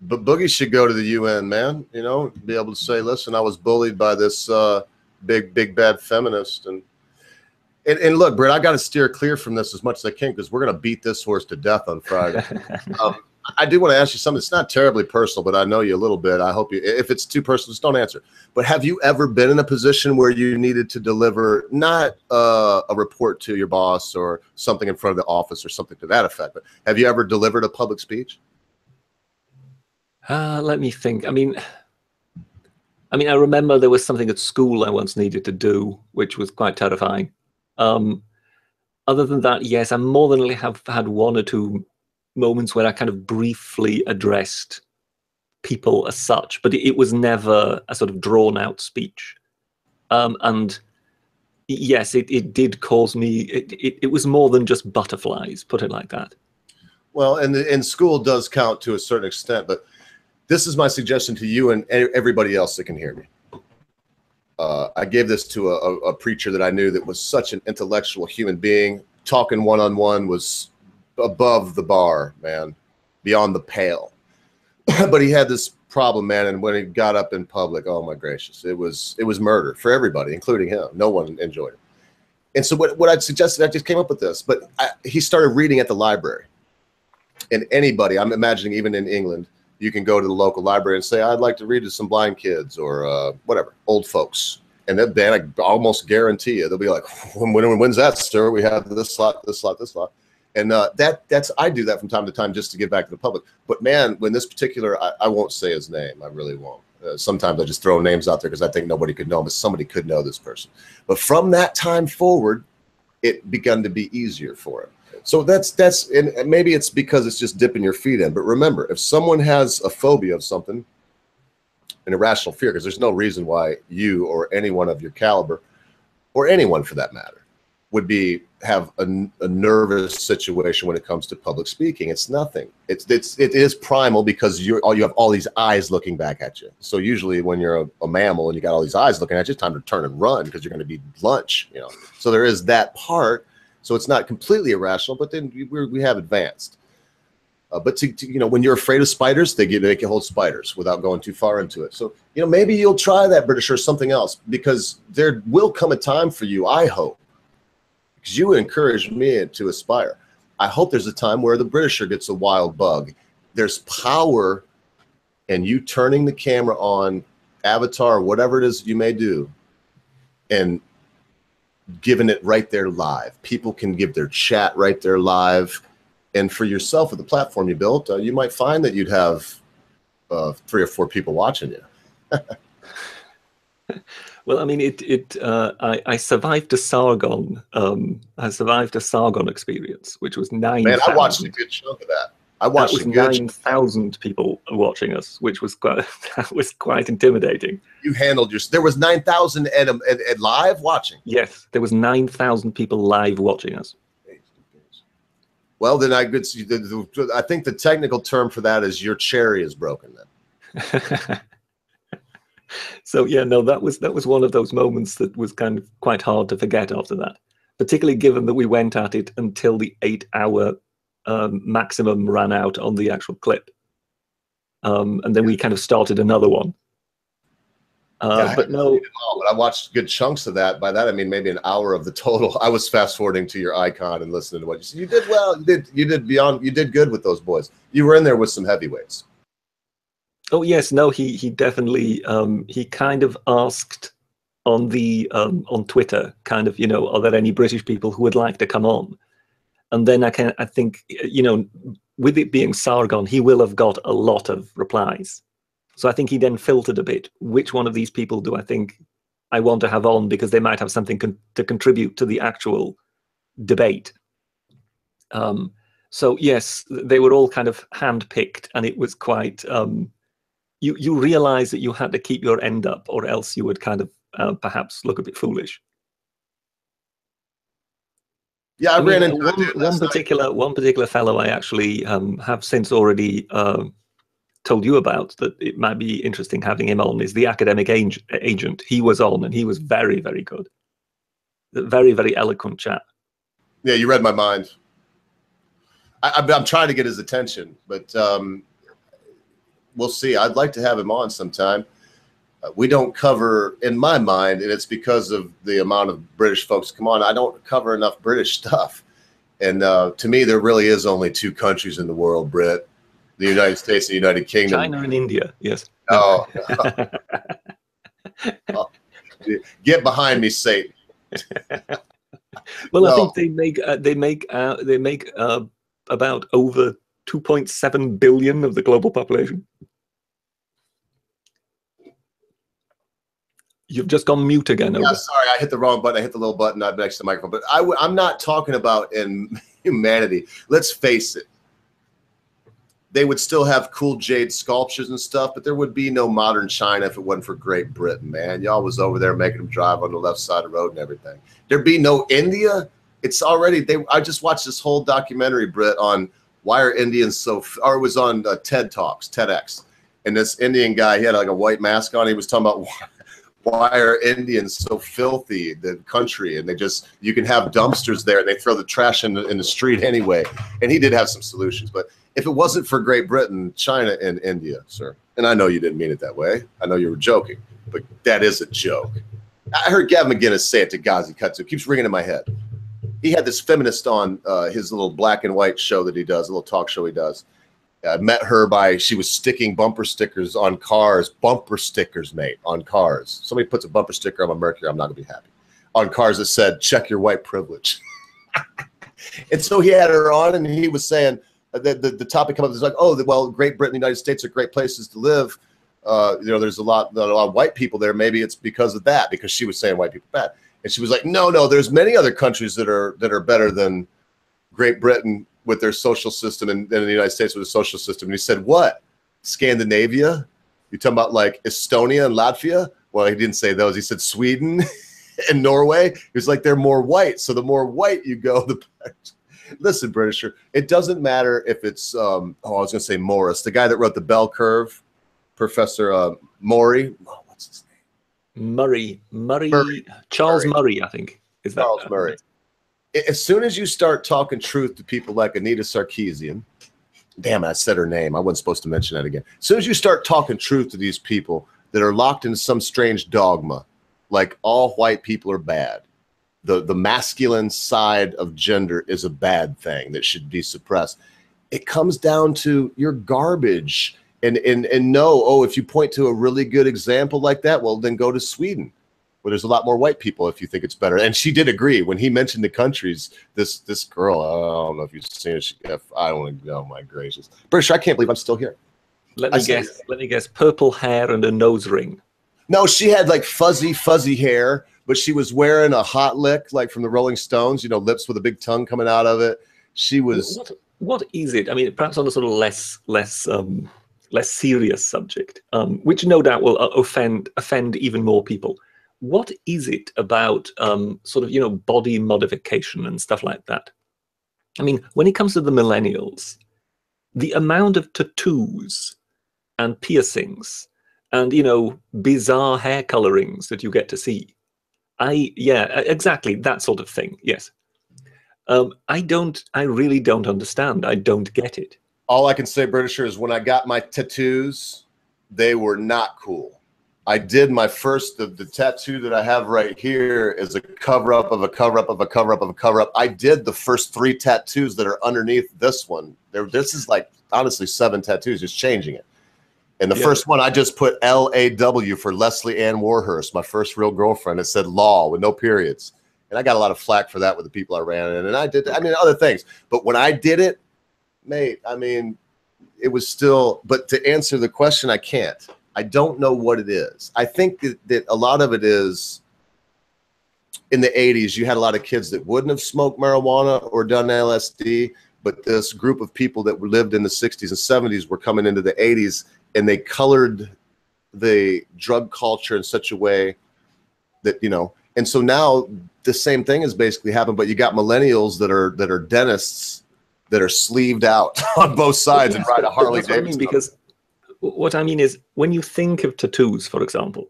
D: But Boogie should go to the UN, man. Be able to say, listen, I was bullied by this big bad feminist. And look, Britt, I got to steer clear from this as much as I can, because we're going to beat this horse to death on Friday. I do want to ask you something. It's not terribly personal, but I know you a little bit. I hope if it's too personal, just don't answer. But have you ever been in a position where you needed to deliver not a report to your boss or something in front of the office or something to that effect, but have you ever delivered a public speech?
L: Let me think. I mean, I remember there was something at school I once needed to do, which was quite terrifying. Other than that, yes, I more than have had one or two moments where I kind of briefly addressed people as such, but it was never a sort of drawn out speech. And yes, it did cause me, it was more than just butterflies, put it like that.
D: Well, and school does count to a certain extent, but this is my suggestion to you and everybody else that can hear me. I gave this to a preacher that I knew that was such an intellectual human being. Talking one-on-one was above the bar, man, beyond the pale. But he had this problem, man, and when he got up in public, oh my gracious, it was murder for everybody, including him. No one enjoyed it. And so what I'd suggested, I just came up with this, but he started reading at the library. And anybody, I'm imagining even in England, you can go to the local library and say, I'd like to read to some blind kids or whatever, old folks. And then I almost guarantee you, they'll be like, when's that, sir? We have this slot, this slot, this slot. And that's I do that from time to time just to give back to the public. But man, when this particular, I won't say his name. I really won't. Sometimes I just throw names out there because I think nobody could know him, but somebody could know this person. But from that time forward, it begun to be easier for him. So that's and maybe it's because it's just dipping your feet in. But remember, if someone has a phobia of something, an irrational fear, because there's no reason why you or anyone of your caliber, or anyone for that matter, would have a nervous situation when it comes to public speaking. It's nothing. It is primal because you have all these eyes looking back at you. So usually when you're a mammal and you got all these eyes looking at you, it's time to turn and run because you're going to be lunch. You know. So there is that part. So it's not completely irrational, but then we have advanced. But when you're afraid of spiders, they can hold spiders without going too far into it. So maybe you'll try that British or something else, because there will come a time for you, I hope, because you encouraged me to aspire. I hope there's a time where the Britisher gets a wild bug. There's power in you turning the camera on, Avatar, or whatever it is you may do, and giving it right there live. People can give their chat right there live. And for yourself with the platform you built, you might find that you'd have 3 or 4 people watching you.
L: Well, I mean, I survived a Sargon. I survived a Sargon experience, which was 9,000.
D: Man, I watched a good chunk of that. I watched
L: 9,000 people watching us, which was quite intimidating.
D: You handled there was 9,000 at live watching.
L: Yes, there was 9,000 people live watching us.
D: Well, then I think the technical term for that is your cherry is broken then.
L: So yeah, no, that was one of those moments that was kind of quite hard to forget after that, particularly given that we went at it until the 8-hour maximum ran out on the actual clip. And then we kind of started another one. But no,
D: I watched good chunks of that. By that I mean maybe an hour of the total. I was fast forwarding to your icon and listening to what you said. You did well. You did good with those boys. You were in there with some heavyweights.
L: Oh yes, no, he definitely he kind of asked on on Twitter, kind of, are there any British people who would like to come on? And then I think with it being Sargon, he will have got a lot of replies. So I think he then filtered a bit. Which one of these people do I think I want to have on, because they might have something to contribute to the actual debate. So yes, they were all kind of handpicked, and it was quite. You realize that you had to keep your end up, or else you would kind of perhaps look a bit foolish.
D: Yeah, I ran into
L: one particular fellow I actually have since already told you about, that it might be interesting having him on, is the academic agent. He was on, and he was very, very good. Very, very eloquent chap.
D: Yeah, you read my mind. I'm trying to get his attention, but we'll see. I'd like to have him on sometime. We don't cover, in my mind, and it's because of the amount of British folks come on, I don't cover enough British stuff. And to me, there really is only 2 countries in the world, Brit. The United States and the United Kingdom.
L: China and India, yes.
D: Oh. Oh. Get behind me, Satan.
L: Well, no. I think they make about over 2.7 billion of the global population. You've just gone mute again.
D: Yeah, sorry, I hit the wrong button. I hit the little button not next to the microphone. But I'm not talking about in humanity. Let's face it. They would still have cool jade sculptures and stuff, but there would be no modern China if it wasn't for Great Britain, man. Y'all was over there making them drive on the left side of the road and everything. There'd be no India. It's already, I just watched this whole documentary, Britt, on why are Indians so, or it was on TED Talks, TEDx. And this Indian guy, he had like a white mask on. He was talking about why are Indians so filthy, the country, and they just, you can have dumpsters there and they throw the trash in the street anyway. And he did have some solutions, but if it wasn't for Great Britain, China, and India, sir, and I know you didn't mean it that way. I know you were joking, but that is a joke. I heard Gavin McGinnis say it to Ghazi Kutsu. It keeps ringing in my head. He had this feminist on his little black and white show that he does, a little talk show he does. I met her by, she was sticking bumper stickers on cars, bumper stickers, mate, on cars. Somebody puts a bumper sticker on my Mercury, I'm not gonna be happy. On cars that said, check your white privilege. And so he had her on and he was saying, the topic come up is like, oh, well, Great Britain, the United States are great places to live. You know, there's a lot of white people there. Maybe it's because of that, because she was saying white people bad. And she was like, no, there's many other countries that are better than Great Britain with their social system and the United States with a social system. And he said, what? Scandinavia? You talking about like Estonia and Latvia? Well, he didn't say those. He said Sweden and Norway. He was like, they're more white. So the more white you go, the better. Listen, Britisher, it doesn't matter if it's, I was going to say Morris, the guy that wrote The Bell Curve, Professor Maury. Oh, what's his name? Murray. Charles Murray, I think. Is that Charles Murray. As soon as you start talking truth to people like Anita Sarkeesian, damn, I said her name. I wasn't supposed to mention that again. As soon as you start talking truth to these people that are locked into some strange dogma, like all white people are bad, the masculine side of gender is a bad thing that should be suppressed. It comes down to your garbage and know, oh, if you point to a really good example like that, well, then go to Sweden, where there's a lot more white people if you think it's better. And she did agree when he mentioned the countries. This girl, I don't know if you've seen it. I don't want to go. Oh my gracious, British! I can't believe I'm still here.
L: Let me guess. Purple hair and a nose ring.
D: No, she had like fuzzy hair, but she was wearing a hot lick like from the Rolling Stones. You know, lips with a big tongue coming out of it. She was.
L: What is it? I mean, perhaps on a sort of less serious subject, which no doubt will offend even more people. What is it about sort of, you know, body modification and stuff like that? I mean, when it comes to the millennials, the amount of tattoos and piercings and, you know, bizarre hair colorings that you get to see. Yeah, exactly, that sort of thing, yes. I really don't understand. I don't get it.
D: All I can say, Britisher, is when I got my tattoos, they were not cool. I did my first, the tattoo that I have right here is a cover-up of a cover-up of a cover-up of a cover-up. I did the first 3 tattoos that are underneath this one. This is like, honestly, 7 tattoos, just changing it. And the first one, I just put L-A-W for Leslie Ann Warhurst, my first real girlfriend. It said law with no periods. And I got a lot of flack for that with the people I ran in. And I did, I mean, other things. But when I did it, mate, I mean, it was still, but to answer the question, I can't. I don't know what it is. I think that a lot of it is in the 80s, you had a lot of kids that wouldn't have smoked marijuana or done LSD, but this group of people that lived in the 60s and 70s were coming into the 80s, and they colored the drug culture in such a way that, you know, and so now the same thing has basically happened, but you got millennials that are dentists that are sleeved out on both sides and ride a Harley Davidson.
L: Because what I mean is, when you think of tattoos, for example,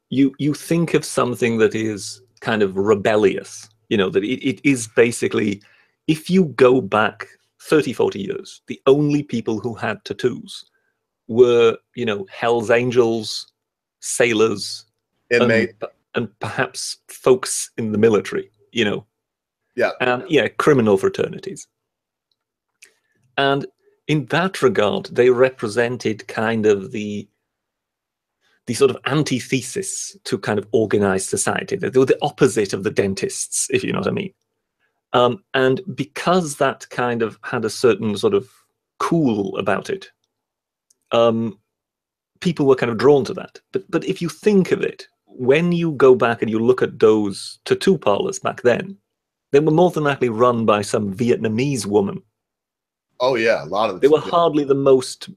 L: you think of something that is kind of rebellious, you know, that it is basically, if you go back 30, 40 years, the only people who had tattoos were, you know, Hell's Angels, sailors, and perhaps folks in the military, you know.
D: Yeah.
L: And yeah, criminal fraternities. And in that regard, they represented kind of the sort of antithesis to kind of organized society. They were the opposite of the dentists, if you know what I mean. And because that kind of had a certain sort of cool about it, people were kind of drawn to that. But if you think of it, when you go back and you look at those tattoo parlors back then, they were more than likely run by some Vietnamese woman.
D: Oh yeah, a lot of
L: They were hardly the most,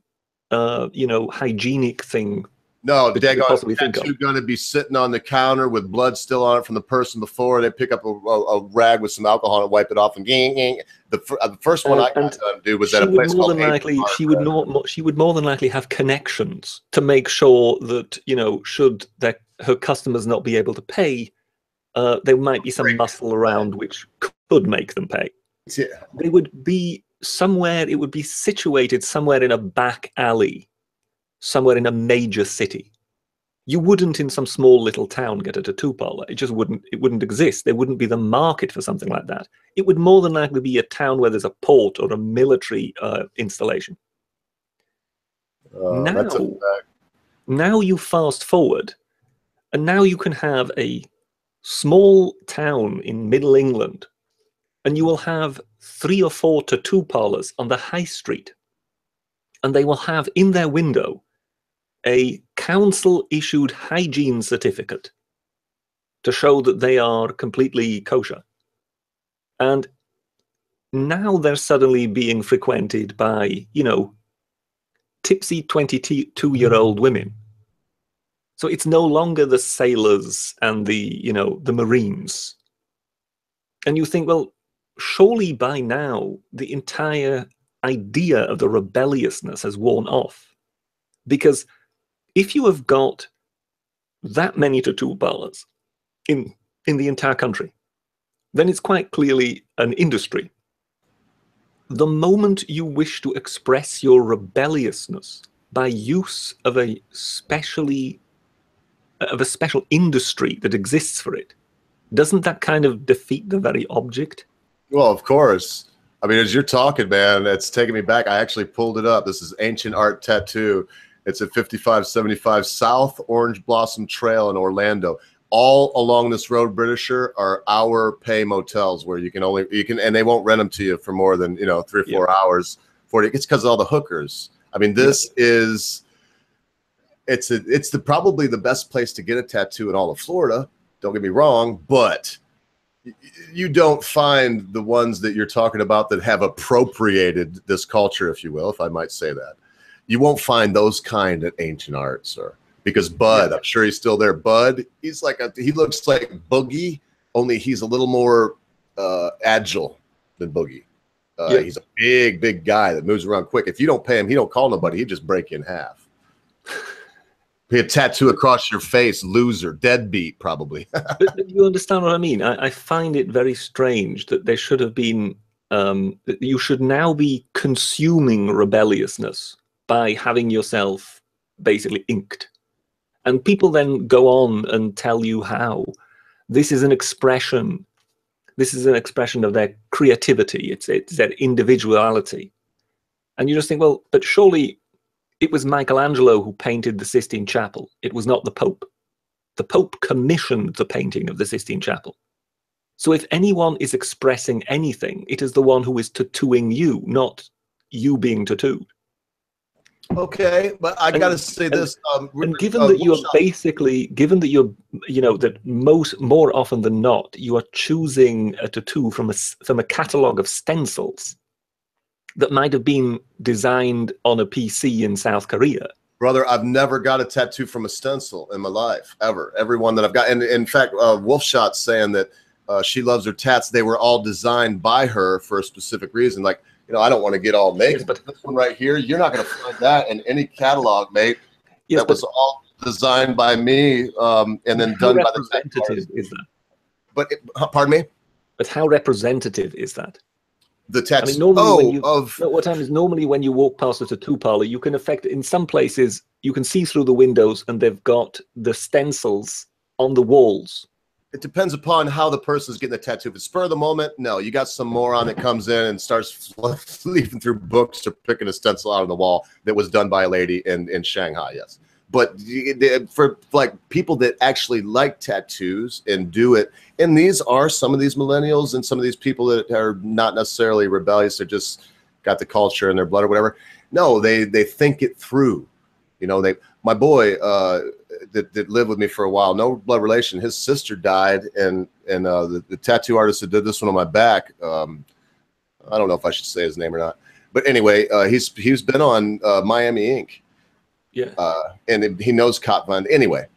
L: hygienic thing.
D: No,
L: that you could possibly think of.
D: tattoo going to be sitting on the counter with blood still on it from the person before. They pick up a rag with some alcohol and wipe it off, and the first one I got done do was at a place called
L: she would more than likely have connections to make sure that, should her customers not be able to pay, there might be some muscle around which could make them pay.
D: Yeah.
L: They would be somewhere. It would be situated somewhere in a back alley, somewhere in a major city. You wouldn't in some small little town get a tattoo parlor. It just wouldn't. It wouldn't exist. There wouldn't be the market for something like that. It would more than likely be a town where there's a port or a military installation. Now you fast forward, and now you can have a small town in Middle England, and you will have 3 or 4 tattoo parlors on the high street, and they will have in their window a council-issued hygiene certificate to show that they are completely kosher. And now they're suddenly being frequented by, tipsy 22-year-old women. So it's no longer the sailors and the Marines. And you think, well, surely by now the entire idea of the rebelliousness has worn off. Because if you have got that many tattoo parlors in the entire country, then it's quite clearly an industry. The moment you wish to express your rebelliousness by use of a special industry that exists for it, doesn't that kind of defeat the very object?
D: Well, of course. I mean, as you're talking, man, it's taking me back. I actually pulled it up. This is Ancient Art Tattoo. It's at 5575 South Orange Blossom Trail in Orlando. All along this road, Britisher, are hour pay motels where you can, and they won't rent them to you for more than 3 or 4 hours. It's because of all the hookers. I mean, this is, it's probably the best place to get a tattoo in all of Florida. Don't get me wrong, but you don't find the ones that you're talking about that have appropriated this culture, if you will, if I might say that. You won't find those kind at Ancient Arts, because Bud, I'm sure he's still there. Bud, he looks like Boogie, only he's a little more agile than Boogie. He's a big guy that moves around quick. If you don't pay him, he don't call nobody. He'd just break you in half. Be a tattoo across your face, loser, deadbeat, probably.
L: But you understand what I mean? I find it very strange that there should have been, that you should now be consuming rebelliousness by having yourself basically inked. And people then go on and tell you how this is an expression. This is an expression of their creativity. It's their individuality. And you just think, well, but surely it was Michelangelo who painted the Sistine Chapel. It was not the Pope. The Pope commissioned the painting of the Sistine Chapel. So if anyone is expressing anything, it is the one who is tattooing you, not you being tattooed.
D: Okay, but I got to say this.
L: And given that you're basically, that more often than not, you are choosing a tattoo from a catalog of stencils that might have been designed on a PC in South Korea.
D: Brother, I've never got a tattoo from a stencil in my life, ever. Every one that I've got. And in fact, Wolfshot's saying that she loves her tats. They were all designed by her for a specific reason. Like, I don't want to get all naked, but this one right here, you're not going to find that in any catalog, mate. That was all designed by me and then done by the
L: representative is that?
D: But pardon me?
L: But how representative is that?
D: The tattoo.
L: I mean, normally what time is normally when you walk past a tattoo parlor, you can in some places you can see through the windows and they've got the stencils on the walls.
D: It depends upon how the person's getting the tattoo. If it's spur of the moment, no. You got some moron that comes in and starts leafing through books or picking a stencil out of the wall that was done by a lady in Shanghai, yes. But for like people that actually like tattoos and do it, and these are some of these millennials and some of these people that are not necessarily rebellious, they're just got the culture in their blood or whatever. No, they think it through. You know, my boy that lived with me for a while, no blood relation. His sister died, and the tattoo artist that did this one on my back. I don't know if I should say his name or not, but anyway, he's been on Miami Ink.
L: Yeah.
D: And he knows Cop Von. Anyway,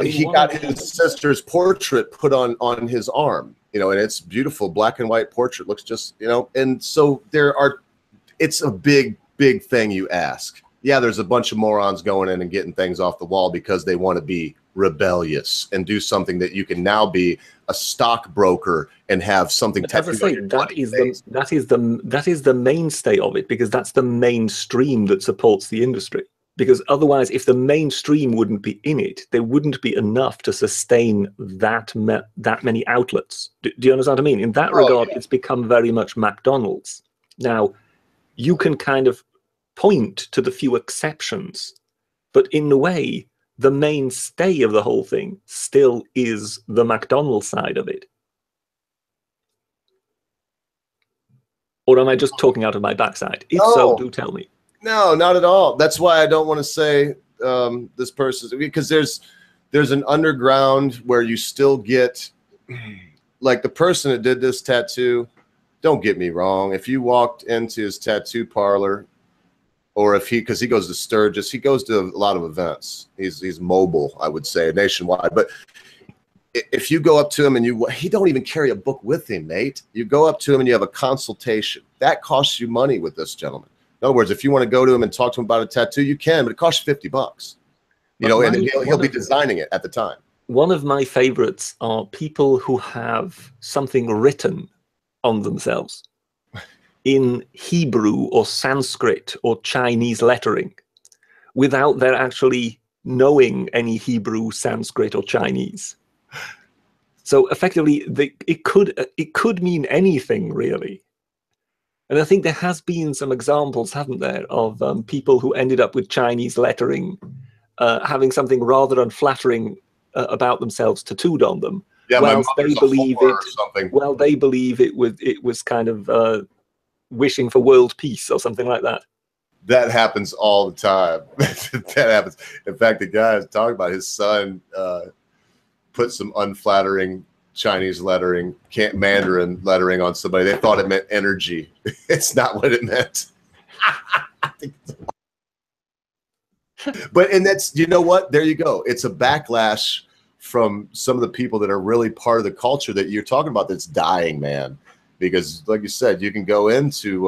D: he got his sister's portrait put on his arm, you know, and it's beautiful black and white portrait. Looks just, you know, and so it's a big thing you ask. Yeah, there's a bunch of morons going in and getting things off the wall because they want to be rebellious and do something that you can now be a stockbroker and have something tattooed on your
L: that is the mainstay of it, because that's the mainstream that supports the industry. Because otherwise, if the mainstream wouldn't be in it, there wouldn't be enough to sustain that many outlets. Do you understand what I mean? In that regard, it's become very much McDonald's. Now, you can kind of point to the few exceptions, but in a way, the mainstay of the whole thing still is the McDonald's side of it. Or am I just talking out of my backside? If so, do tell me.
D: No, not at all. That's why I don't want to say this person, because there's an underground where you still get, like the person that did this tattoo, don't get me wrong. If you walked into his tattoo parlor, or if because he goes to Sturgis, he goes to a lot of events. He's mobile, I would say, nationwide. But if you go up to him and he don't even carry a book with him, Nate. You go up to him and you have a consultation. That costs you money with this gentleman. In other words, if you want to go to him and talk to him about a tattoo, you can, but it costs you $50. You know, and he'll be designing it at the time.
L: One of my favorites are people who have something written on themselves in Hebrew or Sanskrit or Chinese lettering without their actually knowing any Hebrew, Sanskrit, or Chinese. So effectively, it could mean anything, really. And I think there has been some examples, haven't there, of people who ended up with Chinese lettering, having something rather unflattering about themselves tattooed on them.
D: Yeah,
L: whilst they believe it.
D: Or something.
L: Well, they believe it was kind of wishing for world peace or something like that.
D: That happens all the time. That happens. In fact, the guy I was talking about, his son put some unflattering Chinese lettering, Mandarin lettering on somebody. They thought it meant energy. It's not what it meant. And that's, you know what? There you go. It's a backlash from some of the people that are really part of the culture that you're talking about that's dying, man. Because like you said, you can go into,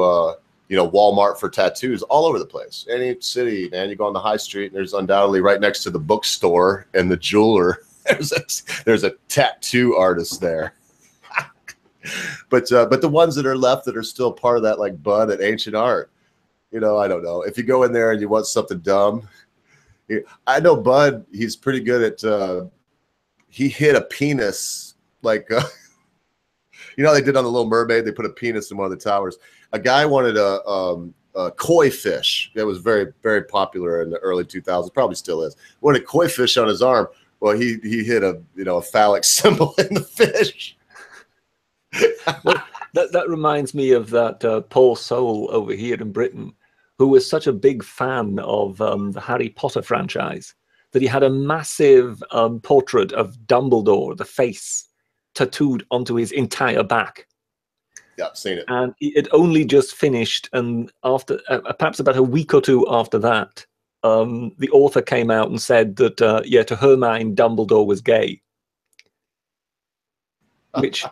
D: Walmart for tattoos all over the place. Any city, man, you go on the high street and there's undoubtedly right next to the bookstore and the jeweler, there's a tattoo artist there. But the ones that are left that are still part of that, like Bud at Ancient Art, I don't know. If you go in there and you want something dumb, I know Bud, he's pretty good at, he hit a penis, like, they did on The Little Mermaid, they put a penis in one of the towers. A guy wanted a koi fish that was very, very popular in the early 2000s, probably still is. Wanted koi fish on his arm. Well, he hit a phallic symbol in the fish.
L: Well, that reminds me of that Paul Soule over here in Britain, who was such a big fan of the Harry Potter franchise that he had a massive portrait of Dumbledore, the face, tattooed onto his entire back.
D: Yeah, I've seen it.
L: And it only just finished, and after perhaps about a week or two after that, the author came out and said that, to her mind, Dumbledore was gay, which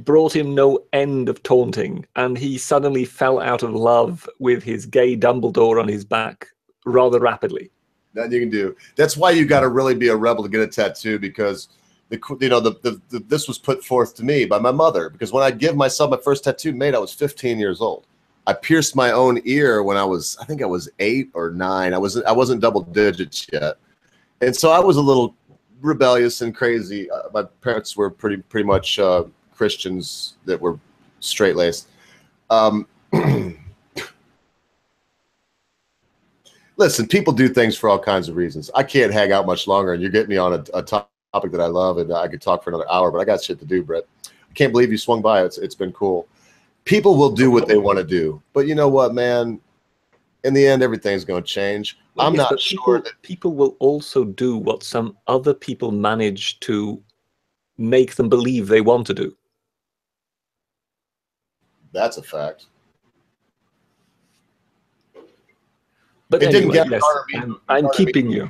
L: brought him no end of taunting, and he suddenly fell out of love with his gay Dumbledore on his back rather rapidly.
D: Nothing you can do. That's why you got to really be a rebel to get a tattoo, because this was put forth to me by my mother, because when I give myself my first tattoo made, I was 15 years old. I pierced my own ear when I was 8 or 9. I wasn't double digits yet, and so I was a little rebellious and crazy. My parents were pretty much Christians that were straight laced. Listen, people do things for all kinds of reasons. I can't hang out much longer, and you're getting me on a topic that I love, and I could talk for another hour, but I got shit to do, Brett. I can't believe you swung by. It's been cool. People will do what they want to do, but you know what, man? In the end, everything's going to change.
L: Well,
D: I'm
L: yes,
D: not
L: but
D: sure that
L: people will also do what some other people manage to make them believe they want to do.
D: that's a fact.
L: But
D: It didn't
L: anyway,
D: get
L: yes,
D: me.
L: I'm keeping you.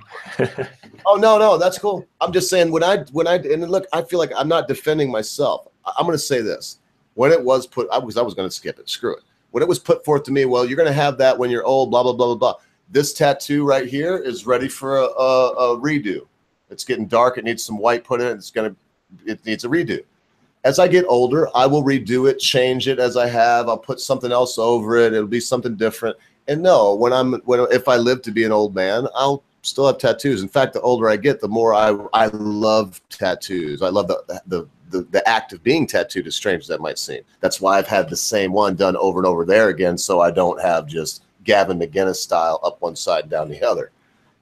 D: Oh no, that's cool. I'm just saying when I and look, I feel like I'm not defending myself. I'm going to say this: when it was put, I was going to skip it. Screw it. When it was put forth to me, well, you're going to have that when you're old. Blah blah blah blah blah. This tattoo right here is ready for a redo. It's getting dark. It needs some white put in it. It needs a redo. As I get older, I will redo it, change it as I have. I'll put something else over it. It'll be something different. And no, if I live to be an old man, I'll still have tattoos. In fact, the older I get, the more I love tattoos. I love the act of being tattooed, as strange as that might seem. That's why I've had the same one done over and over there again, so I don't have just Gavin McGinnis style up one side, down the other.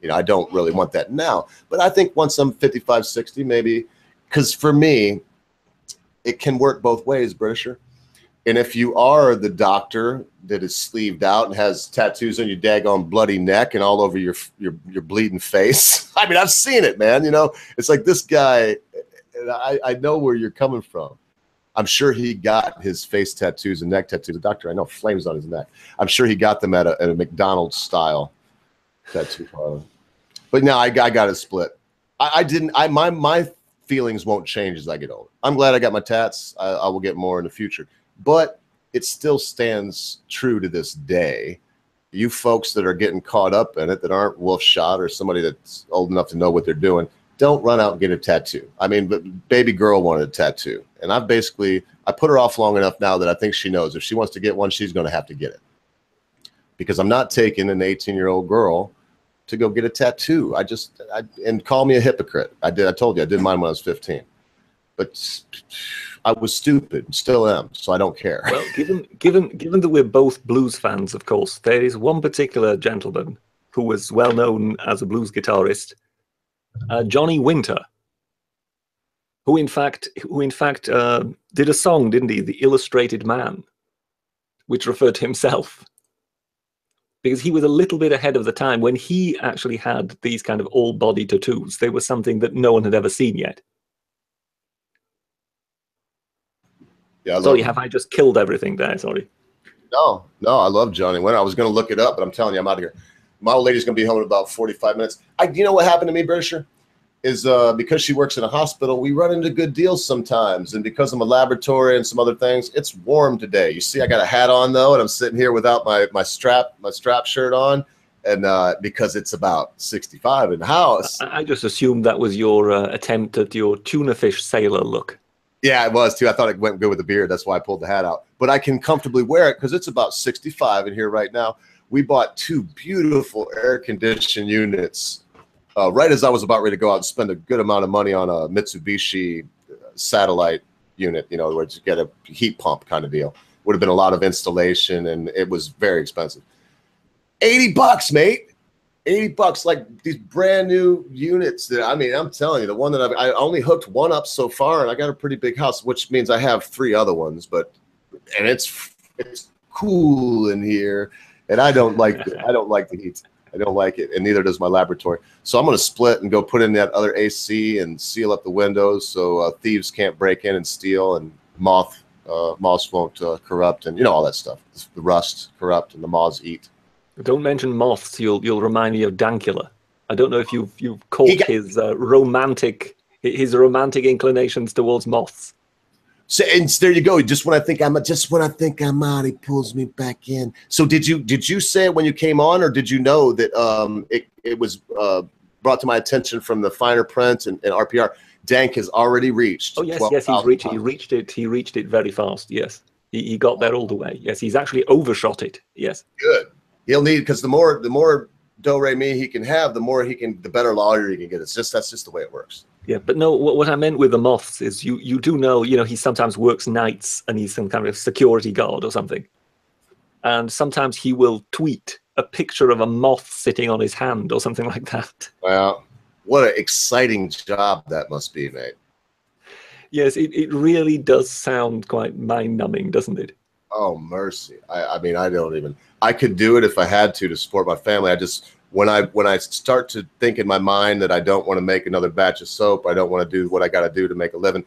D: You know, I don't really want that now. But I think once I'm 55, 60, maybe, because for me, it can work both ways, Britisher. And if you are the doctor that is sleeved out and has tattoos on your daggone bloody neck and all over your bleeding face, I mean, I've seen it, man. You know, it's like this guy, and I know where you're coming from. I'm sure he got his face tattoos and neck tattoos. The doctor, I know, flames on his neck. I'm sure he got them at a McDonald's style tattoo parlor. But no, I got it split. My feelings won't change as I get older. I'm glad I got my tats. I will get more in the future. But it still stands true to this day. You folks that are getting caught up in it, that aren't wolf shot or somebody that's old enough to know what they're doing, don't run out and get a tattoo. I mean, but baby girl wanted a tattoo. And I put her off long enough now that I think she knows if she wants to get one, she's going to have to get it. Because I'm not taking an 18-year-old girl to go get a tattoo. And call me a hypocrite. I told you I did mine when I was 15. But I was stupid, still am, so I don't care.
L: Well, given that we're both blues fans, of course, there is one particular gentleman who was well known as a blues guitarist, Johnny Winter, who in fact did a song, didn't he, "The Illustrated Man," which referred to himself, because he was a little bit ahead of the time when he actually had these kind of all-body tattoos. They were something that no one had ever seen yet.
D: Yeah,
L: Sorry, have I just killed everything there? Sorry.
D: No, I love Johnny Winter. I was going to look it up, but I'm telling you, I'm out of here. My old lady's going to be home in about 45 minutes. You know what happened to me, Britisher? Is because she works in a hospital, we run into good deals sometimes. And because I'm a laboratory and some other things, it's warm today. You see, I got a hat on, though, and I'm sitting here without my strap shirt on. And because it's about 65 in the house.
L: I just assumed that was your attempt at your tuna fish sailor look.
D: Yeah, it was too. I thought it went good with the beard. That's why I pulled the hat out. But I can comfortably wear it because it's about 65 in here right now. We bought 2 beautiful air-conditioned units right as I was about ready to go out and spend a good amount of money on a Mitsubishi satellite unit, you know, where you get a heat pump kind of deal. Would have been a lot of installation, and it was very expensive. $80, mate. $80, like these brand new units that, I mean, I'm telling you, the one that I only hooked one up so far, and I got a pretty big house, which means I have 3 other ones, and it's cool in here, and I don't like the heat. I don't like it, and neither does my laboratory. So I'm going to split and go put in that other AC and seal up the windows so thieves can't break in and steal, and moths won't corrupt, and you know all that stuff. The rust corrupt, and the moths eat.
L: Don't mention moths. You'll remind me of Dankula. I don't know if you've caught his romantic inclinations towards moths.
D: So, and there you go. Just when I think I'm out, he pulls me back in. So did you say it when you came on, or did you know that it was brought to my attention from the finer print and RPR? Dank has already reached.
L: Oh yes, he reached it very fast. Yes, he got there all the way. Yes, he's actually overshot it. Yes.
D: Good. He'll need, because the more do re mi he can have, the better lawyer he can get. That's just the way it works.
L: Yeah, but no, what I meant with the moths is you do know, you know, he sometimes works nights and he's some kind of security guard or something. And sometimes he will tweet a picture of a moth sitting on his hand or something like that.
D: Well, what an exciting job that must be, mate.
L: Yes, it really does sound quite mind-numbing, doesn't it?
D: Oh, mercy. I mean, I could do it if I had to support my family. when I start to think in my mind that I don't want to make another batch of soap, I don't want to do what I got to do to make a living,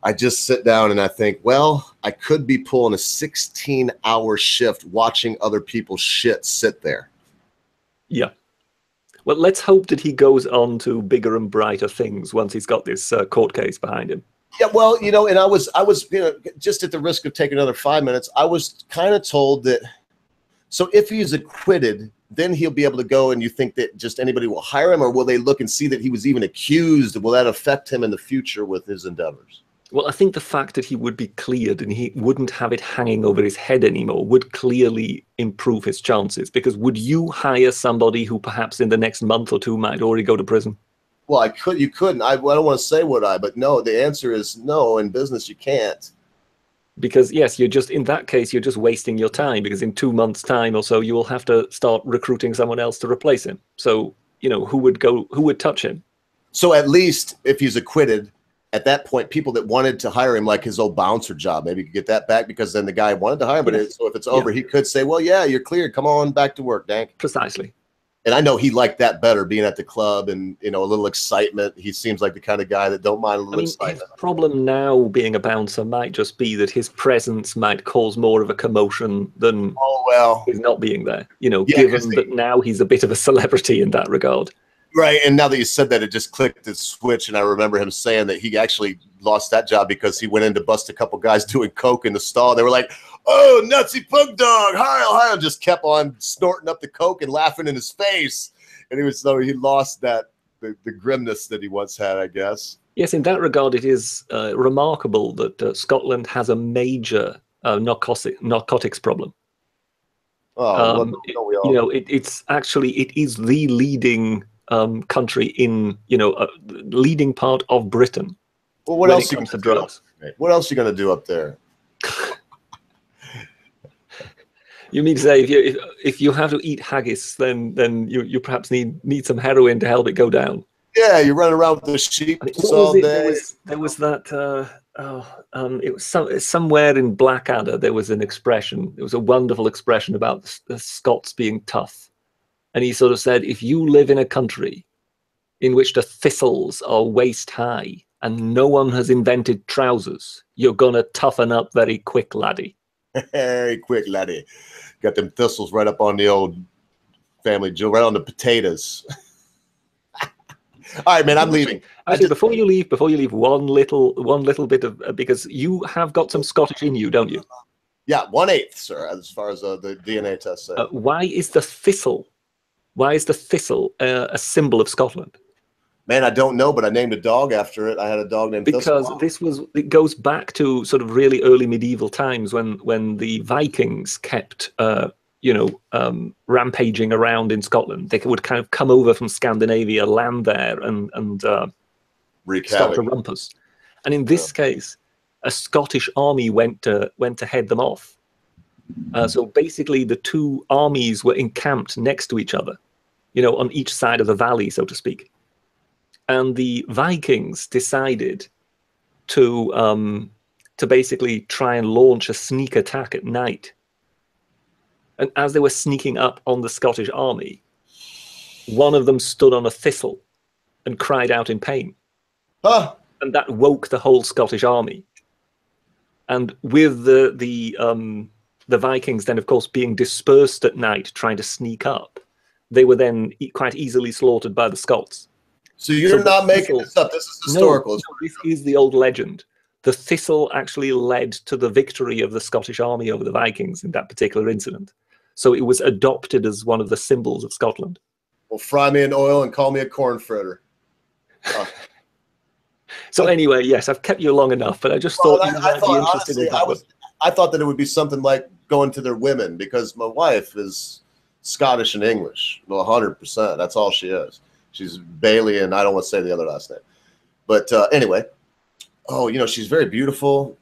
D: I just sit down and I think, well, I could be pulling a 16-hour shift watching other people's shit sit there.
L: Yeah. Well, let's hope that he goes on to bigger and brighter things once he's got this court case behind him.
D: Yeah, well, you know, and I was, you know, just at the risk of taking another 5 minutes, I was kind of told that, so if he's acquitted, then he'll be able to go, and you think that just anybody will hire him, or will they look and see that he was even accused? Will that affect him in the future with his endeavors?
L: Well, I think the fact that he would be cleared and he wouldn't have it hanging over his head anymore would clearly improve his chances. Because would you hire somebody who perhaps in the next month or two might already go to prison?
D: Well, you couldn't. I don't want to say but no, the answer is no. In business, you can't.
L: Because yes, you're just, in that case, you're just wasting your time, because in 2 months' time or so, you will have to start recruiting someone else to replace him. So, you know, who would touch him?
D: So at least if he's acquitted, at that point, people that wanted to hire him, like his old bouncer job, maybe he could get that back, because then the guy wanted to hire him. But so if it's over, he could say, well, yeah, you're cleared. Come on back to work, Dank.
L: Precisely.
D: And I know he liked that better, being at the club and, you know, a little excitement. He seems like the kind of guy that don't mind a little excitement.
L: His problem now being a bouncer might just be that his presence might cause more of a commotion than his not being there. You know, given that now he's a bit of a celebrity in that regard.
D: Right, and now that you said that, it just clicked the switch, and I remember him saying that he actually lost that job because he went in to bust a couple guys doing coke in the stall. They were like, "Oh, nutsy punk dog, hi!" And just kept on snorting up the coke and laughing in his face, and he lost that the grimness that he once had, I guess.
L: Yes, in that regard, it is remarkable that Scotland has a major narcotics problem.
D: Oh,
L: you know, it is the leading country in, you know, leading part of Britain.
D: Well, what else comes to drugs? What else are you going to do up there?
L: You mean to say if you have to eat haggis, then you perhaps need some heroin to help it go down?
D: Yeah, you run around with the sheep all day.
L: There was that. It was somewhere in Blackadder. There was an expression. It was a wonderful expression about the Scots being tough. And he sort of said, if you live in a country in which the thistles are waist high and no one has invented trousers, you're going to toughen up very quick, laddie.
D: Very quick, laddie. Got them thistles right up on the old family jewel, right on the potatoes. All right, man, I'm leaving.
L: Actually, before you leave, one little bit of, because you have got some Scottish in you, don't you?
D: Yeah, 1/8, sir, as far as the DNA test says.
L: Why is the thistle? Why is the thistle a symbol of Scotland?
D: Man, I don't know, but I named a dog after it. I had a dog named Thistle.
L: Because it goes back to sort of really early medieval times when the Vikings kept rampaging around in Scotland. They would kind of come over from Scandinavia, land there, and start to rumpus. And in this case, a Scottish army went to head them off. So basically, the two armies were encamped next to each other, you know, on each side of the valley, so to speak. And the Vikings decided to basically try and launch a sneak attack at night. And as they were sneaking up on the Scottish army, one of them stood on a thistle and cried out in pain.
D: Huh.
L: And that woke the whole Scottish army. And with the Vikings then, of course, being dispersed at night, trying to sneak up, they were then quite easily slaughtered by the Scots.
D: So you're not making this up. This is historical.
L: No, this is the old legend. The thistle actually led to the victory of the Scottish army over the Vikings in that particular incident. So it was adopted as one of the symbols of Scotland.
D: Well, fry me in oil and call me a corn fritter.
L: So anyway, yes, I've kept you long enough, but I just thought you might be interested in that.
D: I thought that it would be something like going to their women, because my wife is Scottish and English. Well, 100%. That's all she is. She's Bailey, and I don't want to say the other last name. But anyway, oh, you know, she's very beautiful.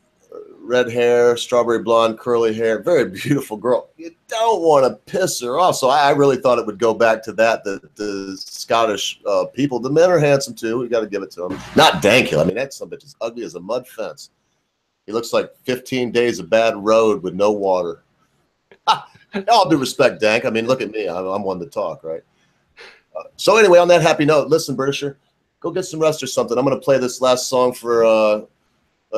D: Red hair, strawberry blonde, curly hair. Very beautiful girl. You don't want to piss her off. So I really thought it would go back to that. The Scottish people, the men are handsome too. We got to give it to them. Not Dankhill. I mean, that son of a bitch is ugly as a mud fence. He looks like 15 days of bad road with no water. All due respect, Dank. I mean, look at me. I'm one to talk, right? So anyway, on that happy note, listen, Britisher, go get some rest or something. I'm going to play this last song for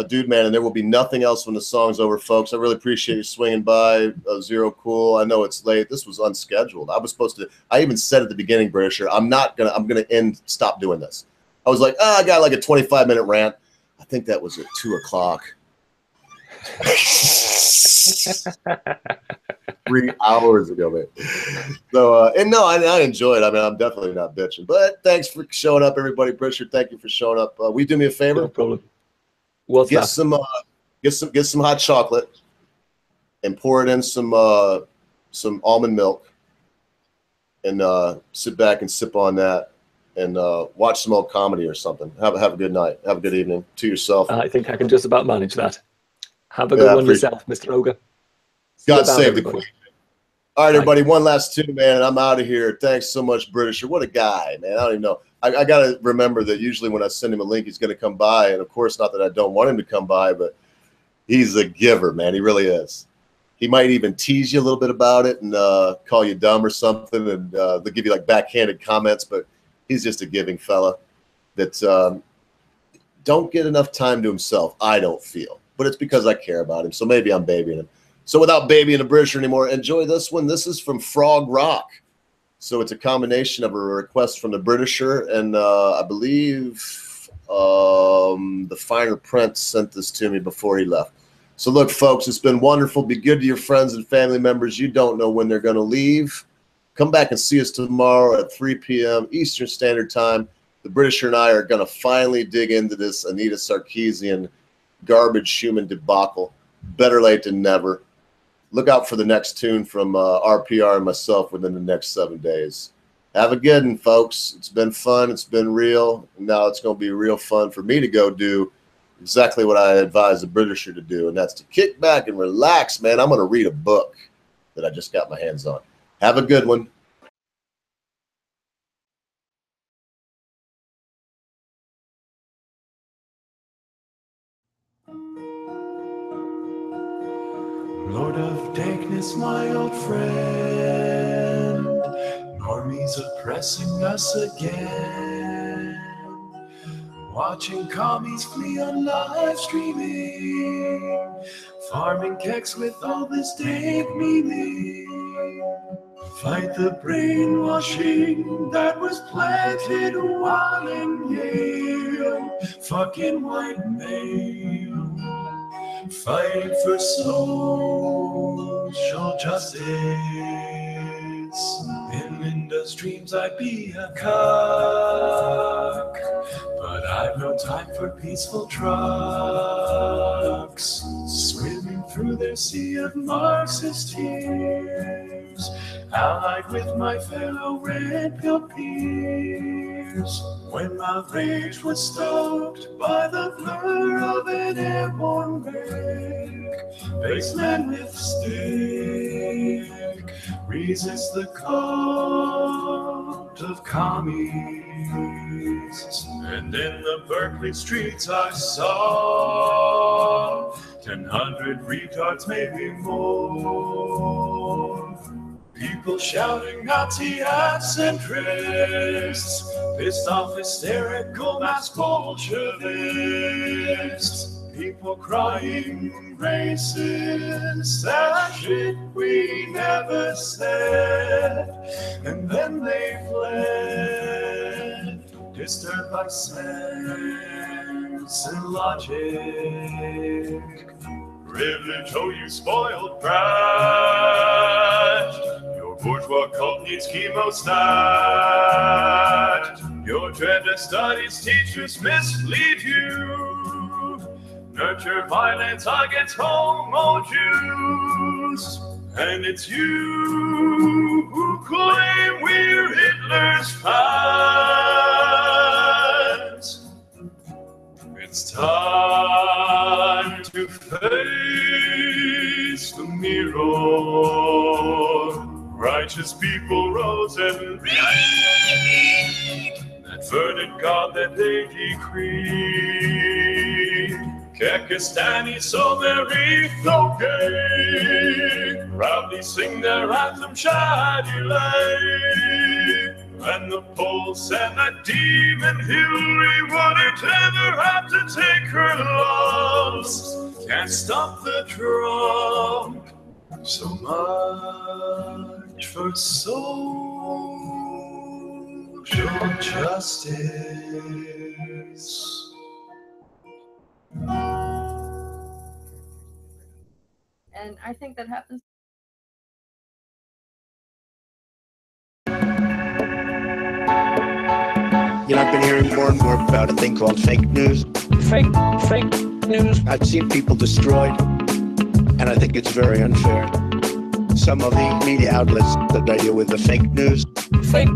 D: Dude Man, and there will be nothing else when the song's over, folks. I really appreciate you swinging by. Zero Cool. I know it's late. This was unscheduled. I was supposed to. I even said at the beginning, Britisher, I'm gonna stop doing this. I was like, I got like a 25-minute rant. I think that was at 2 o'clock. 3 hours ago, man. So, and no, I enjoyed it. I mean, I'm definitely not bitching. But thanks for showing up, everybody. Britisher, thank you for showing up. Will you do me a favor?
L: No problem. What's
D: get
L: that?
D: some hot chocolate and pour it in some almond milk and sit back and sip on that and watch some old comedy or something. Have a good night. Have a good evening to yourself.
L: I think I can just about manage that. Have a good one yourself, Mr. Ogre.
D: God save the Queen. All right, everybody. One last tune, man, and I'm out of here. Thanks so much, Britisher. What a guy, man. I don't even know. I got to remember that usually when I send him a link, he's going to come by. And, of course, not that I don't want him to come by, but he's a giver, man. He really is. He might even tease you a little bit about it and call you dumb or something, and they'll give you, like, backhanded comments. But he's just a giving fella that don't get enough time to himself, I don't feel. But it's because I care about him, so maybe I'm babying him. So without babying a Britisher anymore, enjoy this one. This is from Frog Rock. So it's a combination of a request from the Britisher, and I believe the Finer Print sent this to me before he left. So look, folks, it's been wonderful. Be good to your friends and family members. You don't know when they're going to leave. Come back and see us tomorrow at 3 p.m. Eastern Standard Time. The Britisher and I are going to finally dig into this Anita Sarkeesian garbage human debacle. Better late than never. Look out for the next tune from RPR and myself within the next 7 days. Have a good one, folks. It's been fun. It's been real. And now it's going to be real fun for me to go do exactly what I advise the Britisher to do, and that's to kick back and relax, man. I'm going to read a book that I just got my hands on. Have a good one.
M: Lord of Dankness, my old friend, normies oppressing us again. Watching commies flee on live streaming, farming keks with all this dank memeing. Fight the brainwashing that was planted while in Yale. Fucking white male. Fight for social justice. In Linda's dreams I'd be a cock, but I've no time for peaceful trucks swimming through their sea of Marxist tears, allied with my fellow red pill peers. When my rage was stoked by the blur of an airborne wreck, baseman with stick resist the cult of commies. And in the Berkeley streets I saw 1,000 retards, maybe more. People shouting Nazi at centrists, pissed off hysterical mass Bolshevists. People crying racist, that shit we never said. And then they fled, disturbed by sense and logic. Privilege, oh you spoiled brat. Your bourgeois cult needs chemostat. Your gender studies teachers mislead you. Nurture violence against homo Jews. And it's you who claim we're Hitler's fans. It's time to face the mirror. Righteous people rose and that verdant God that they decreed. Kekistani so very okay, proudly sing their anthem, Shadilay. And the Poles and that demon Hillary wouldn't ever have to take her lumps. Can't stop the Trump. So much for social justice.
N: And I think that happens.
A: You know, I've been hearing more and more about a thing called fake news. Fake news. I've seen people destroyed, and I think it's very unfair. Some of the media outlets that I deal with the fake news. Fake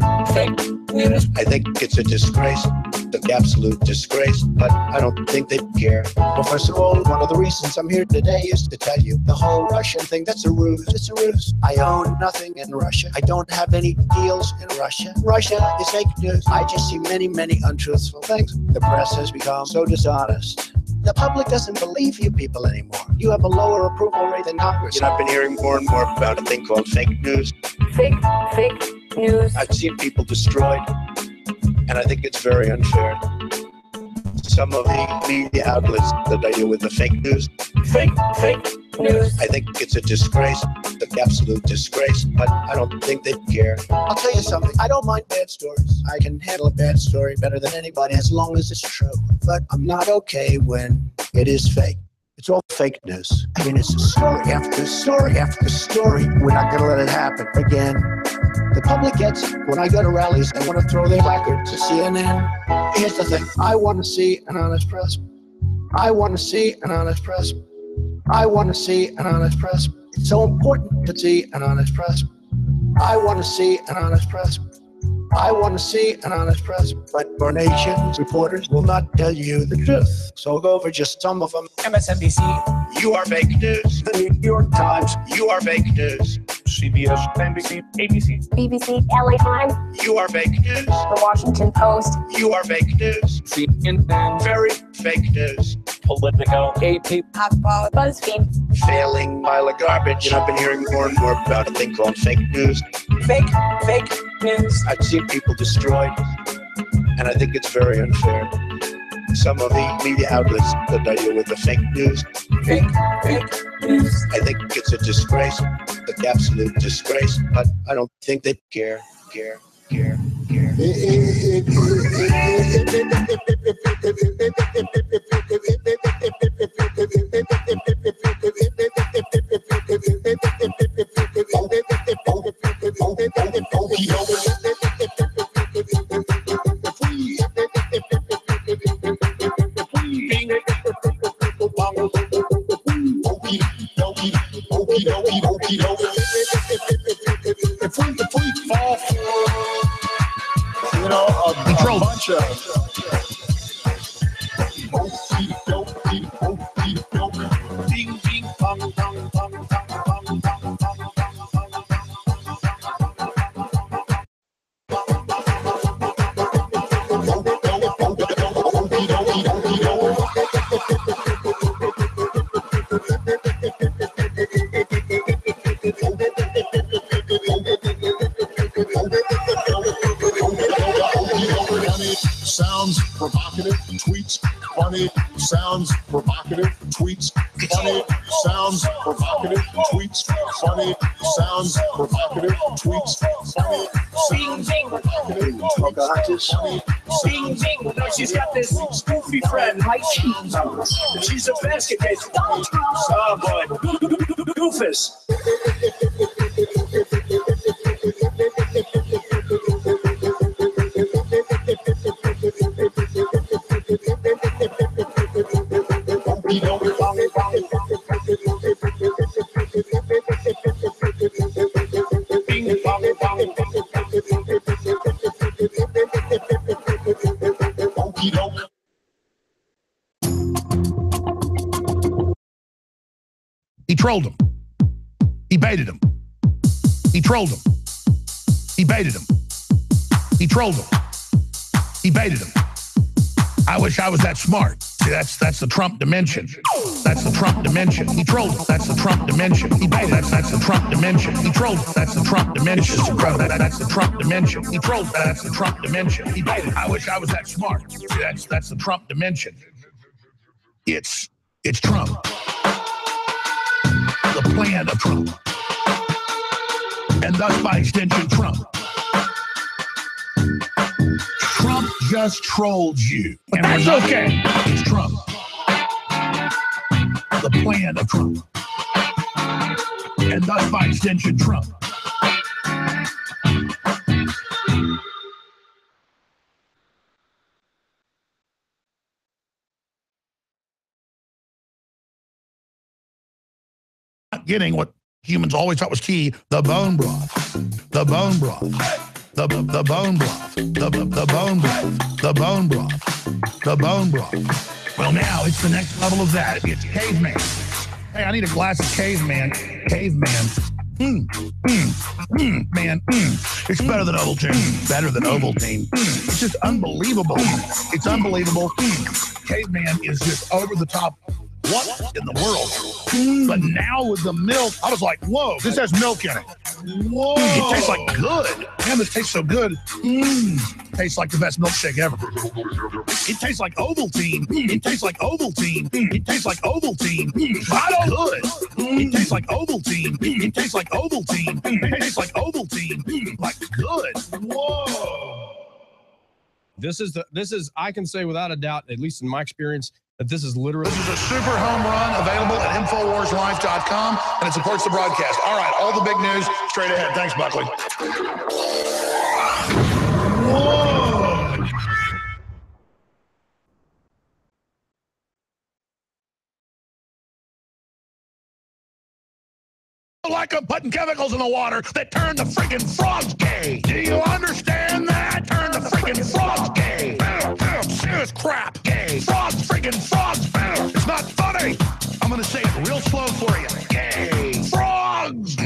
A: news. I think it's a disgrace, an absolute disgrace, but I don't think they care. Well, first of all, one of the reasons I'm here today is to tell you the whole Russian thing, that's a ruse. It's a ruse. I own nothing in Russia. I don't have any deals in Russia. Russia is fake news. I just see many, many untruthful things. The press has become so dishonest. The public doesn't believe you people anymore. You have a lower approval rate than Congress. You know, I've been hearing more and more about a thing called fake news. Fake news. I've seen people destroyed, and I think it's very unfair. Some of the media outlets that I deal with the fake news. Fake news. I think it's a disgrace, an absolute disgrace, but I don't think they care. I'll tell you something, I don't mind bad stories. I can handle a bad story better than anybody as long as it's true. But I'm not okay when it is fake. It's all fake news. I mean, it's story after story after story. We're not gonna let it happen again. The public gets it. When I go to rallies, they want to throw their placard to CNN. Here's the thing. I want to see an honest press. I want to see an honest press. I want to see an honest press. It's so important to see an honest press. I want to see an honest press. I want to see an honest press, but our nation's reporters will not tell you the truth. So I'll go over just some of them. MSNBC, you are fake news. The New York Times, you are fake news. CBS, NBC, ABC,
C: BBC, LA Times,
A: you are fake news.
C: The Washington Post,
A: you are fake news.
B: CNN,
A: very fake news.
B: Politico, AP,
C: HuffPo, BuzzFeed,
A: failing pile of garbage. And I've been hearing more and more about a thing called fake news. Fake news. I've seen people destroyed, and I think it's very unfair. Some of the media outlets that I deal with the fake news. Fake news. I think it's a disgrace, an absolute disgrace, but I don't think they care.
E: You know, a bunch of ding ding pong pong pong pong pong pong pong. Sounds provocative, tweets funny. Sounds provocative, tweets funny. Sounds provocative, tweets funny. Sounds provocative, tweets funny.
K: Bing, bing. Bing, bing. No, she's got this goofy friend, Mike. She's a basket case. Oh, boy. Goofus.
E: He trolled him. He baited him. He trolled him. He baited him. He trolled him. He baited him. I wish I was that smart. See, that's the Trump dimension. That's the Trump dimension. He trolled. That's the Trump dimension. He baited. That's the Trump dimension. He trolled. That's the Trump dimension. That's the Trump dimension. He trolled. That's the Trump dimension. He baited. I wish I was that smart. See, that's the Trump dimension. It's Trump. The plan of Trump. And thus by extension, Trump. Trump just trolled you. And that's okay. It's Trump. The plan of Trump. And thus by extension, Trump. Not getting what humans always thought was key, the bone broth. The bone broth. The bone broth. The bone broth. The bone broth. The bone broth. Well, now it's the next level of that. It's caveman. Hey, I need a glass of caveman. Caveman. Man. It's better than Ovaltine. Better than Ovaltine. It's just unbelievable. It's unbelievable. Caveman is just over the top. What in the world? But now with the milk, I was like, whoa, this has milk in it. Whoa. It tastes like good. Man, this tastes so good. Tastes like the best milkshake ever. It tastes like Ovaltine. It tastes like Ovaltine. It tastes like Ovaltine. I don't good. It tastes like Ovaltine. It tastes like Ovaltine. It tastes like Ovaltine. Like good. Whoa.
F: This is I can say without a doubt, at least in my experience, that this is literally.
E: This is a super home run available at InfoWarsLife.com, and it supports the broadcast. All right, all the big news straight ahead. Thanks, Buckley. Whoa. Like I'm putting chemicals in the water that turn the freaking frogs gay. Do you understand that? Turn the freaking frogs gay. Serious crap. Gay. Frogs, freaking frogs. It's not funny. I'm going to say it real slow for you. Gay. Frogs.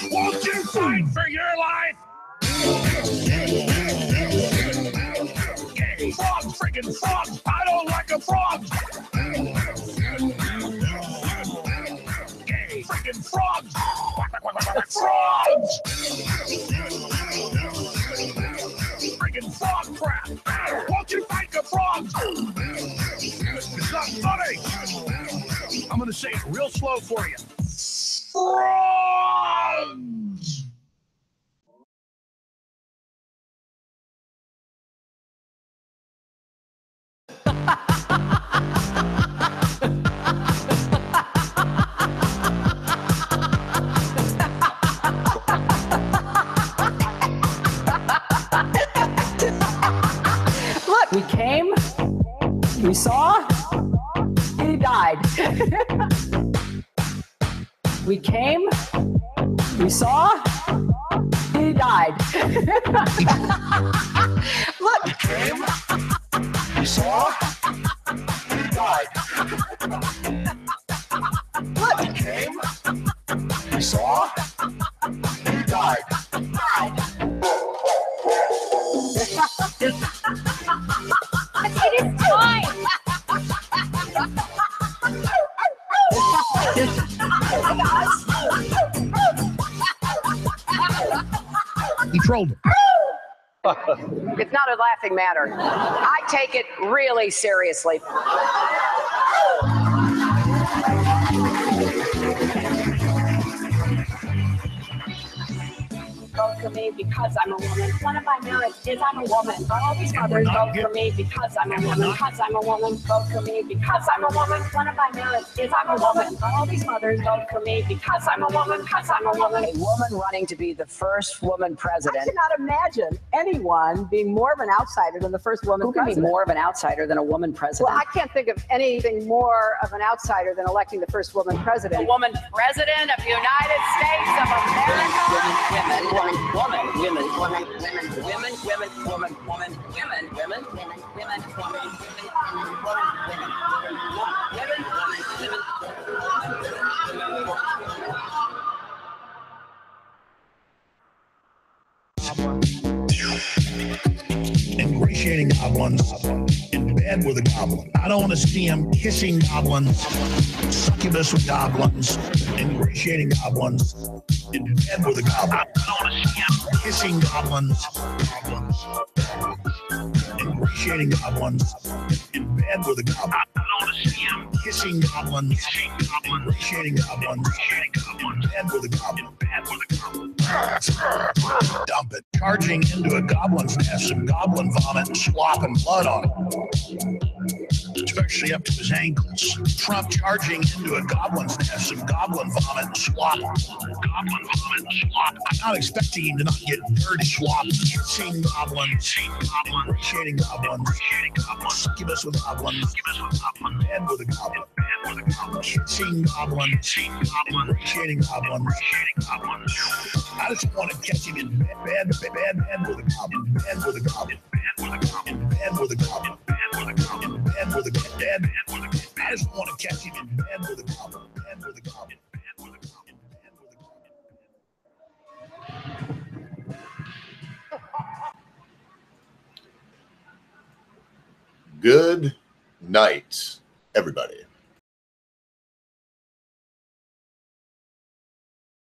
E: Won't you fight for your life? Gay. Frogs, freaking frogs. I don't like a frog. Gay. Freaking frogs. Frogs. Freaking frog crap. Won't you fight the frogs? It's not funny. I'm going to say it real slow for you. Frogs.
O: Look, we came, we saw, he died. We came, we saw, he died. Look, we came, we saw, he died. Look, we came, we saw, he died.
J: It is time.
E: He trolled him.
O: It's not a laughing matter. I take it really seriously. Vote for me because I'm a woman. One of my merits is I'm a woman. All these mothers vote for me because I'm a woman. Because I'm a woman. Vote for me because I'm a woman. One of my merits is I'm a woman. All these mothers vote for me because I'm a woman. Because I'm a woman. A woman running to be the first woman president.
P: I cannot imagine anyone being more of an outsider than the first woman president.
O: Who can be more of an outsider than a woman president?
P: Well, I can't think of anything more of an outsider than electing the first woman president.
O: A woman president of the United States of America. Women.
E: ingratiating goblins, in bed with a goblin. I don't want to see him kissing goblins, succubus with goblins, ingratiating goblins, in bed with a goblin. I don't want to see him kissing goblins, ingratiating goblins, in bed with a goblin. I don't want to see him kissing goblins, ingratiating goblins, in bed with a goblin. Dump it. Charging into a goblin's nest, some goblin vomit and slop and blood on it, especially up to his ankles. Trump charging into a goblin's nest, some goblin vomit and slop. Goblin vomit and slop. I'm not expecting him to not get dirty slop. Kissing goblins, ingratiating goblins, succubus with goblins, bed with a goblin. Kissing goblins, ingratiating goblins. I just want to catch him in bed with a goblin, bed with a goblin, in bed with a goblin, in bed with a goblin. I just want to catch him in bed with a goblin, bed with a goblin, bed with a goblin, bed with a goblin.
D: Good night, everybody.